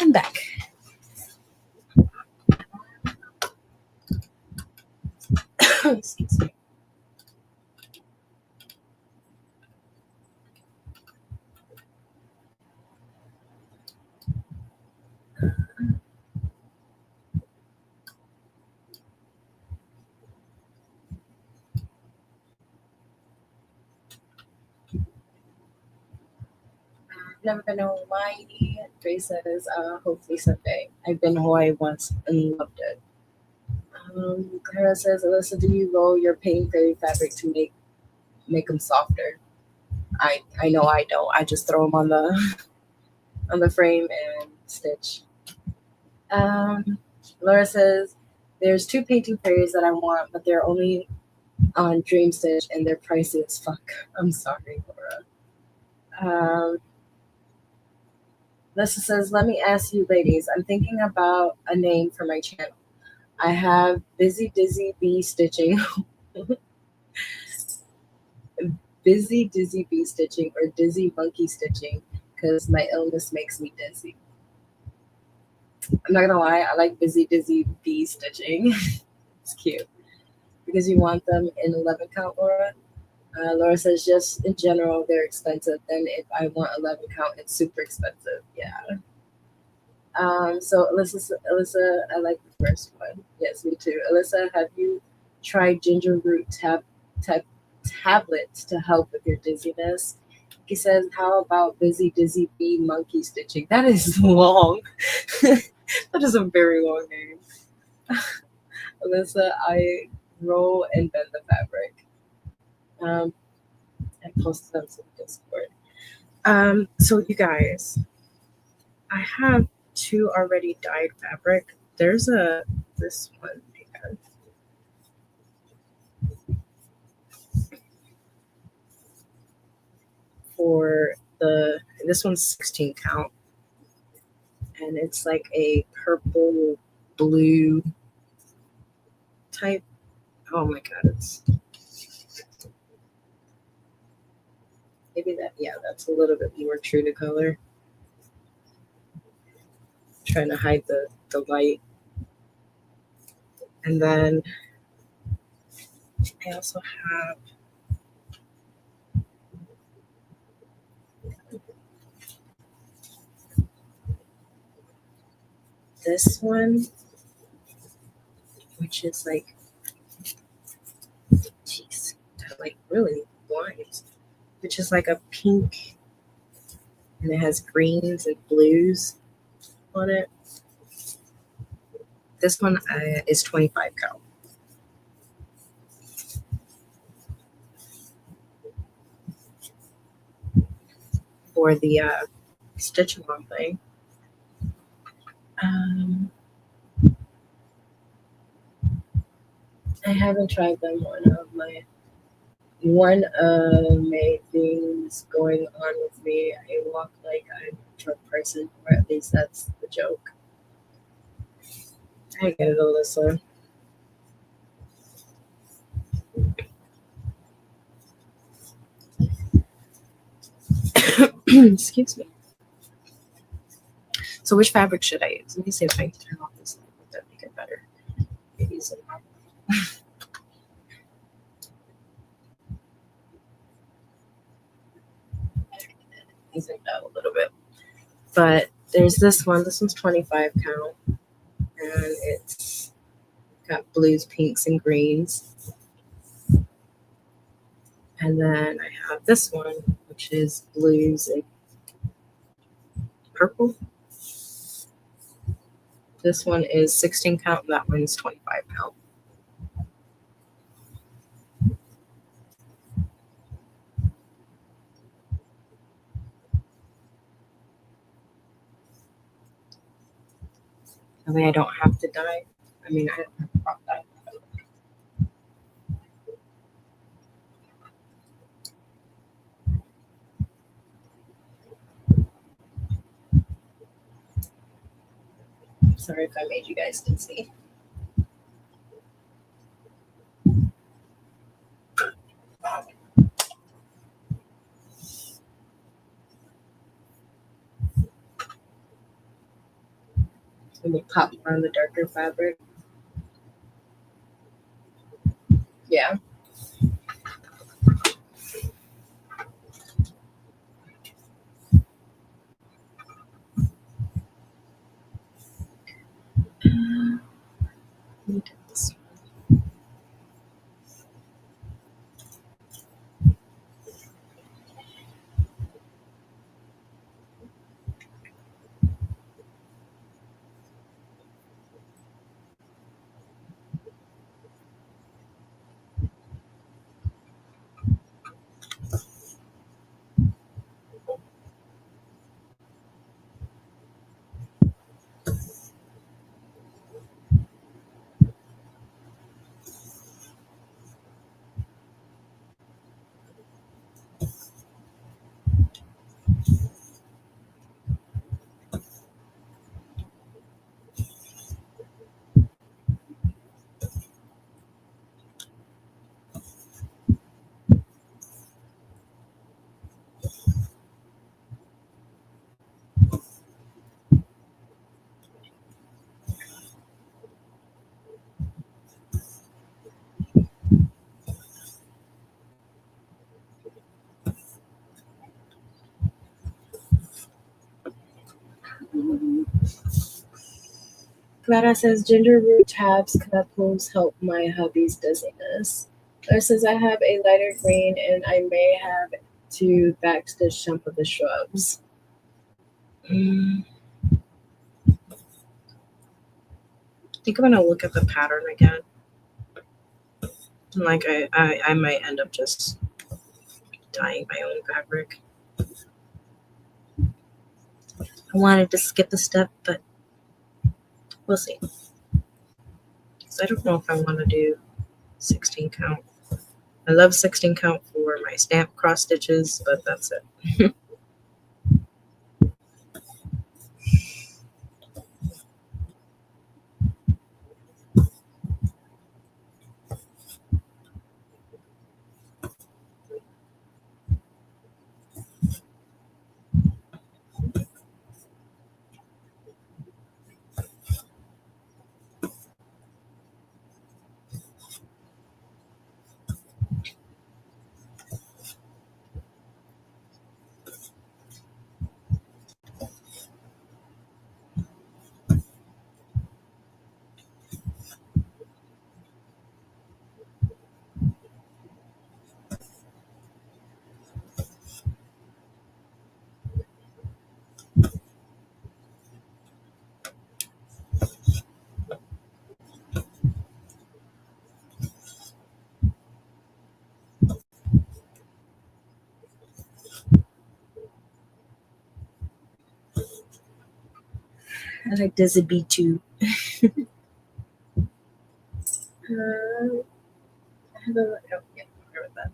I'm back. Excuse me. Never been to Hawaii. Grace says, hopefully someday. I've been to Hawaii once and loved it. Clara says, Alyssa, do you roll your paint fairy fabric to make them softer? I know I don't. I just throw them on the frame and stitch. Laura says, there's 2 painting fairies that I want, but they're only on Dream Stitch and they're pricey as fuck. I'm sorry, Laura. Lissa says, let me ask you ladies, I'm thinking about a name for my channel. I have Busy Dizzy Bee Stitching. Busy Dizzy Bee Stitching or Dizzy Monkey Stitching because my illness makes me dizzy. I'm not gonna lie, I like Busy Dizzy Bee Stitching. It's cute. Because you want them in 11 count, Laura? Laura says, just in general, they're expensive. Then if I want 11 count, it's super expensive. Yeah. So Alyssa, I like the first one. Yes, me too. Alyssa, have you tried ginger root tablets to help with your dizziness? He says, how about Busy Dizzy Bee Monkey Stitching? That is long. That is a very long name. Alyssa, I roll and bend the fabric. I posted them to the Discord. So you guys, I have 2 already dyed fabric. There's this one here. For this one's 16 count, and it's like a purple blue type. Oh my god, it's maybe that's a little bit more true to color. Trying to hide the light. And then I also have this one, which is like, jeez, like really blind, which is like a pink, and it has greens and blues on it. This one is 25 count. For the stitch along thing. I haven't tried them. One of my things going on with me, I walk like I'm a drunk person, or at least that's the joke. I get it, Alyssa. Excuse me. So which fabric should I use? Let me see if I can turn off this light. Would that make it better? Maybe some. These like that a little bit. But there's this one. This one's 25 count. And it's got blues, pinks, and greens. And then I have this one, which is blues and purple. This one is 16 count. That one's 25 count. That way I don't have to dye. I mean, I don't have to crop dye. Sorry if I made you guys dizzy. and we'll pop more on the darker fabric. Yeah. Let me do this one. Clara says ginger root tabs couples help my hubby's dizziness. Clara says I have a lighter green and I may have to backstitch some of the shrubs. I think I'm gonna look at the pattern again. Like I might end up just dyeing my own fabric. I wanted to skip a step, but we'll see. So I don't know if I want to do 16 count. I love 16 count for my stamp cross stitches, but that's it. I like Dizzy B too. I have a, oh, yeah, with that.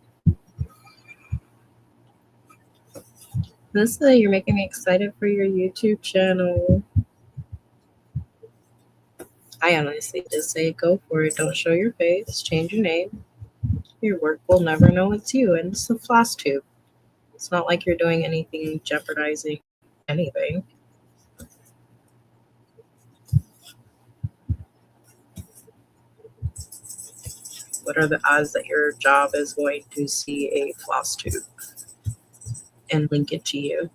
Leslie, you're making me excited for your YouTube channel. I honestly just say go for it. Don't show your face. Change your name. Your work will never know it's you. And it's a floss tube. It's not like you're doing anything jeopardizing anything. What are the odds that your job is going to see a floss tube and link it to you?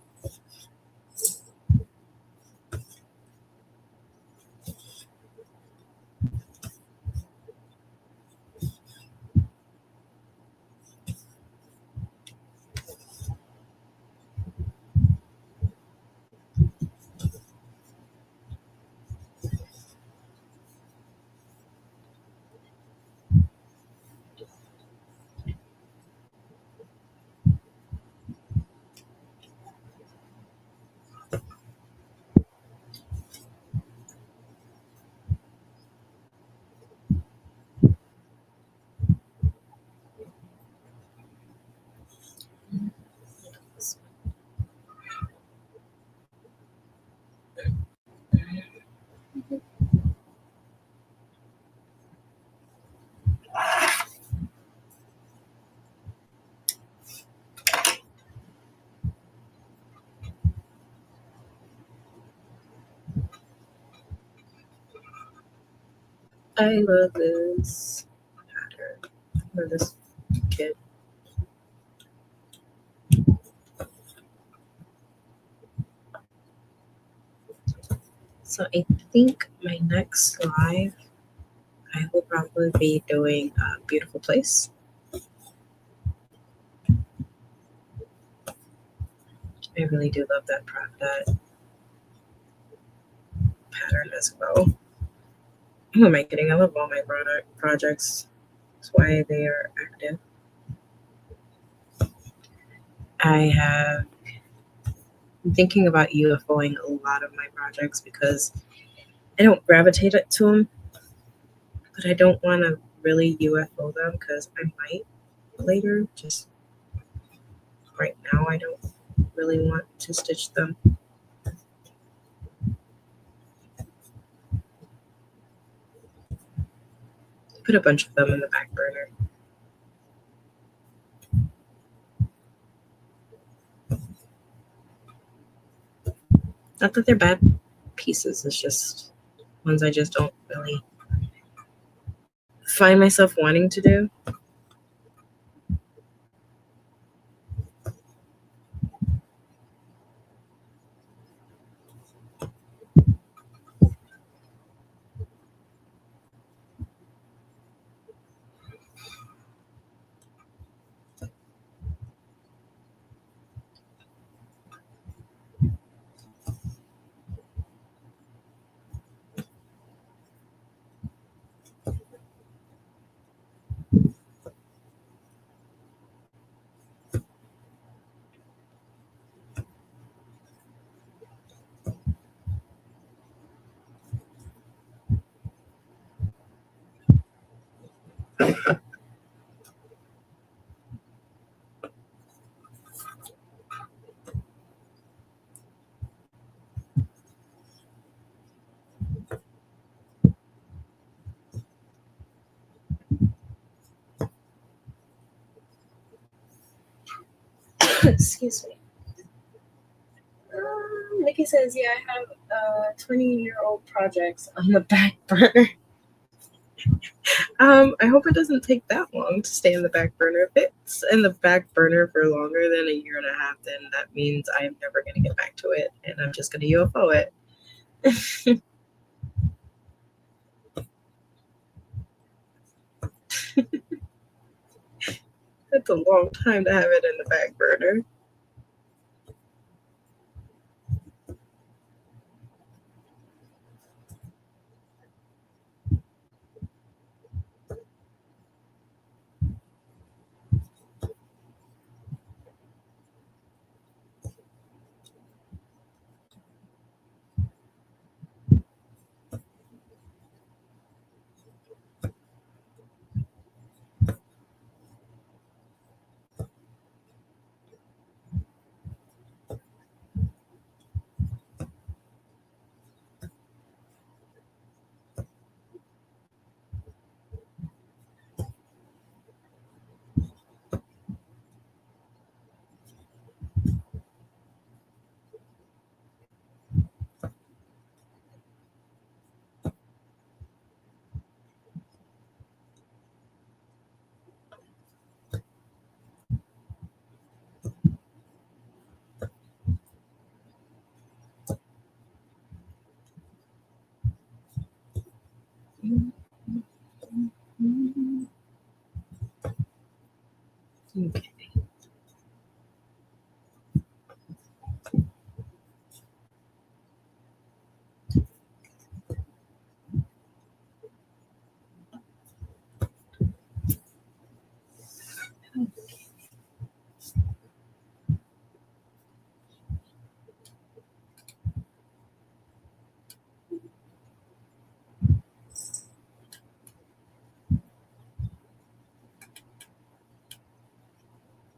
I love this pattern. I love this kid. So I think my next live, I will probably be doing a beautiful place. I really do love that pattern as well. Who am I kidding? I love all my projects. That's why they are active. I'm thinking about UFOing a lot of my projects because I don't gravitate to them, but I don't want to really UFO them because I might later. Just right now, I don't really want to stitch them. Put a bunch of them in the back burner. Not that they're bad pieces, it's just ones I just don't really find myself wanting to do. Excuse me. Nikki says, yeah, I have 20-year-old projects on the back burner. I hope it doesn't take that long to stay in the back burner. If it's in the back burner for longer than a year and a half, then that means I'm never going to get back to it, and I'm just going to UFO it. That's a long time to have it in the back burner. Okay.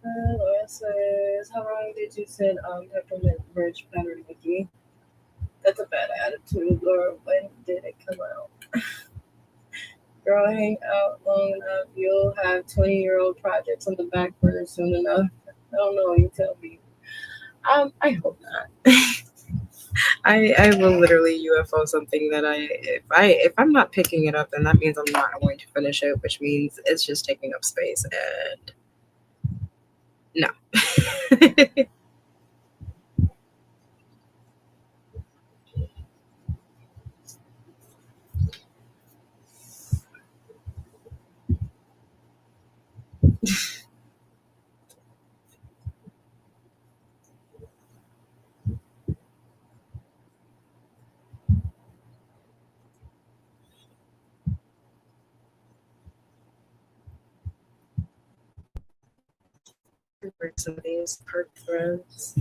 Laura says, how long did you sit on Peppermint Bridge pattern, Nikki? That's a bad attitude, Laura. When did it come out? Girl, hang out long enough. You'll have 20-year-old projects on the back burner soon enough. I don't know. You tell me. I hope not. I will literally UFO something that if I'm not picking it up, then that means I'm not going to finish it, which means it's just taking up space and no. Some of these part threads.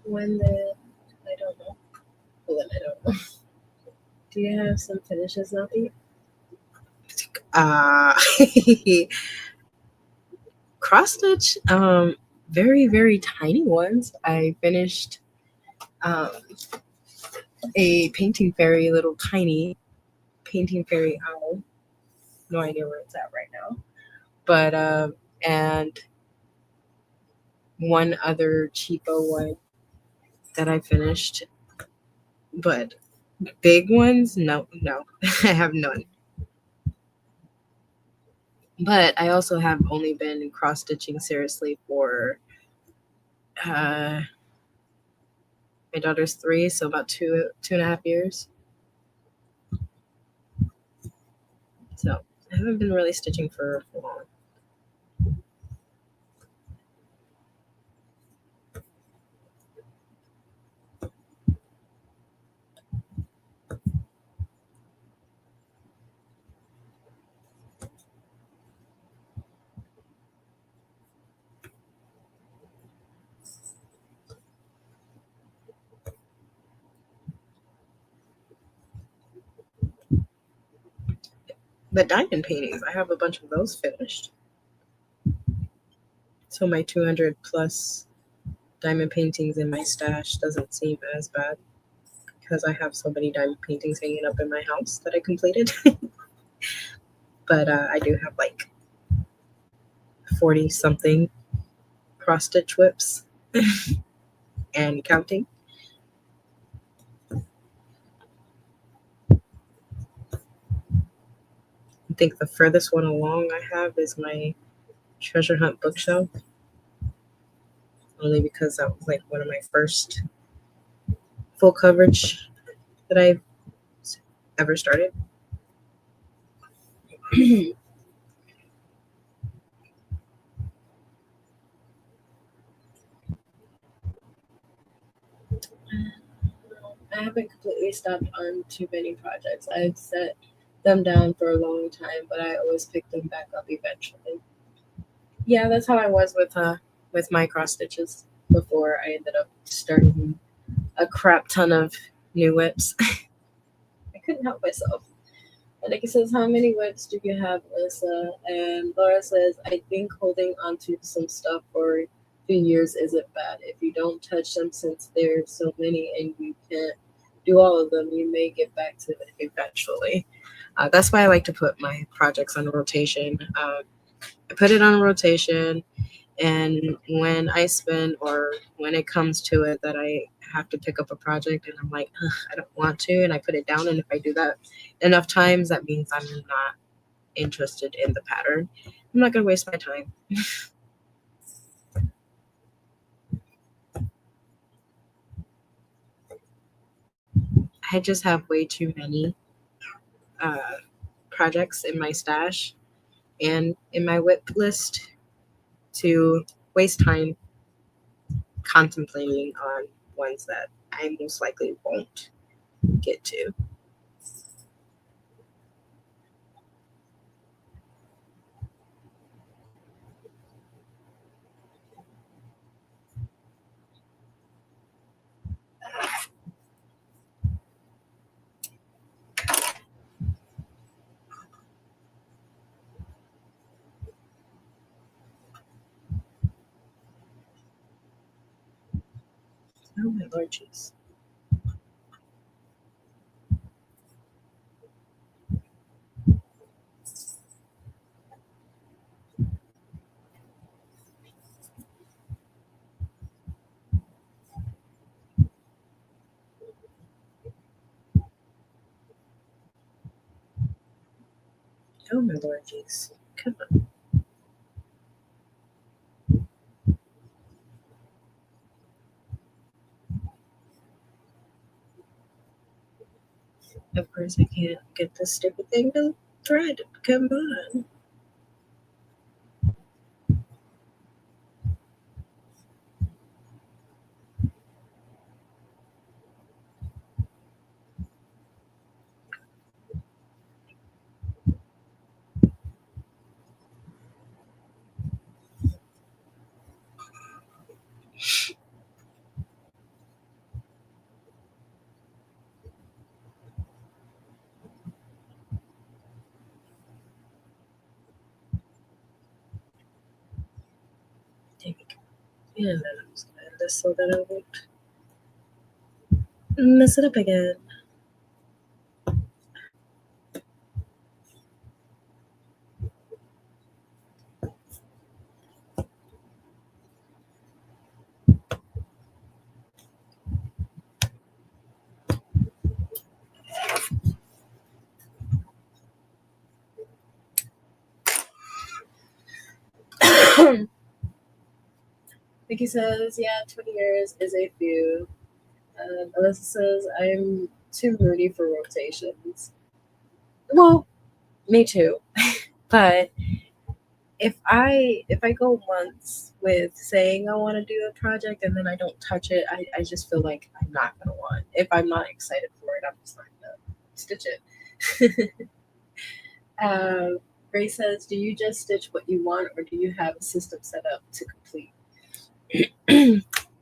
When the I don't know. Well, then I don't know. Do you have some finishes, Nabi? Uh, cross stitch. Very very tiny ones. I finished um a painting fairy, little tiny painting fairy owl. No idea where it's at right now. But and one other cheapo one that I finished. But big ones, no, no, I have none. But I also have only been cross stitching seriously for uh, my daughter's 3, so about 2.5 years. So I haven't been really stitching for long. But diamond paintings, I have a bunch of those finished. So my 200 plus diamond paintings in my stash doesn't seem as bad because I have so many diamond paintings hanging up in my house that I completed. But I do have like 40 something cross stitch whips and counting. I think the furthest one along I have is my treasure hunt bookshelf, only because that was like one of my first full coverage that I ever started. I haven't completely stopped on too many projects. I've set them down for a long time, but I always pick them back up eventually. Yeah, that's how I was with my cross stitches before I ended up starting a crap ton of new whips. I couldn't help myself. Like it says, how many whips do you have, Alyssa? And Laura says, I think holding onto some stuff for a few years isn't bad. If you don't touch them since there's so many and you can't do all of them, you may get back to it eventually. That's why I like to put my projects on rotation. I put it on rotation, and when I spend or when it comes to it that I have to pick up a project and I'm like, I don't want to, and I put it down. And if I do that enough times, that means I'm not interested in the pattern. I'm not going to waste my time. I just have way too many uh, projects in my stash, and in my whip list to waste time contemplating on ones that I most likely won't get to. Oh my lord, jeez. Oh my lord, jeez. Come on. Of course, I can't get this stupid thing to thread. Come on. Dang it. Yeah, then I'm just gonna end this so that I won't mess it up again. Vicky says, yeah, 20 years is a few. Alyssa says, I'm too moody for rotations. Well, me too. But if I go months with saying I want to do a project and then I don't touch it, I just feel like I'm not gonna want. If I'm not excited for it, I'm just not gonna stitch it. um, Grace says, do you just stitch what you want, or do you have a system set up to complete?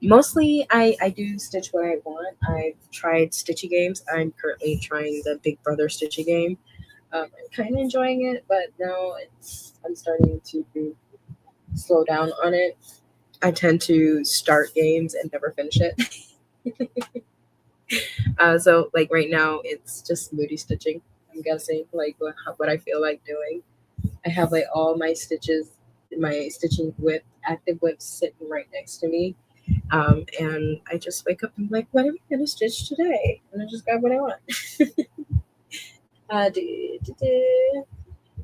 Mostly, I do stitch what I want. I've tried Stitchy games. I'm currently trying the Big Brother Stitchy game. I'm kind of enjoying it, but now I'm starting to slow down on it. I tend to start games and never finish it. So like right now, it's just moody stitching. I'm guessing like what I feel like doing. I have like all my stitches, my stitching whip, active whip sitting right next to me. And I just wake up and I'm like, what am I gonna stitch today? And I just grab what I want.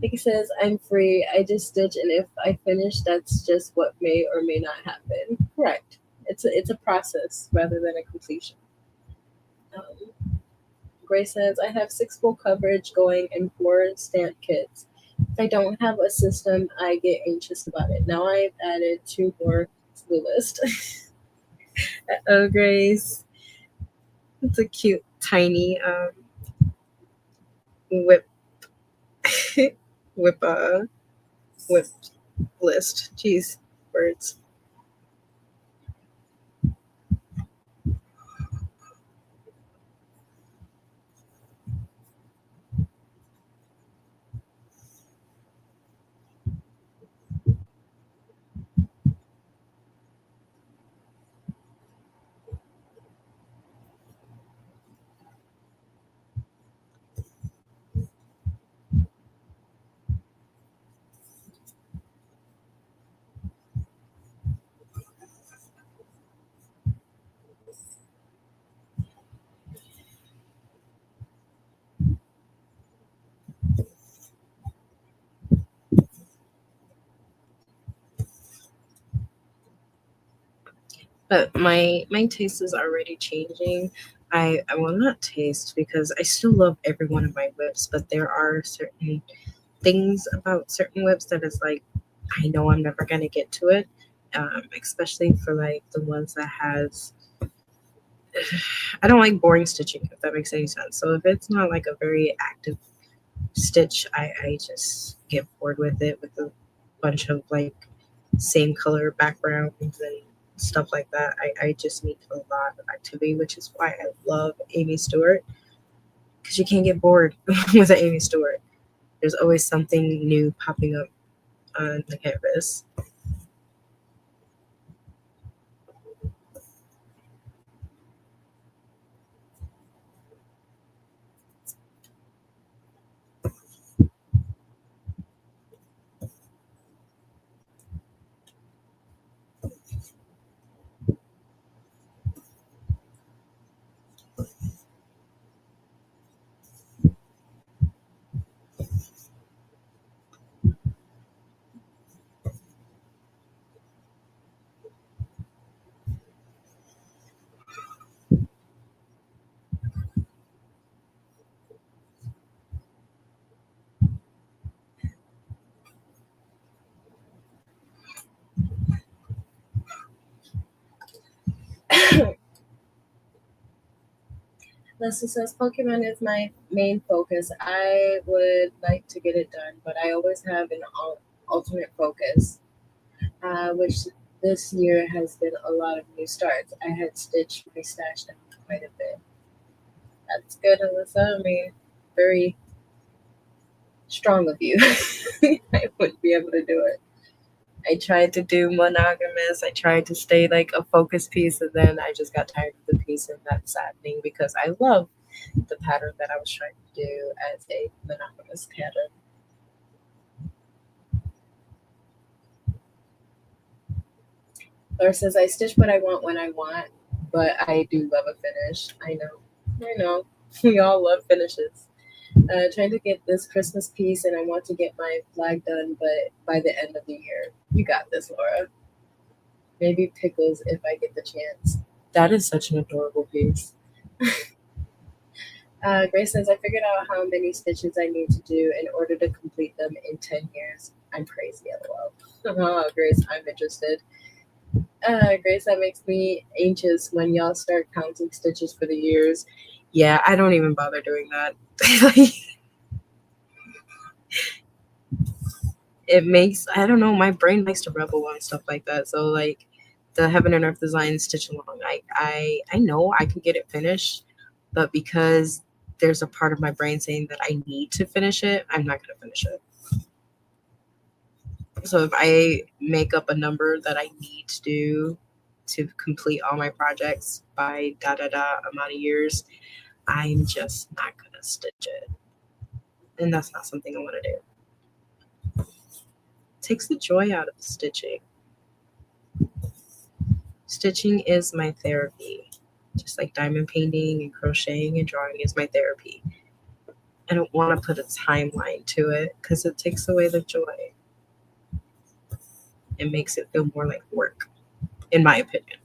Nikki says, I'm free. I just stitch, and if I finish, that's just what may or may not happen. Correct. It's a process rather than a completion. Um, Gray says, I have 6 full coverage going and 4 stamp kits. If I don't have a system, I get anxious about it. Now I've added 2 more to the list. Oh, Grace. It's a cute, tiny whip, whip, whip list. Jeez, words. But my taste is already changing. I will not taste because I still love every one of my whips, but there are certain things about certain whips that is like I know I'm never gonna get to it. Especially for like the ones that has I don't like boring stitching if that makes any sense. So if it's not like a very active stitch, I just get bored with it with a bunch of like same color backgrounds and stuff like that. I just need a lot of activity, which is why I love Amy Stewart because you can't get bored with an Amy Stewart. There's always something new popping up on the canvas. Leslie says Pokemon is my main focus. I would like to get it done, but I always have an alternate focus, which this year has been a lot of new starts. I had stitched my stash down quite a bit. That's good, Alyssa. I mean, very strong of you. I wouldn't be able to do it. I tried to do monogamous. I tried to stay like a focus piece, and then I just got tired of the piece, and that's saddening because I love the pattern that I was trying to do as a monogamous pattern. Laura says, I stitch what I want when I want, but I do love a finish. I know. We all love finishes. Trying to get this Christmas piece, and I want to get my flag done, but by the end of the year. You got this, Laura. Maybe pickles if I get the chance. That is such an adorable piece. Grace says, I figured out how many stitches I need to do in order to complete them in 10 years. I'm crazy, lol. Oh, Grace, I'm interested. Grace, that makes me anxious when y'all start counting stitches for the years. Yeah, I don't even bother doing that. It makes, I don't know, my brain likes to rebel on stuff like that. So like the Heaven and Earth design stitch along, I know I can get it finished, but because there's a part of my brain saying that I need to finish it, I'm not gonna finish it. So if I make up a number that I need to do to complete all my projects by amount of years, I'm just not gonna stitch it. And that's not something I want to do. It takes the joy out of stitching. Stitching is my therapy. Just like diamond painting and crocheting and drawing is my therapy. I don't want to put a timeline to it because it takes away the joy. It makes it feel more like work, in my opinion.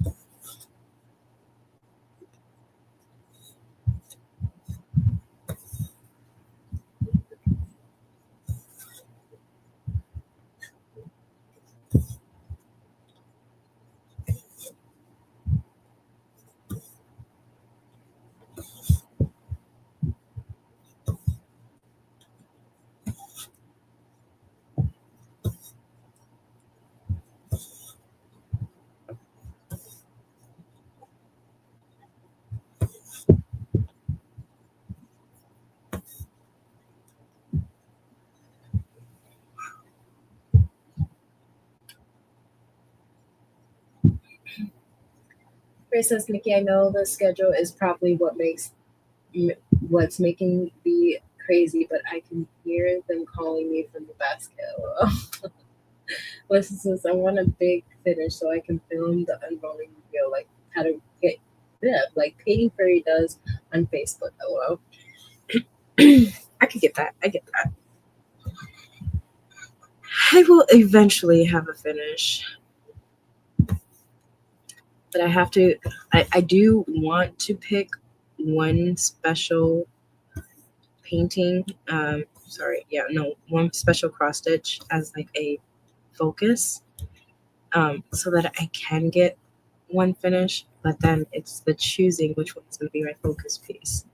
Grace says, Nikki, I know the schedule is probably what's making me crazy, but I can hear them calling me from the basket. Listen, says, I want a big finish so I can film the unrolling video, like how to get like Painting Fairy does on Facebook. LOL. I could get that. I get that. I will eventually have a finish. But I have to, I do want to pick one special painting. One special cross stitch as like a focus, so that I can get one finish. But then it's the choosing which one's going to be my focus piece.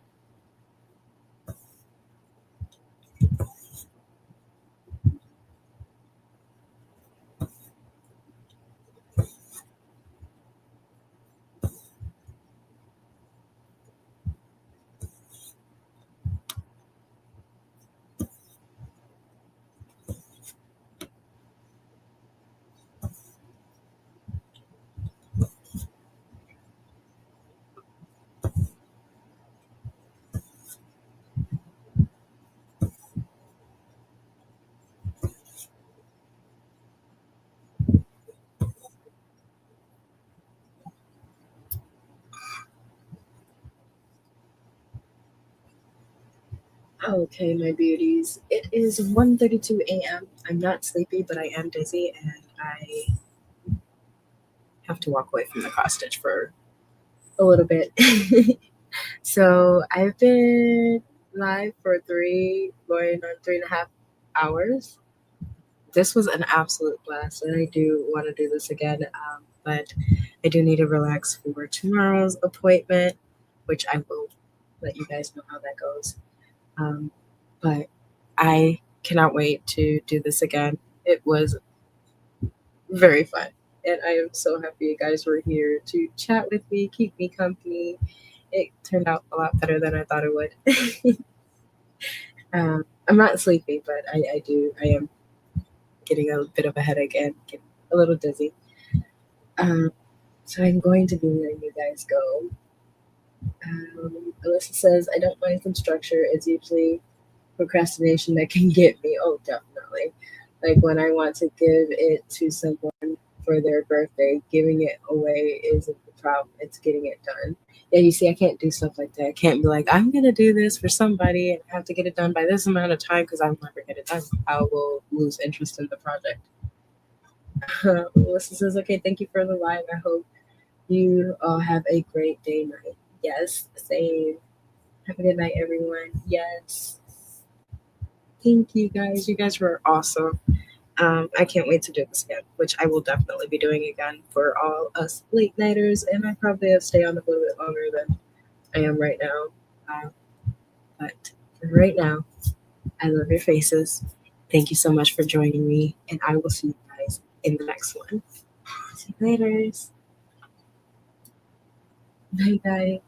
Okay, my beauties. It is 1:32 a.m. I'm not sleepy, but I am dizzy, and I have to walk away from the cross stitch for a little bit. So I've been live for going on 3.5 hours. This was an absolute blast, and I do want to do this again. But I do need to relax for tomorrow's appointment, which I will let you guys know how that goes. But I cannot wait to do this again. It was very fun. And I am so happy you guys were here to chat with me, keep me company. It turned out a lot better than I thought it would. I'm not sleepy, but I am getting a bit of a headache and getting a little dizzy. So I'm going to be letting you guys go. Alyssa says, I don't mind some structure. It's usually procrastination that can get me. Oh, definitely. Like when I want to give it to someone for their birthday, giving it away isn't the problem. It's getting it done. Yeah, you see, I can't do stuff like that. I can't be like, I'm going to do this for somebody and I have to get it done by this amount of time because I'll never get it done. I will lose interest in the project. Melissa says, okay, thank you for the live. I hope you all have a great day night. Yes, same. Have a good night, everyone. Yes. Thank you guys. You guys were awesome. I can't wait to do this again, which I will definitely be doing again for all us late nighters. And I probably have to stay on a little bit longer than I am right now. But for right now, I love your faces. Thank you so much for joining me. And I will see you guys in the next one. See you later. Bye, guys.